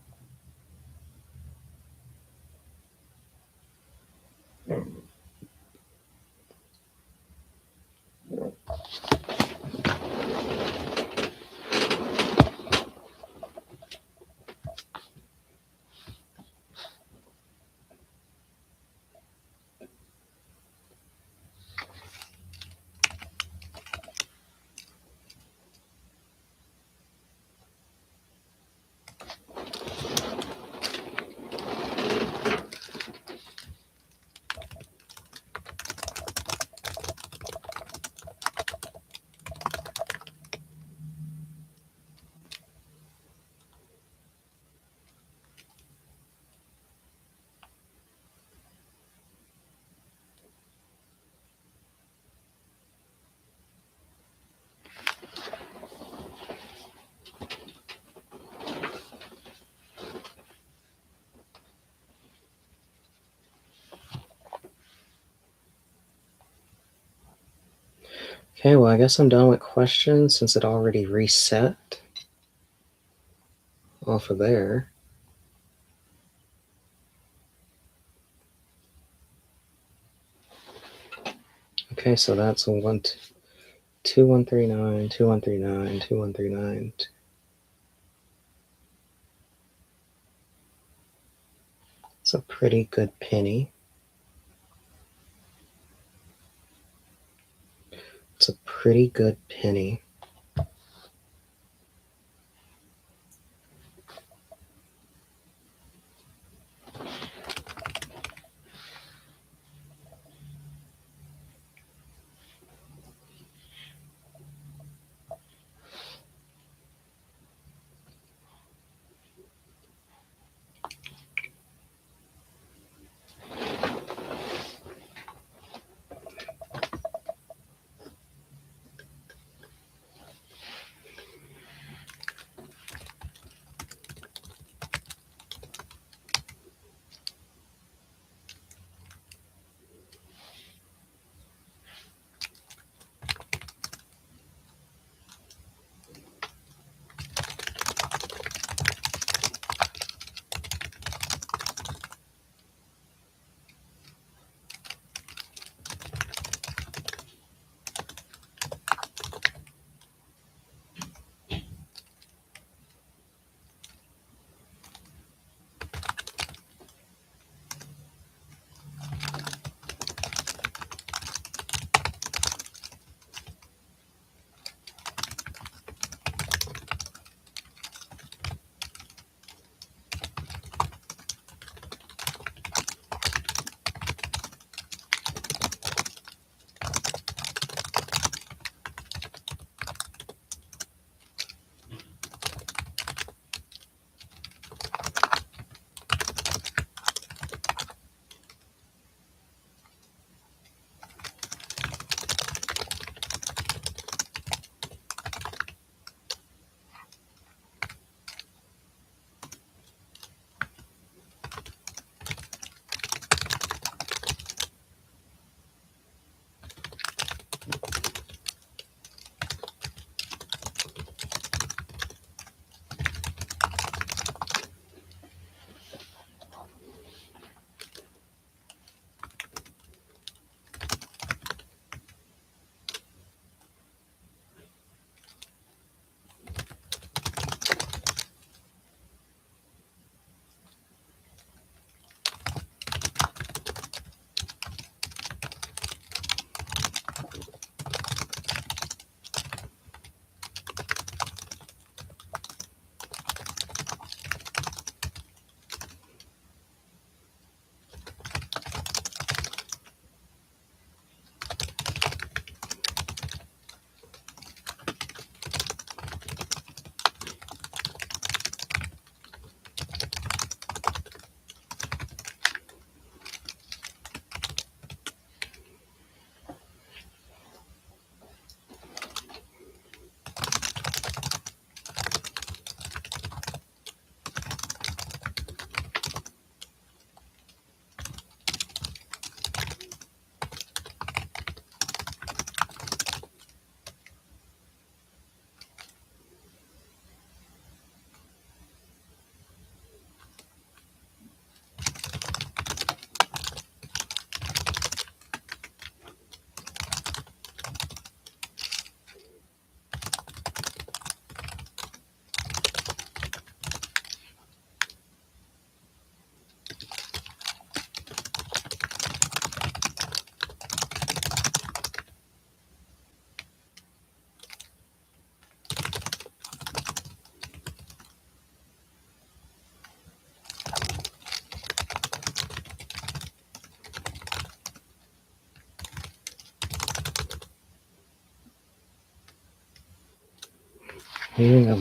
Okay, well, I guess I'm done with questions since it already reset off of there. Okay, so that's a 2139, 2139, 2139. It's a pretty good penny. It's a pretty good penny. Yeah.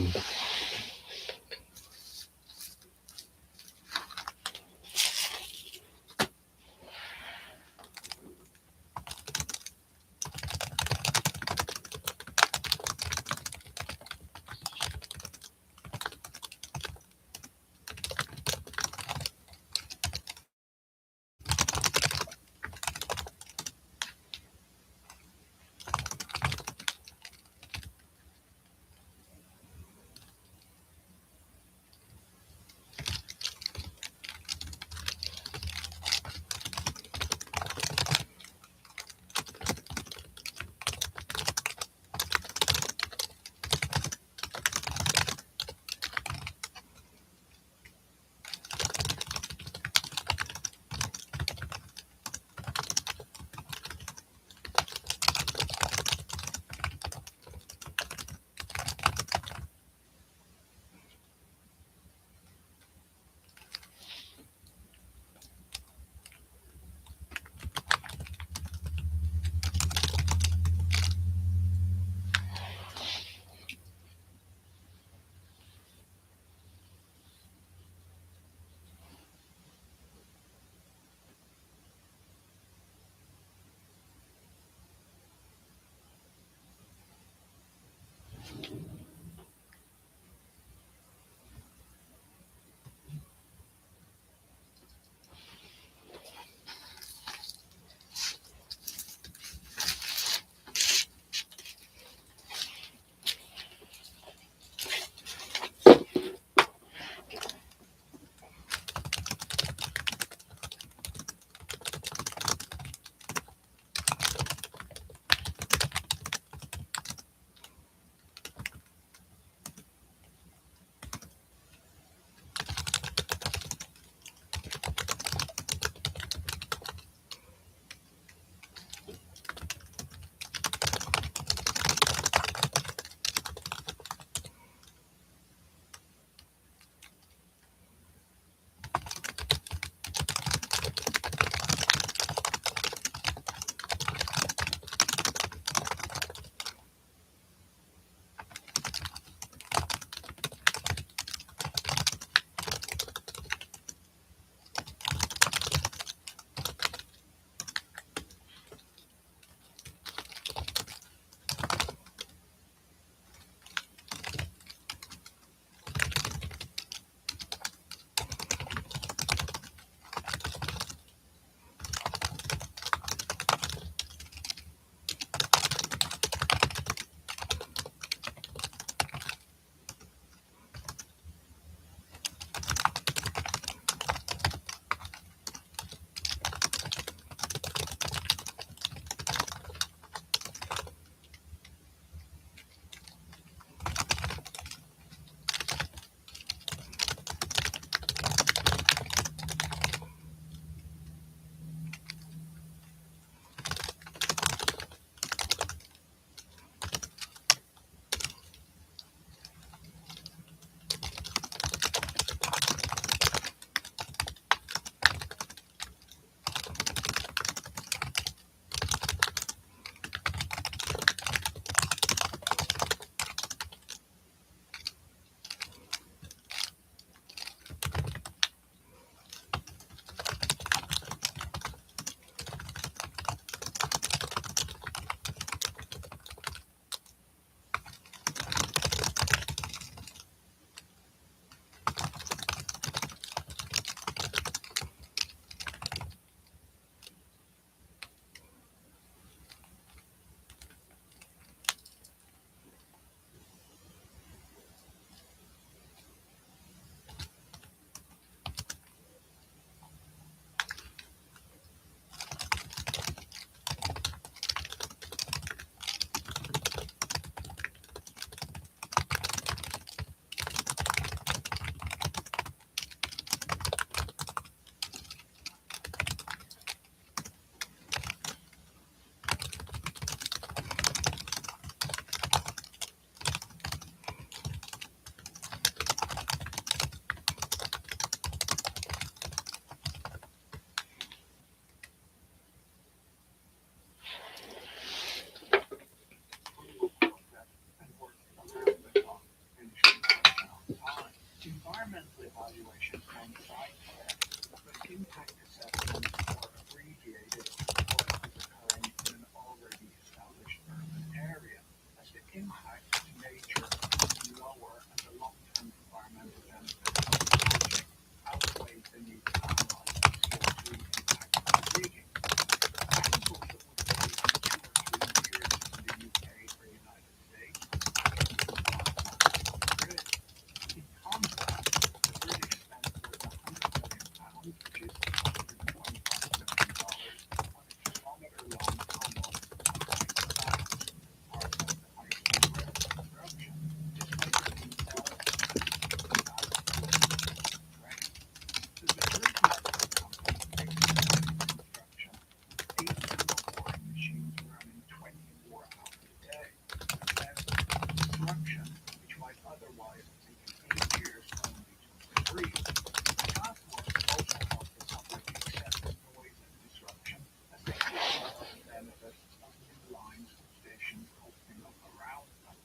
3. Last one, social health is something excessive noise and disruption as they see the benefits of new lines and stations opening up around them.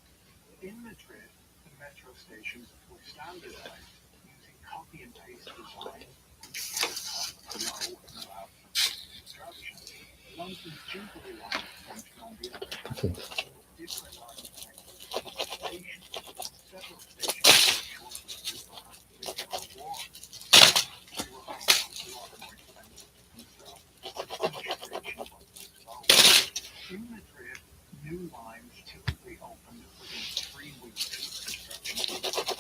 In Madrid, the metro stations were standardized using copy and paste design, which kept low and allowed for construction. London's Jubilee line functioned on the other hand with different architectures of the station. Several stations were short with during war. They were also a lot more expensive to construct. Each station was bespoke. In Madrid, new lines typically opened within 3 weeks of construction.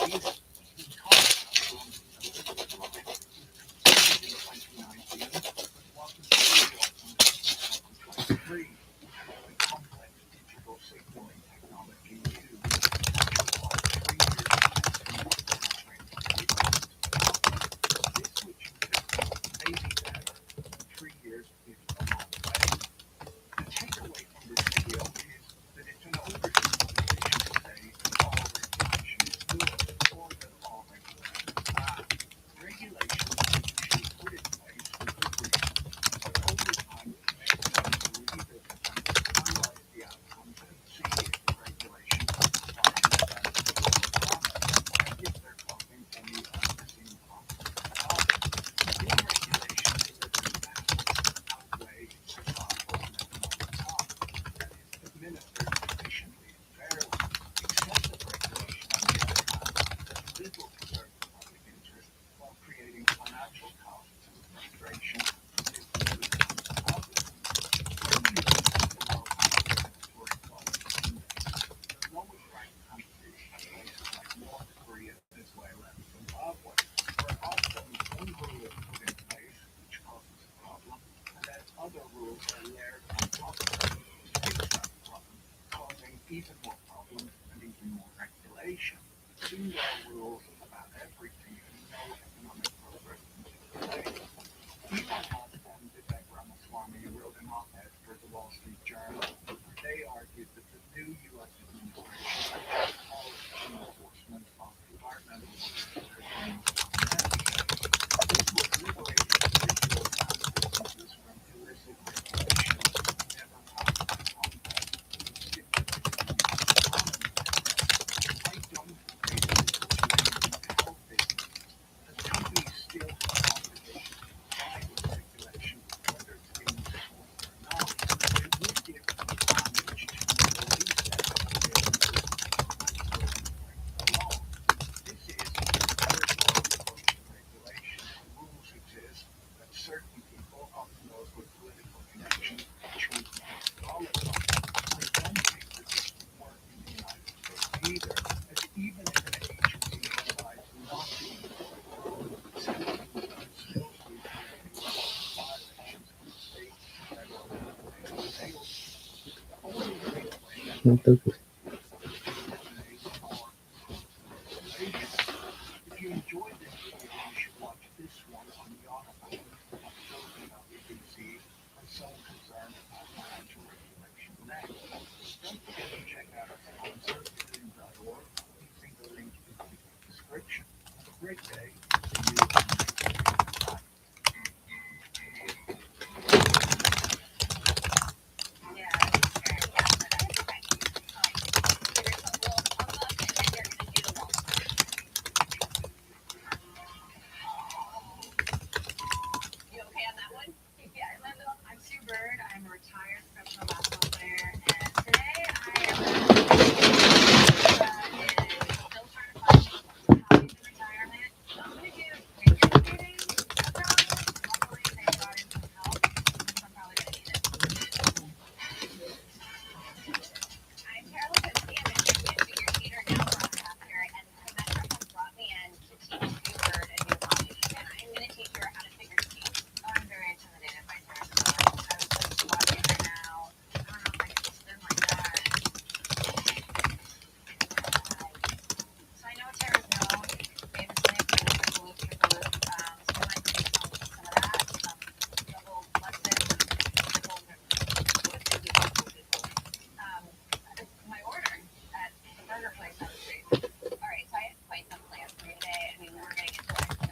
These concept of Elizabeth line was completed in 2019, but wasn't fully opened until 2023. The complex digital signaling technology used required 3 years to demonstrate this switching system may be better, but 3 years is a long way. The takeaway from this video is that it's an oversimplification to say all regulation is good or that all regulation is bad. Regulations are usually put in place for good reasons, but over time it makes sense to revisit them, analyze the outcomes, and see if the regulations are providing the benefits of the product, and if they're causing any unforeseen problems at all. New regulations deliver benefits outweigh societal and economic costs, that is, administered efficiently and fairly. Excessive regulation, on the other hand, does little to serve the public interest while creating financial costs and frustration for businesses and the public. When we look at the world's regulatory quality index, the lowest ranked countries are places like North Korea, Venezuela, and Zimbabwe, where often one rule is put in place which causes a problem, and then other rules are layered on top of it to fix that problem, causing even more problems and even more regulation. Soon there are rules about everything and no economic progress can take place. Even last Vivek Ramaswamy wrote an op-ed for the Wall Street Journal where they argued that the new U.S. administration has policy enforcement of environmental certification necessary. This would liberate individuals and businesses from illicit regulations that never pass the context and stimulate the economy. I don't agree that this will do anything to help businesses, as companies still have an obligation to comply with regulation, whether it's being enforced or not. It would give them advantage to release that businesses and break the law. This is a very wrong approach to regulation. Rules exist, but certain people, often those with political connections, choose not to follow them. I don't think that this would work in the United States either, as even if an agency decides not to enforce the law, something could still be creating violations from the state, federal, and state. The only real way that we can eliminate more regulation. If you enjoyed this video, you should watch this one on the autopilot of Filipino BBC and some concern about financial regulation next. Don't forget to check out our sponsor, Billion.org, using the link in the description. Have a great day. See you in the next video. Bye.
You okay on that one? Yeah, I'm Sue Bird. I'm a retired professional basketball player, and today I am still trying to find how to do retirement. So I'm going to do figure skating. Luckily, they brought in some help, because I'm probably going to need it. I'm Carolyn Kutsky. I'm a figure skater now broadcaster, and Metro has brought me in to teach Sue Bird a new hobby, and I'm going to teach her how to figure skate. I'm very intimidated by Tara. I was just watching her now. I don't know if I can spin like that. So I know Tara's known famously for the triple loop, triple loop. So I might do some of that, some double lessons, triple my order at the burger place on the street. All right, so I had quite some plans for you today. I mean, we're going to get to it.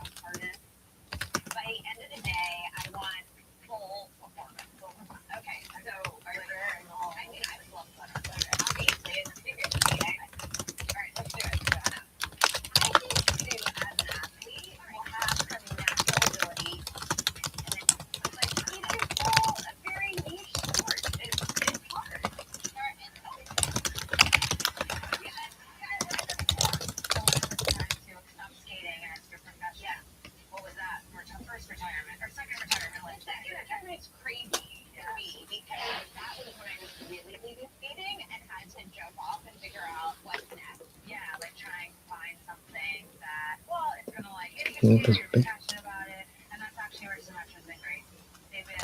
With this big-
passionate about it, and that's actually where Symmetra has been great. They've been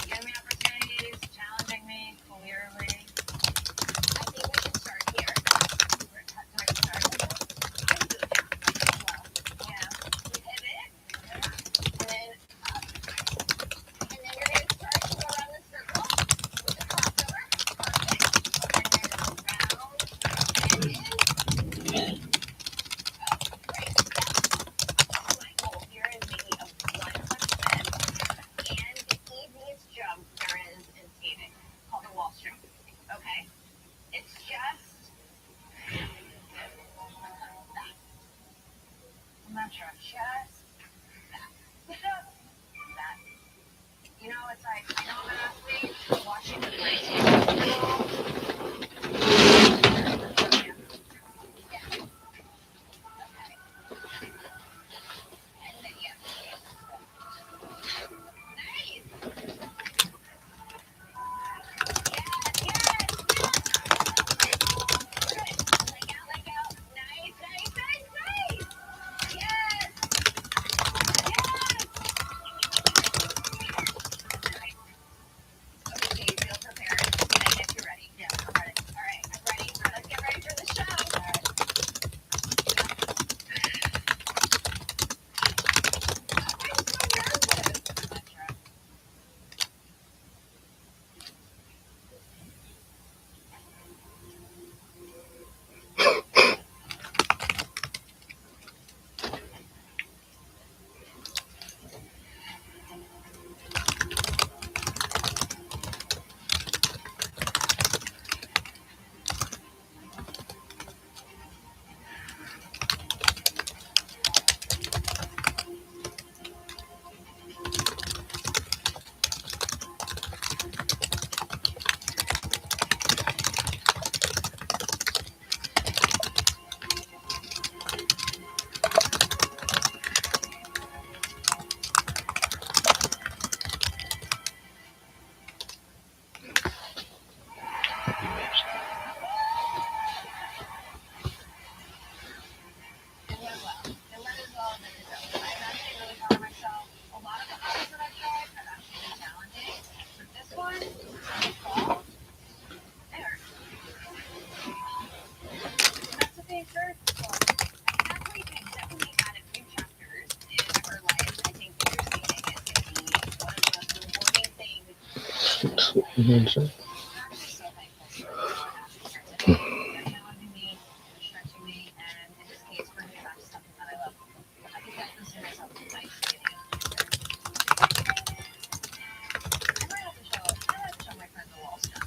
giving me opportunities, challenging me clearly. I think we should start here. Where do I start? Yeah, we pivot, and then up. And then you're going to start to go around the circle with the crossover. Perfect. And then around and in. Great. My goal here is making a 100% and the easiest jump there is in skating, called a wall jump. Okay? It's just that. Mantra, just that. That. You know, it's like, I know I'm an athlete, watching the race. Yeah. Okay. And then, yeah. Nice. Yes. Good. Leg out. Nice. Yes. Yes. Okay, you feel prepared. And if you're ready. Yeah, I'm ready. All right, I'm ready. Let's get ready for the show. All right. I'm so nervous. Mantra. And let as well as it is. I'm actually really proud of myself. A lot of the others that I've tried have actually been challenging. But this one, fall, there. And that's the thing, sir. So, definitely had a few chapters in her life. I think figure skating is going to be one of the most rewarding things. I'm so thankful for they're challenging me, they're stretching me, and in this case, bringing me back to something that I love. I think I consider myself a nice skating influencer. I might have to show my friends the wall stuff.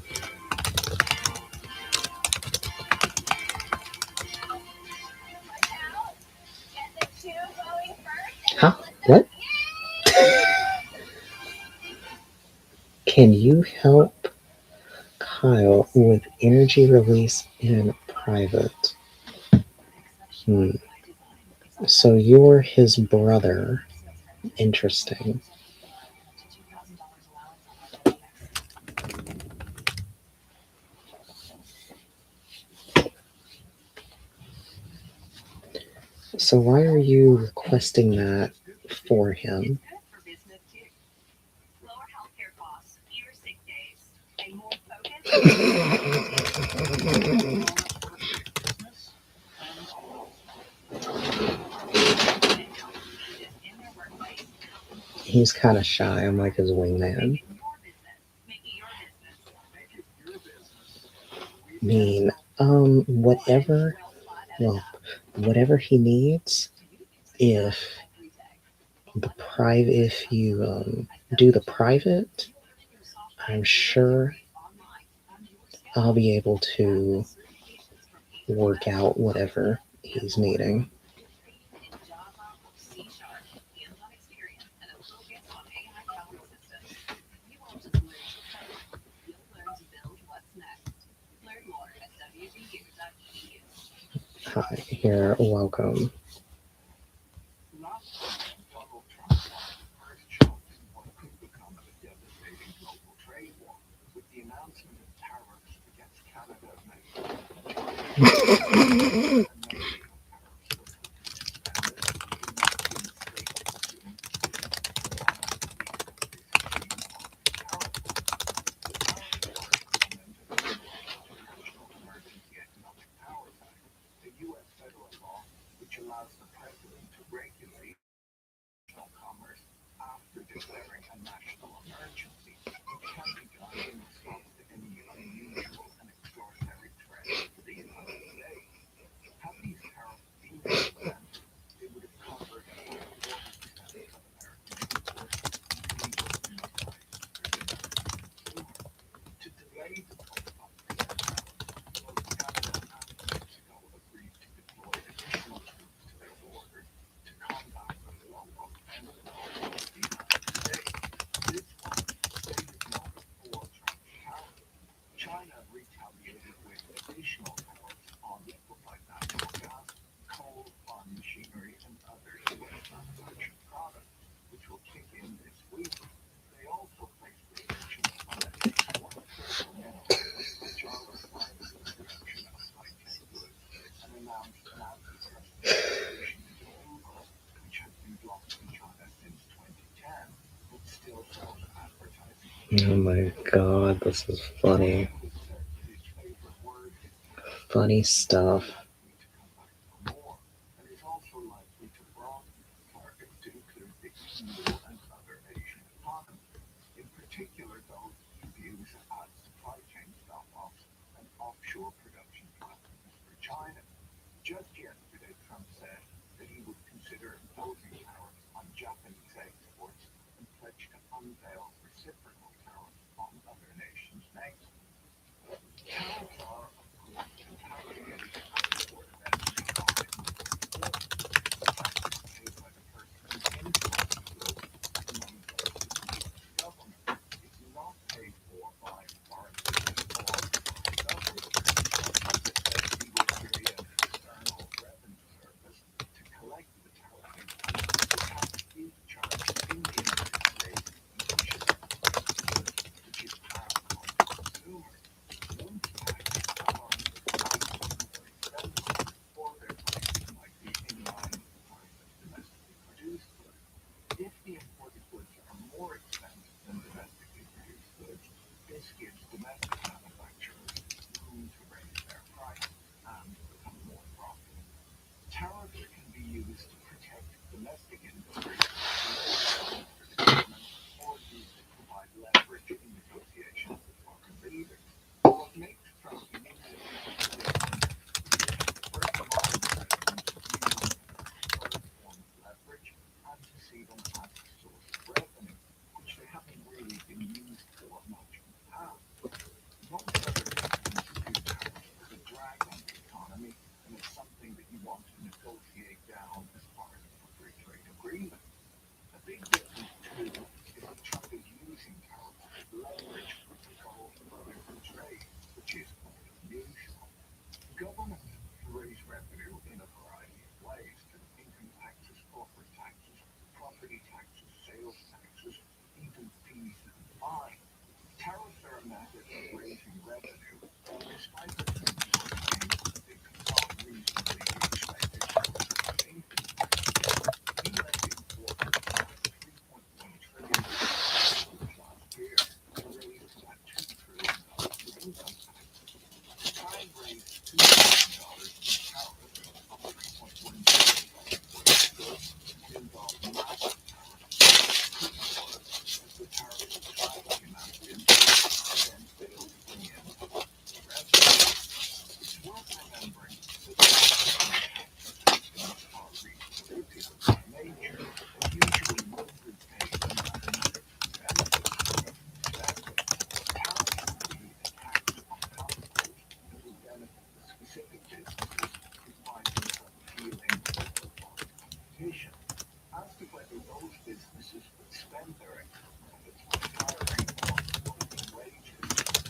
Watch out. Get the two going first.
Huh? What? Can you help Kyle with energy release in private? So you're his brother. Interesting. So why are you requesting that for him?
For business too. Lower healthcare costs, fewer sick days, and more focus.
He's kind of shy. I'm like his wingman. I mean, whatever he needs. If you do the private, I'm sure I'll be able to work out whatever he's needing. Hi, you're welcome.
Donald Trump urged Trump in what could become a devastating global trade war with the announcement of tariffs against Canada and Mexico. allows the president to regulate international commerce after declaring a national emergency. It can be done in response to any unusual and extraordinary threat to the United States. Had these tariffs been implemented, they would have covered about 40% of American imports, including to delay the 25% tariffs, both Canada and Mexico agreed to deploy additional troops to their borders to combat the flow of fentanyl into the United States. This was phase number 4 Trump tariff. China retaliated with additional tariffs on liquefied natural gas, coal, farm machinery, and other U.S. manufactured products, which will kick in this week. They also placed restrictions on the export of critical minerals, which are required for the production of high-tech goods, and announced an antitrust investigation into Google, which has been blocked in China since 2010, but still sells advertising.
Oh my god, this is funny. Funny stuff.
And is also likely to broaden its targets to include the EU and other Asian economies, in particular those it views as supply chain stop-offs and offshore production platforms for China. Just yesterday, Trump said that he would consider imposing tariffs on Japanese exports and pledged to unveil reciprocal tariffs on other nations next. Tariffs are, of course, entirely export of energy costs, taxes paid by the person who imports the goods and money goes to the government. It's not paid for by foreign business or foreign government. He will create an external revenue service to collect the tariff income. The tax is charged in the United States and pushes it to the goods, which is passed on to consumers. Once taxes are on the items more expensive, or their prices might be in line with the price of domestically produced goods. If the imported goods are more expensive than domestically produced goods, this gives domestic manufacturers room to raise their price and become more profitable. Tariffs can be used to protect domestic industries from the government, or used to provide leverage in negotiations with foreign leaders. What makes Trump uniquely different is first of all, the president uses other form of leverage and to see them as a source of revenue, which they haven't really been used for much in the past. Most other presidents view tariffs as a drag on the economy, and it's something that you want to negotiate down as part of a free trade agreement. A big difference, too, is that Trump is using tariffs as leverage for control of other trade, which is quite unusual. Governments raise revenue in a variety of ways: through income taxes, corporate taxes, property taxes, sales taxes, even fees and fines. Tariffs are a method of raising revenue, despite the Trump claims that they could not reasonably be expected to result in income taxes. He levied $3.1 trillion last year and raised about $2 trillion in income taxes. To try and raise $2 trillion in tariffs on $3.1 trillion worth of goods would involve massive tariffs, as the tariffs would drive the amount of imports and then fail to bring in revenue. It's worth remembering that the taxes are redistributive by nature and usually won't repay the mathematical benefits from them. Therefore, tariffs would be a tax on common goods that would benefit the specific businesses who find themselves feeling local foreign competition. As to whether those businesses would spend their extra profits on hiring or promoting wages,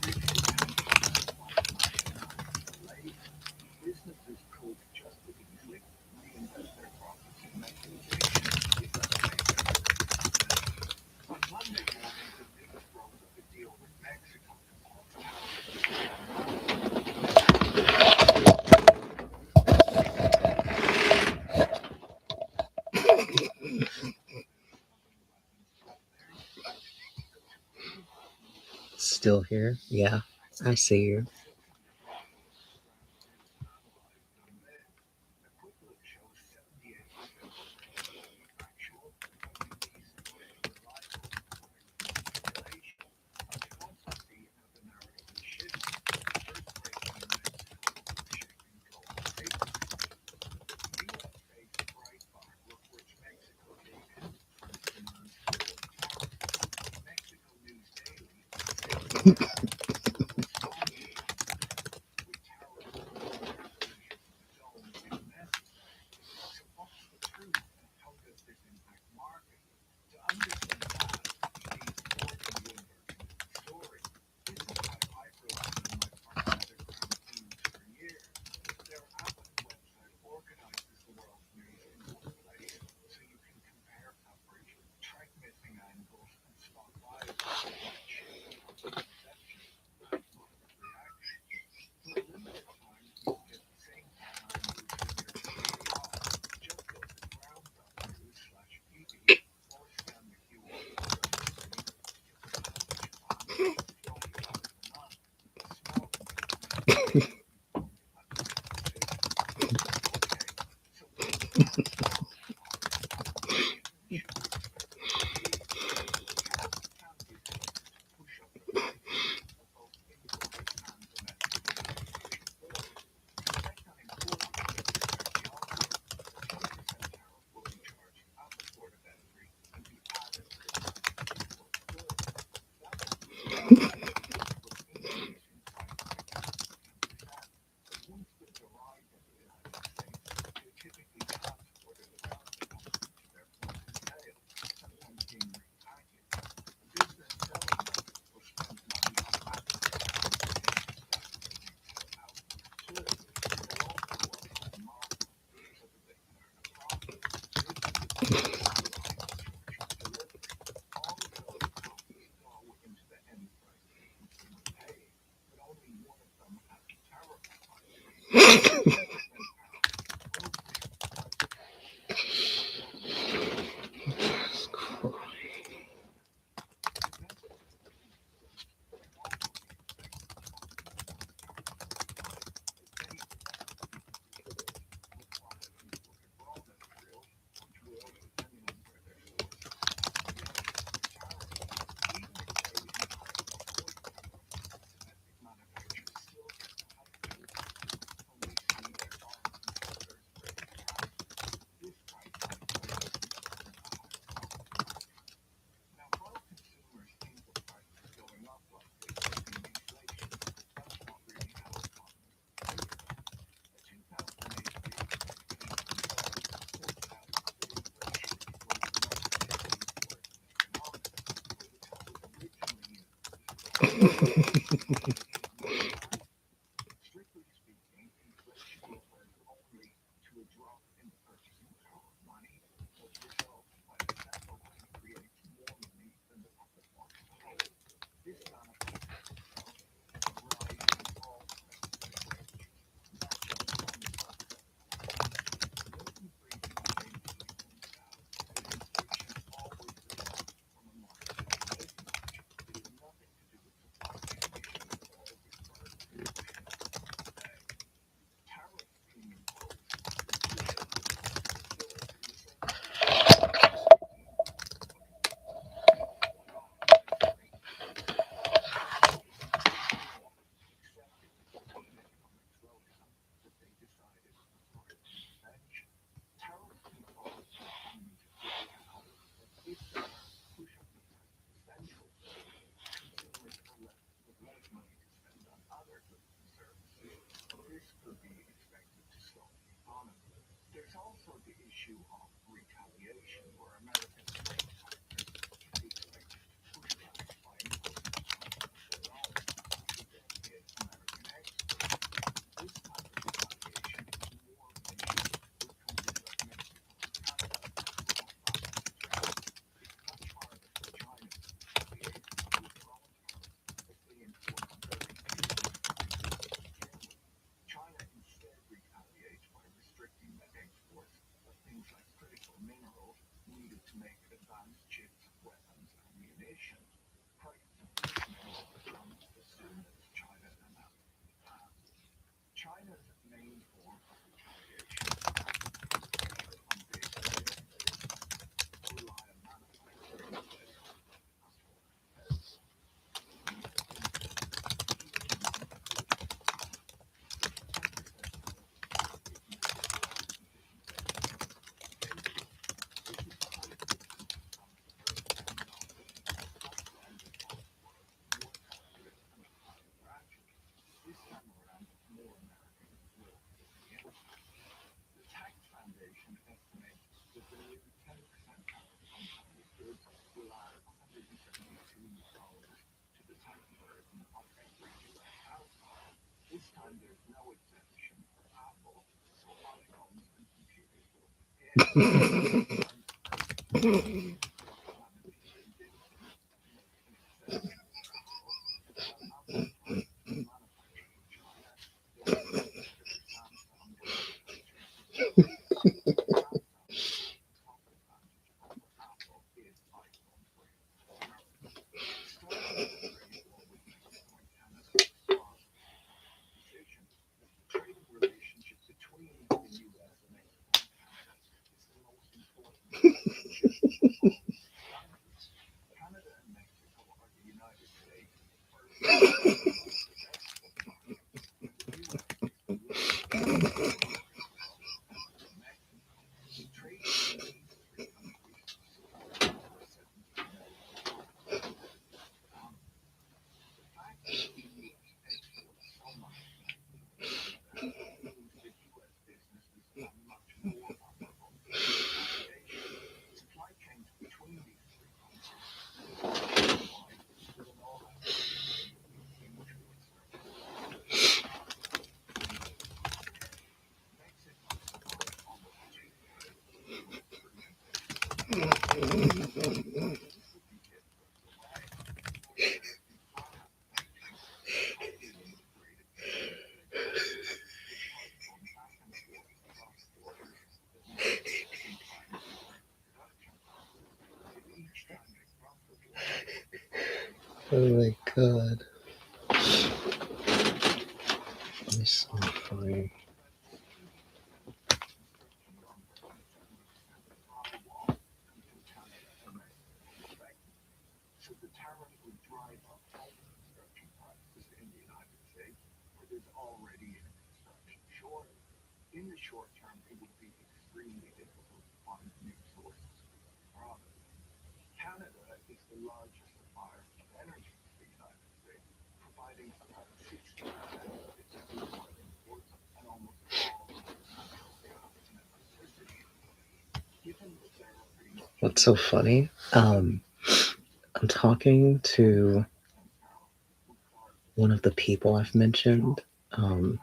raising taxes on nationality labor, businesses could just as easily reinvest their profits in mechanization if that made their business. On Monday morning, the news broke that the deal with Mexico to halt
Still here? Yeah, I see you.
A quick look shows
Oh my god. That's so funny.
So the tariff would drive up home construction prices in the United States, where there's already in construction shortage. In the short term, it would be extremely difficult to find new sources for products. Canada is the largest supplier of energy to the United States, providing about 60% of its crude oil imports and almost all of its natural gas and electricity. Given that there are pretty much
What's so funny? I'm talking to one of the people I've mentioned. Am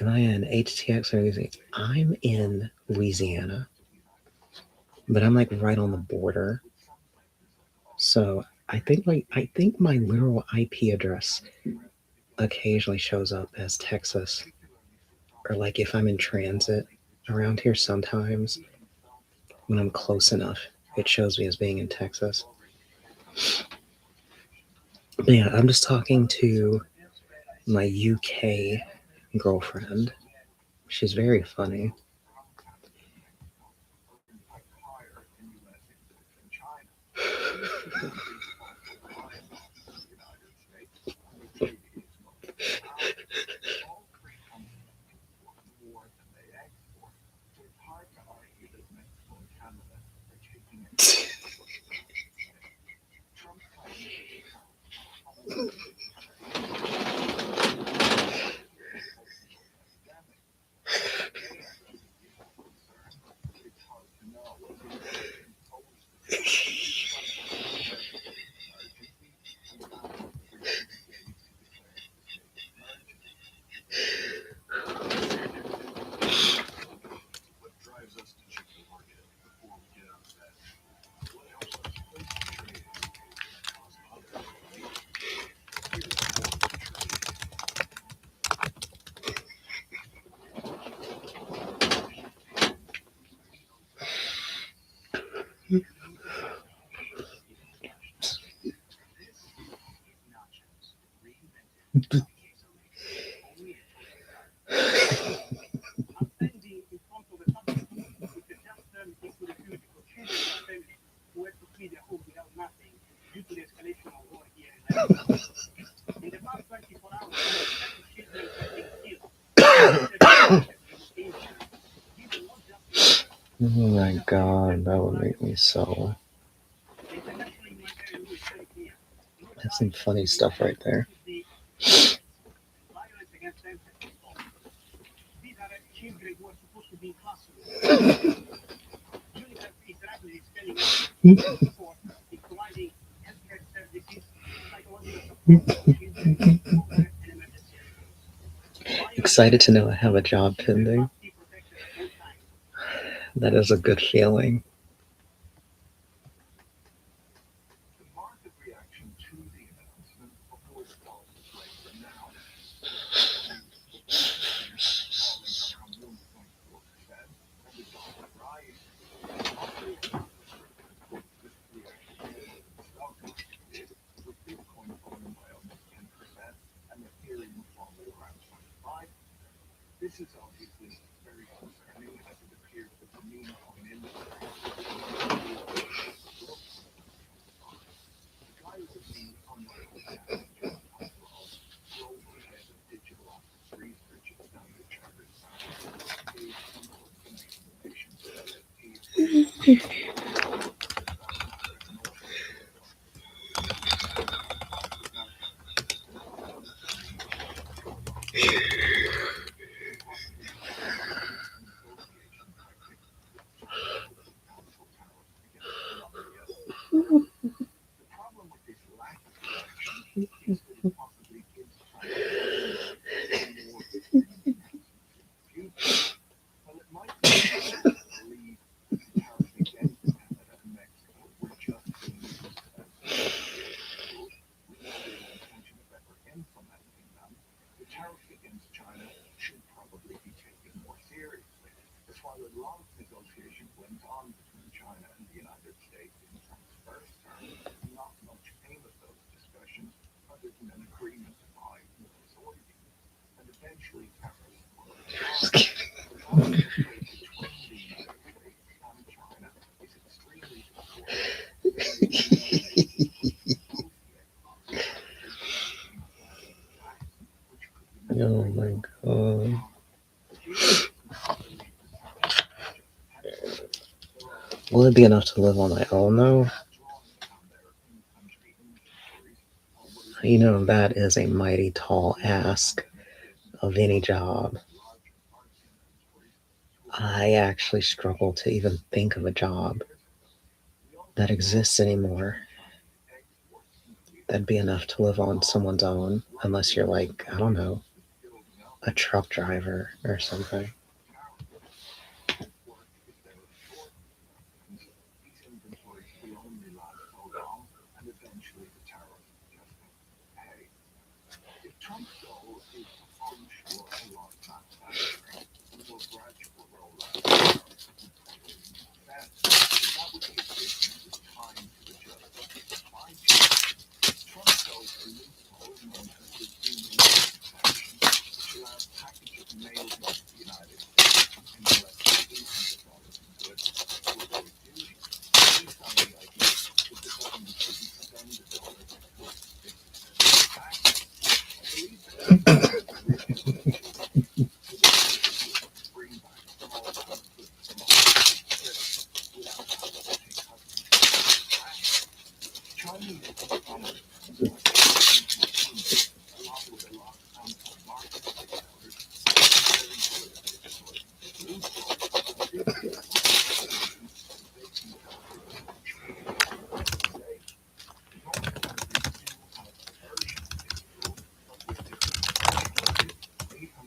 I in HTX or Louisiana? I'm in Louisiana, but I'm like right on the border. So I think my literal IP address occasionally shows up as Texas, or like if I'm in transit around here sometimes when I'm close enough, it shows me as being in Texas. But yeah, I'm just talking to my UK girlfriend. She's very funny. Oh my god, that would make me so. That's some funny stuff right there. excited to know I have a job pending. That is a good feeling.
The market reaction to the announcement before the call was later now. Falling around 1.4%, and the dollar rise. This reaction the stock market did, with Bitcoin falling by almost 10% and Ethereum falling around 25%. This is obviously very concerning as it appears that the meme coin industry the guy with the meme unlike John Oswald, global head of digital office research at Standard Chartered Bank, gave unfortunate information that the problem with this lack of reaction is that it possibly gives China more future. Well, it might be believe that the tariffs against Canada and Mexico were just being used as with no real intention of ever implementing them. The tariffs against China should probably be taken more seriously. That's why a lot of negotiations went on between China and the United States in Trump's first term. Not much came of those discussions other than an agreement to buy more soybeans. And eventually tariffs were resolved. The trade between the United States and China is extremely
Oh my god. Will it be enough to live on my own though? You know, that is a mighty tall ask of any job. I actually struggle to even think of a job that exists anymore that'd be enough to live on someone's own, unless you're like, I don't know, a truck driver or something.
Trump's goal is to onshore a lot of manufacturing and more gradual rollout of tariffs that would be efficient with time to adjust the supply chain. Trump goes a loophole known as the Zoom protection, which allows packages mailed into the United States in less than $800 in goods to avoid duty. Based on the idea that the government shouldn't spend the dollars towards fixing taxes. $800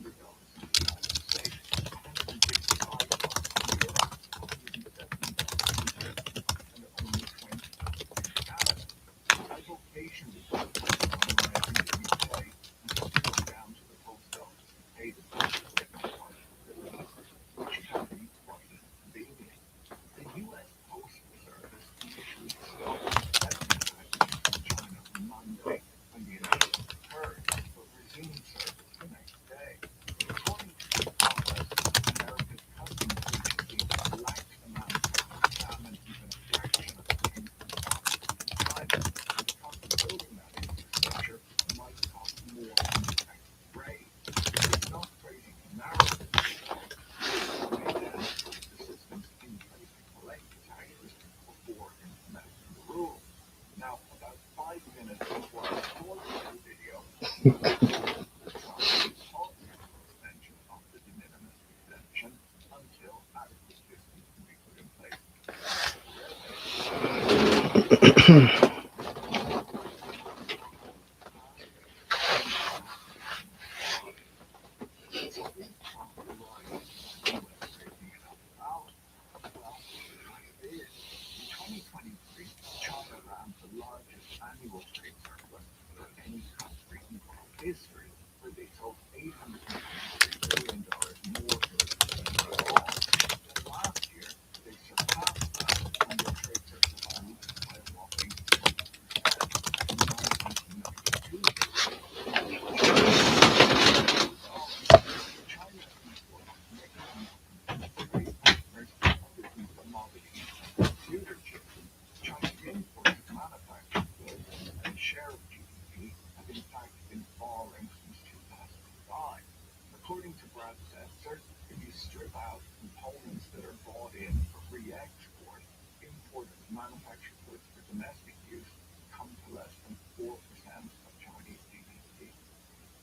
strip out components that are bought in for re-export, imported manufactured goods for domestic use come to less than 4% of Chinese GDP.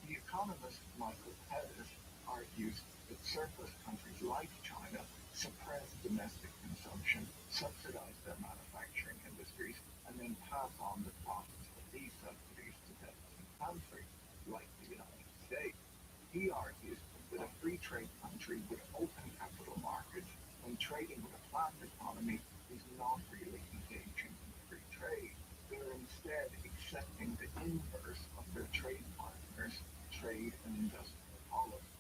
The economist Michael Pettis argues that surplus countries like China suppress domestic consumption, subsidize their manufacturing industries, and then pass on the profits of these subsidies to deficit countries like the United States. He argues that a free trade country with open capital markets, when trading with a planned economy, is not really engaging in free trade. They're instead accepting the inverse of their trade partners' trade and industrial policy.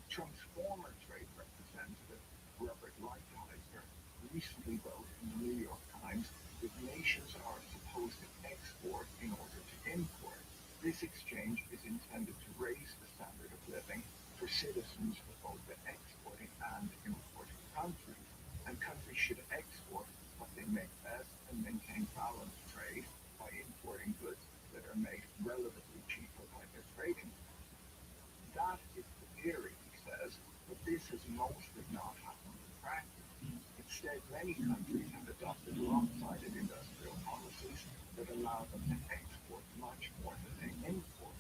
Trump's former trade representative, Robert Lighthizer, recently wrote in the New York Times that nations are supposed to export in order to import. This exchange is intended to raise the standard of living for citizens of both the exporting and importing countries, and countries should export what they make best and maintain balanced trade by importing goods that are made relatively cheaper by their trading. That is the theory, he says, but this has mostly not happened in practice. Instead, many countries have adopted lopsided industrial policies that allow them to export much more than they import.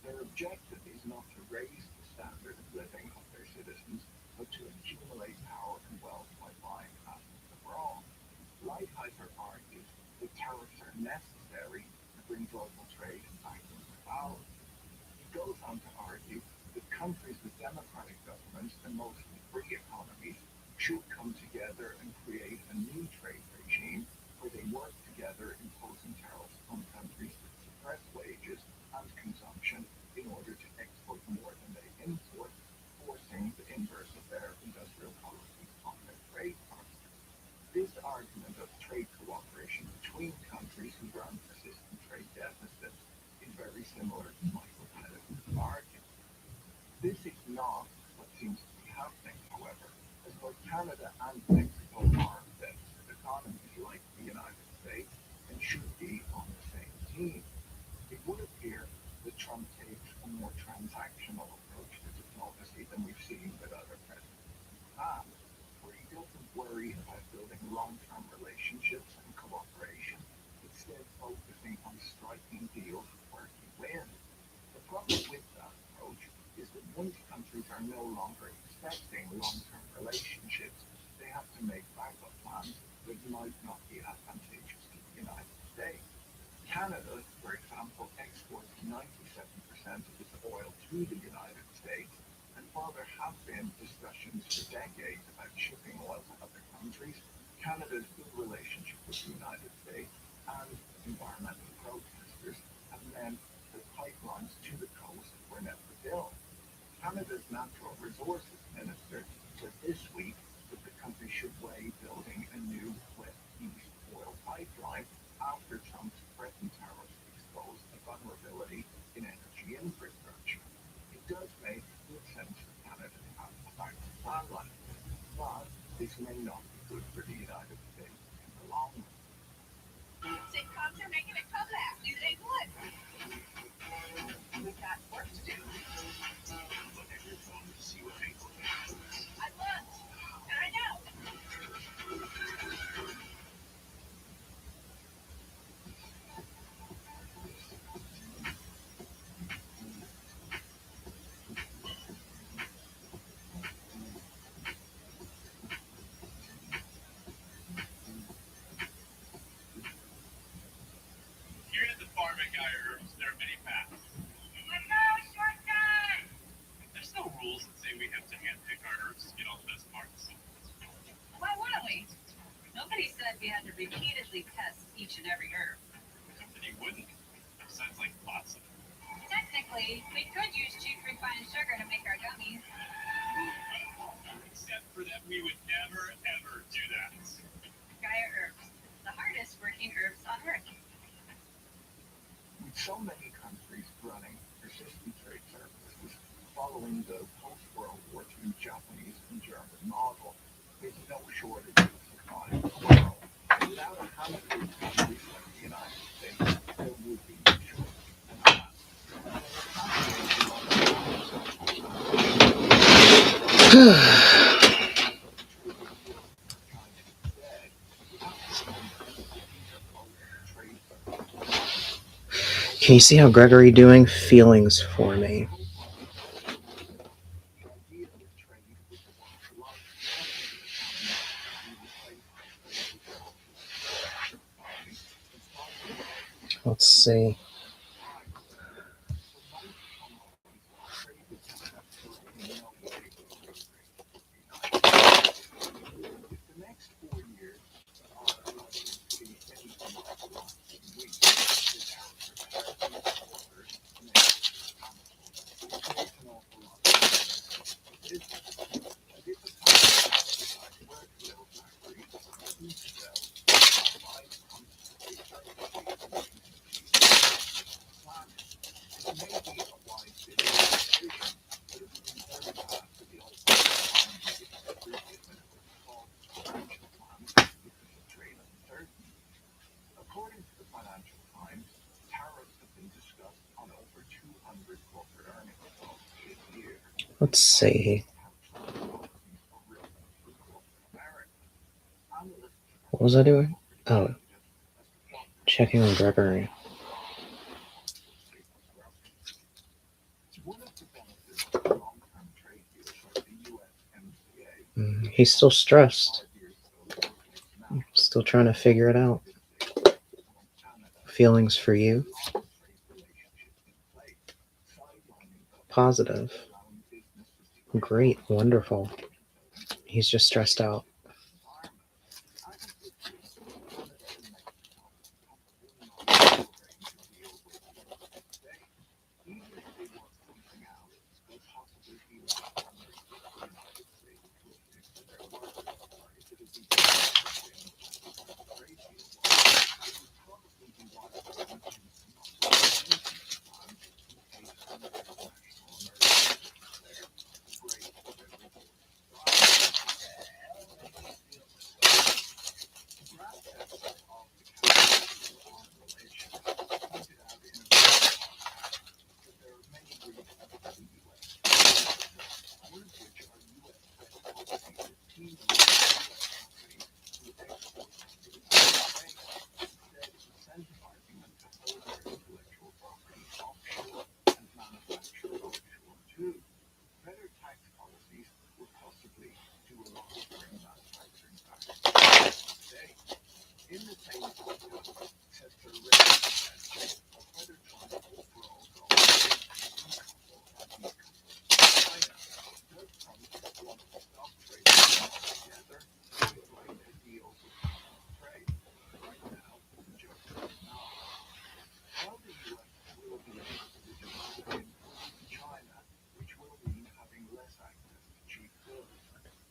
Their objective is not to raise the standard of living of their citizens, but to accumulate power and wealth by buying assets abroad. Lighthizer argues that tariffs are necessary to bring global trade back into balance. He goes on to argue that countries with democratic governments and mostly free economies should come together and create a new trade regime where they work together imposing tariffs on countries that suppress wages and consumption in order to export more than they import, forcing the inverse of their industrial policies on their trade partners. This argument of trade cooperation between countries who run persistent trade deficits is very similar to Michael Pettis' argument. This is not what seems to be happening, however, as both Canada and Mexico are deficit economies like the United States and should be on the same team. It would appear that Trump takes a more transactional approach to diplomacy than we've seen with other presidents in the past, where he doesn't worry about building long-term relationships and cooperation, instead focusing on striking deals where he wins. The problem with that approach is that once countries are no longer expecting long-term relationships, they have to make backup plans that might not be advantageous to the United States. Canada, for example, exports 97% of its oil to the United States, and while there have been discussions for decades about shipping oil to other countries, Canada's good relationship with the United States and environmental protesters have meant that pipelines to the coast were never built. Canada's natural resources minister said this week that the country should weigh building a new west-east oil pipeline after Trump's threatened tariffs exposed a vulnerability in energy infrastructure. It does make good sense for Canada to have a backup plan like this, but this may not be good for the United States in the long run.
Sitcoms are making a comeback. They would. We've got work to do.
Look at your phone to see what Facebook has.
I looked, and I know.
Here at the farm at Guy Herbs, there are many paths.
Let's go, shortcut!
There's no rules that say we have to handpick our herbs to get all the best parts.
Why wouldn't we? Nobody said we had to repeatedly test each and every herb.
Except that he wouldn't. Sounds like lots of them.
Technically, we could use cheap refined sugar to make our gummies.
Except for that we would never, ever do that.
Gaia Herbs, the hardest working herbs on earth.
With so many countries running persistent trade services following the post-World War II Japanese and German model, there's no shortage of supply in the world. Without a handful of countries like the United States, there would be no shortage.
Can you see how Gregory doing? Feelings for me. Let's see.
According to the Financial Times, tariffs have been discussed on over 200 corporate earnings calls this year.
Let's see. What was I doing? Oh, checking on Gregory. He's still stressed. Still trying to figure it out. Feelings for you? Positive. Great. Wonderful. He's just stressed out.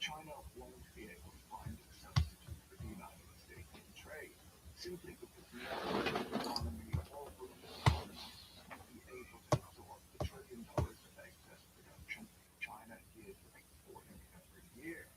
China won't be able to find a substitute for the United States in trade, simply because the economy of all economies will be able to absorb the $1 trillion of excess production China is exporting every year.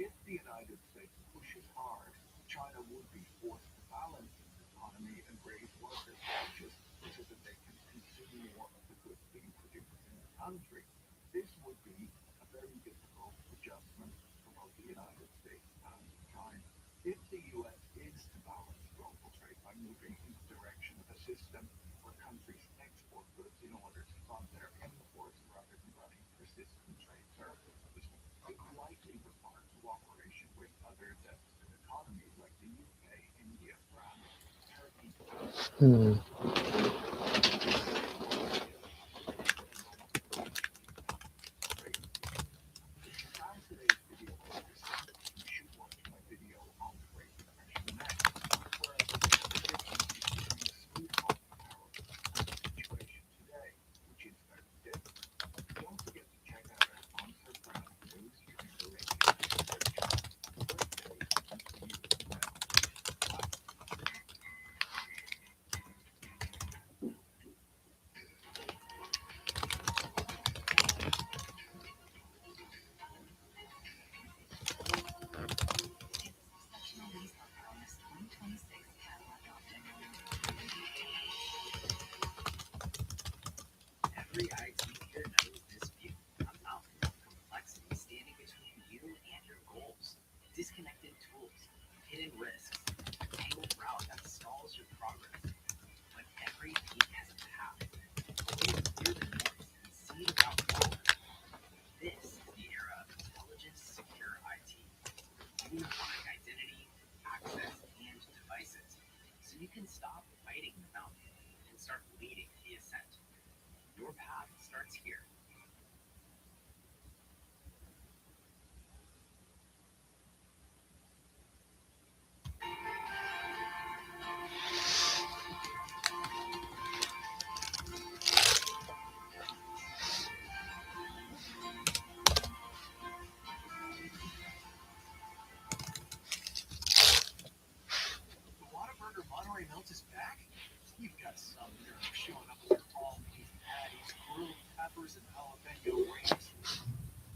If the United States pushes hard, China would be forced to balance its economy and raise workers' wages so that they can consume more of the goods being produced in the country. This would be a very difficult adjustment for both the United States and China. If the U.S. is to balance global trade by moving in the direction of a system where countries export goods in order to fund their imports rather than running persistent trade surpluses, it would likely require cooperation with other deficit economies like the UK, India, France, Turkey.
can stop fighting the mountain and start leading the ascent. Your path starts here.
The Whataburger Monterey Melt is back? You've got some nerve showing up with your all beef patties, grilled peppers, and jalapeno rings.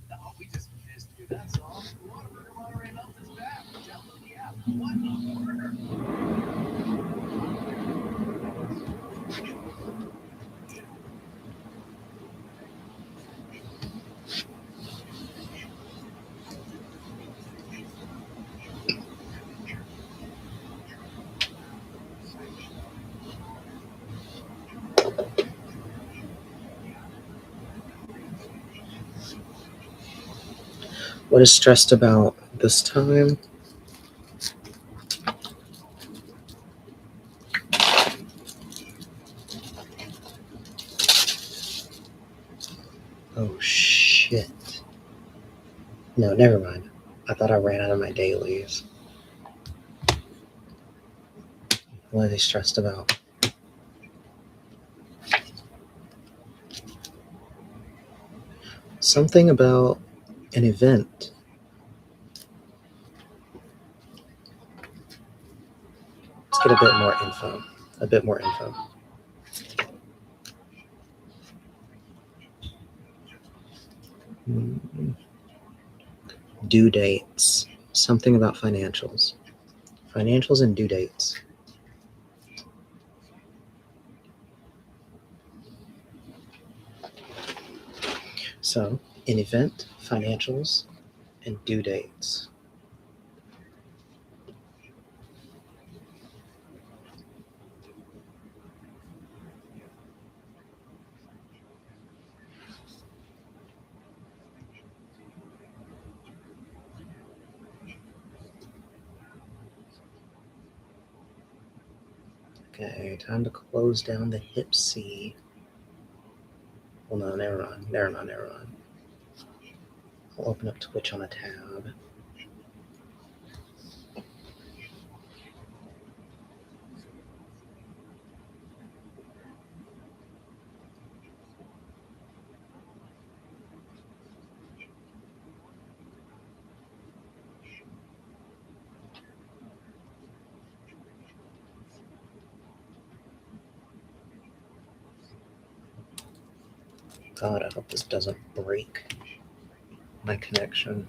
No, we just missed you, that's all. The Whataburger Monterey Melt is back. Download the app. What a burger!
What is stressed about this time? Oh shit. No, never mind. I thought I ran out of my dailies. What are they stressed about? Something about an event. Let's get a bit more info. A bit more info. Due dates. Something about financials. Financials and due dates. So, an event, financials, and due dates. Okay, time to close down the hip C. Well, no, never mind. I'll open up Twitch on a tab. God, I hope this doesn't break my connection.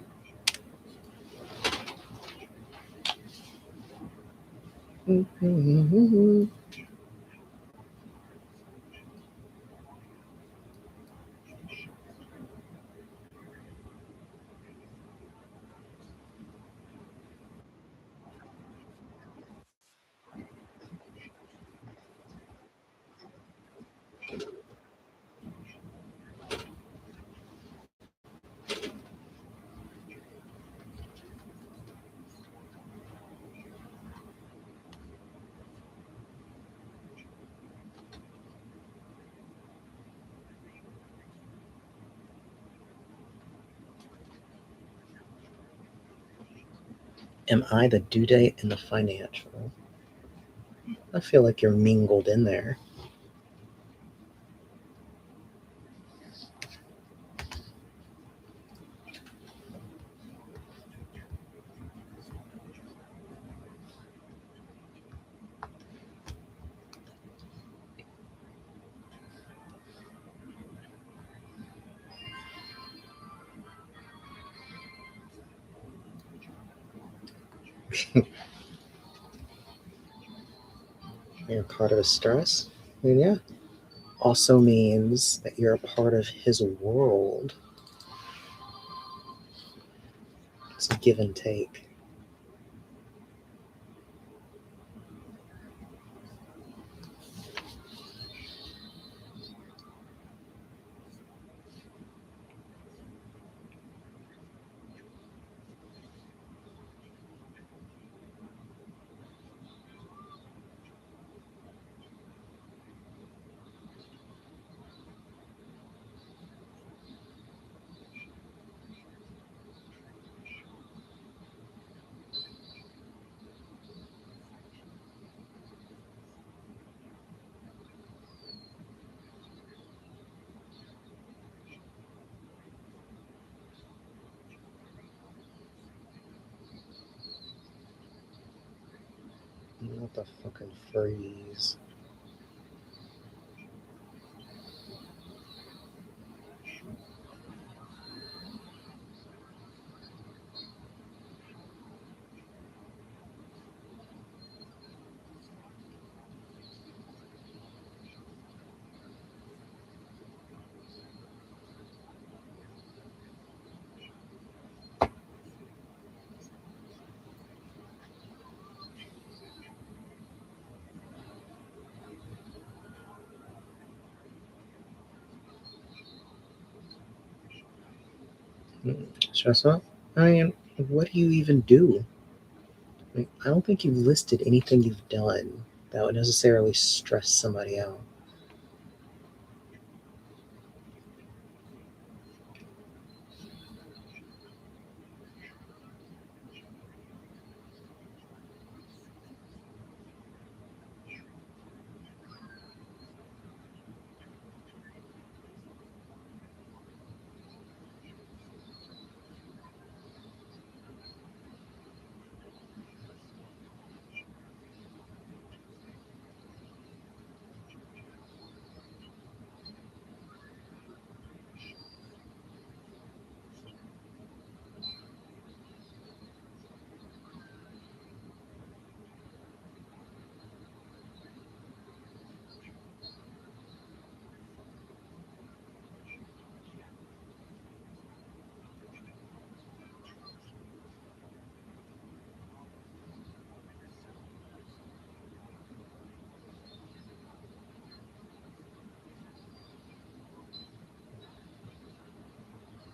Am I the due date and the financial? I feel like you're mingled in there. You're part of his stress? I mean, yeah. Also means that you're a part of his world. It's a give and take. What the fucking freeze? Shasa, I mean, what do you even do? I don't think you've listed anything you've done that would necessarily stress somebody out.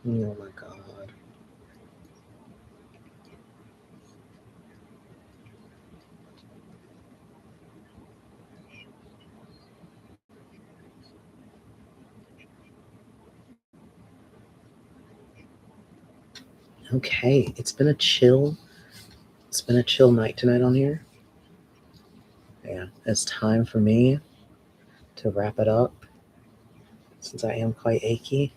Oh my god. Okay, it's been a chill night tonight on here. Yeah, it's time for me to wrap it up since I am quite achy.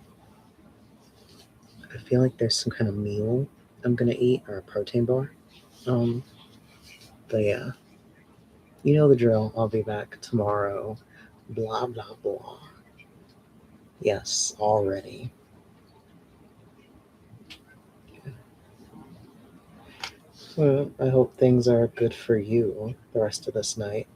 I feel like there's some kind of meal I'm gonna eat or a protein bar. But yeah, you know the drill. I'll be back tomorrow. Blah blah blah. Yes, already. Well, I hope things are good for you the rest of this night.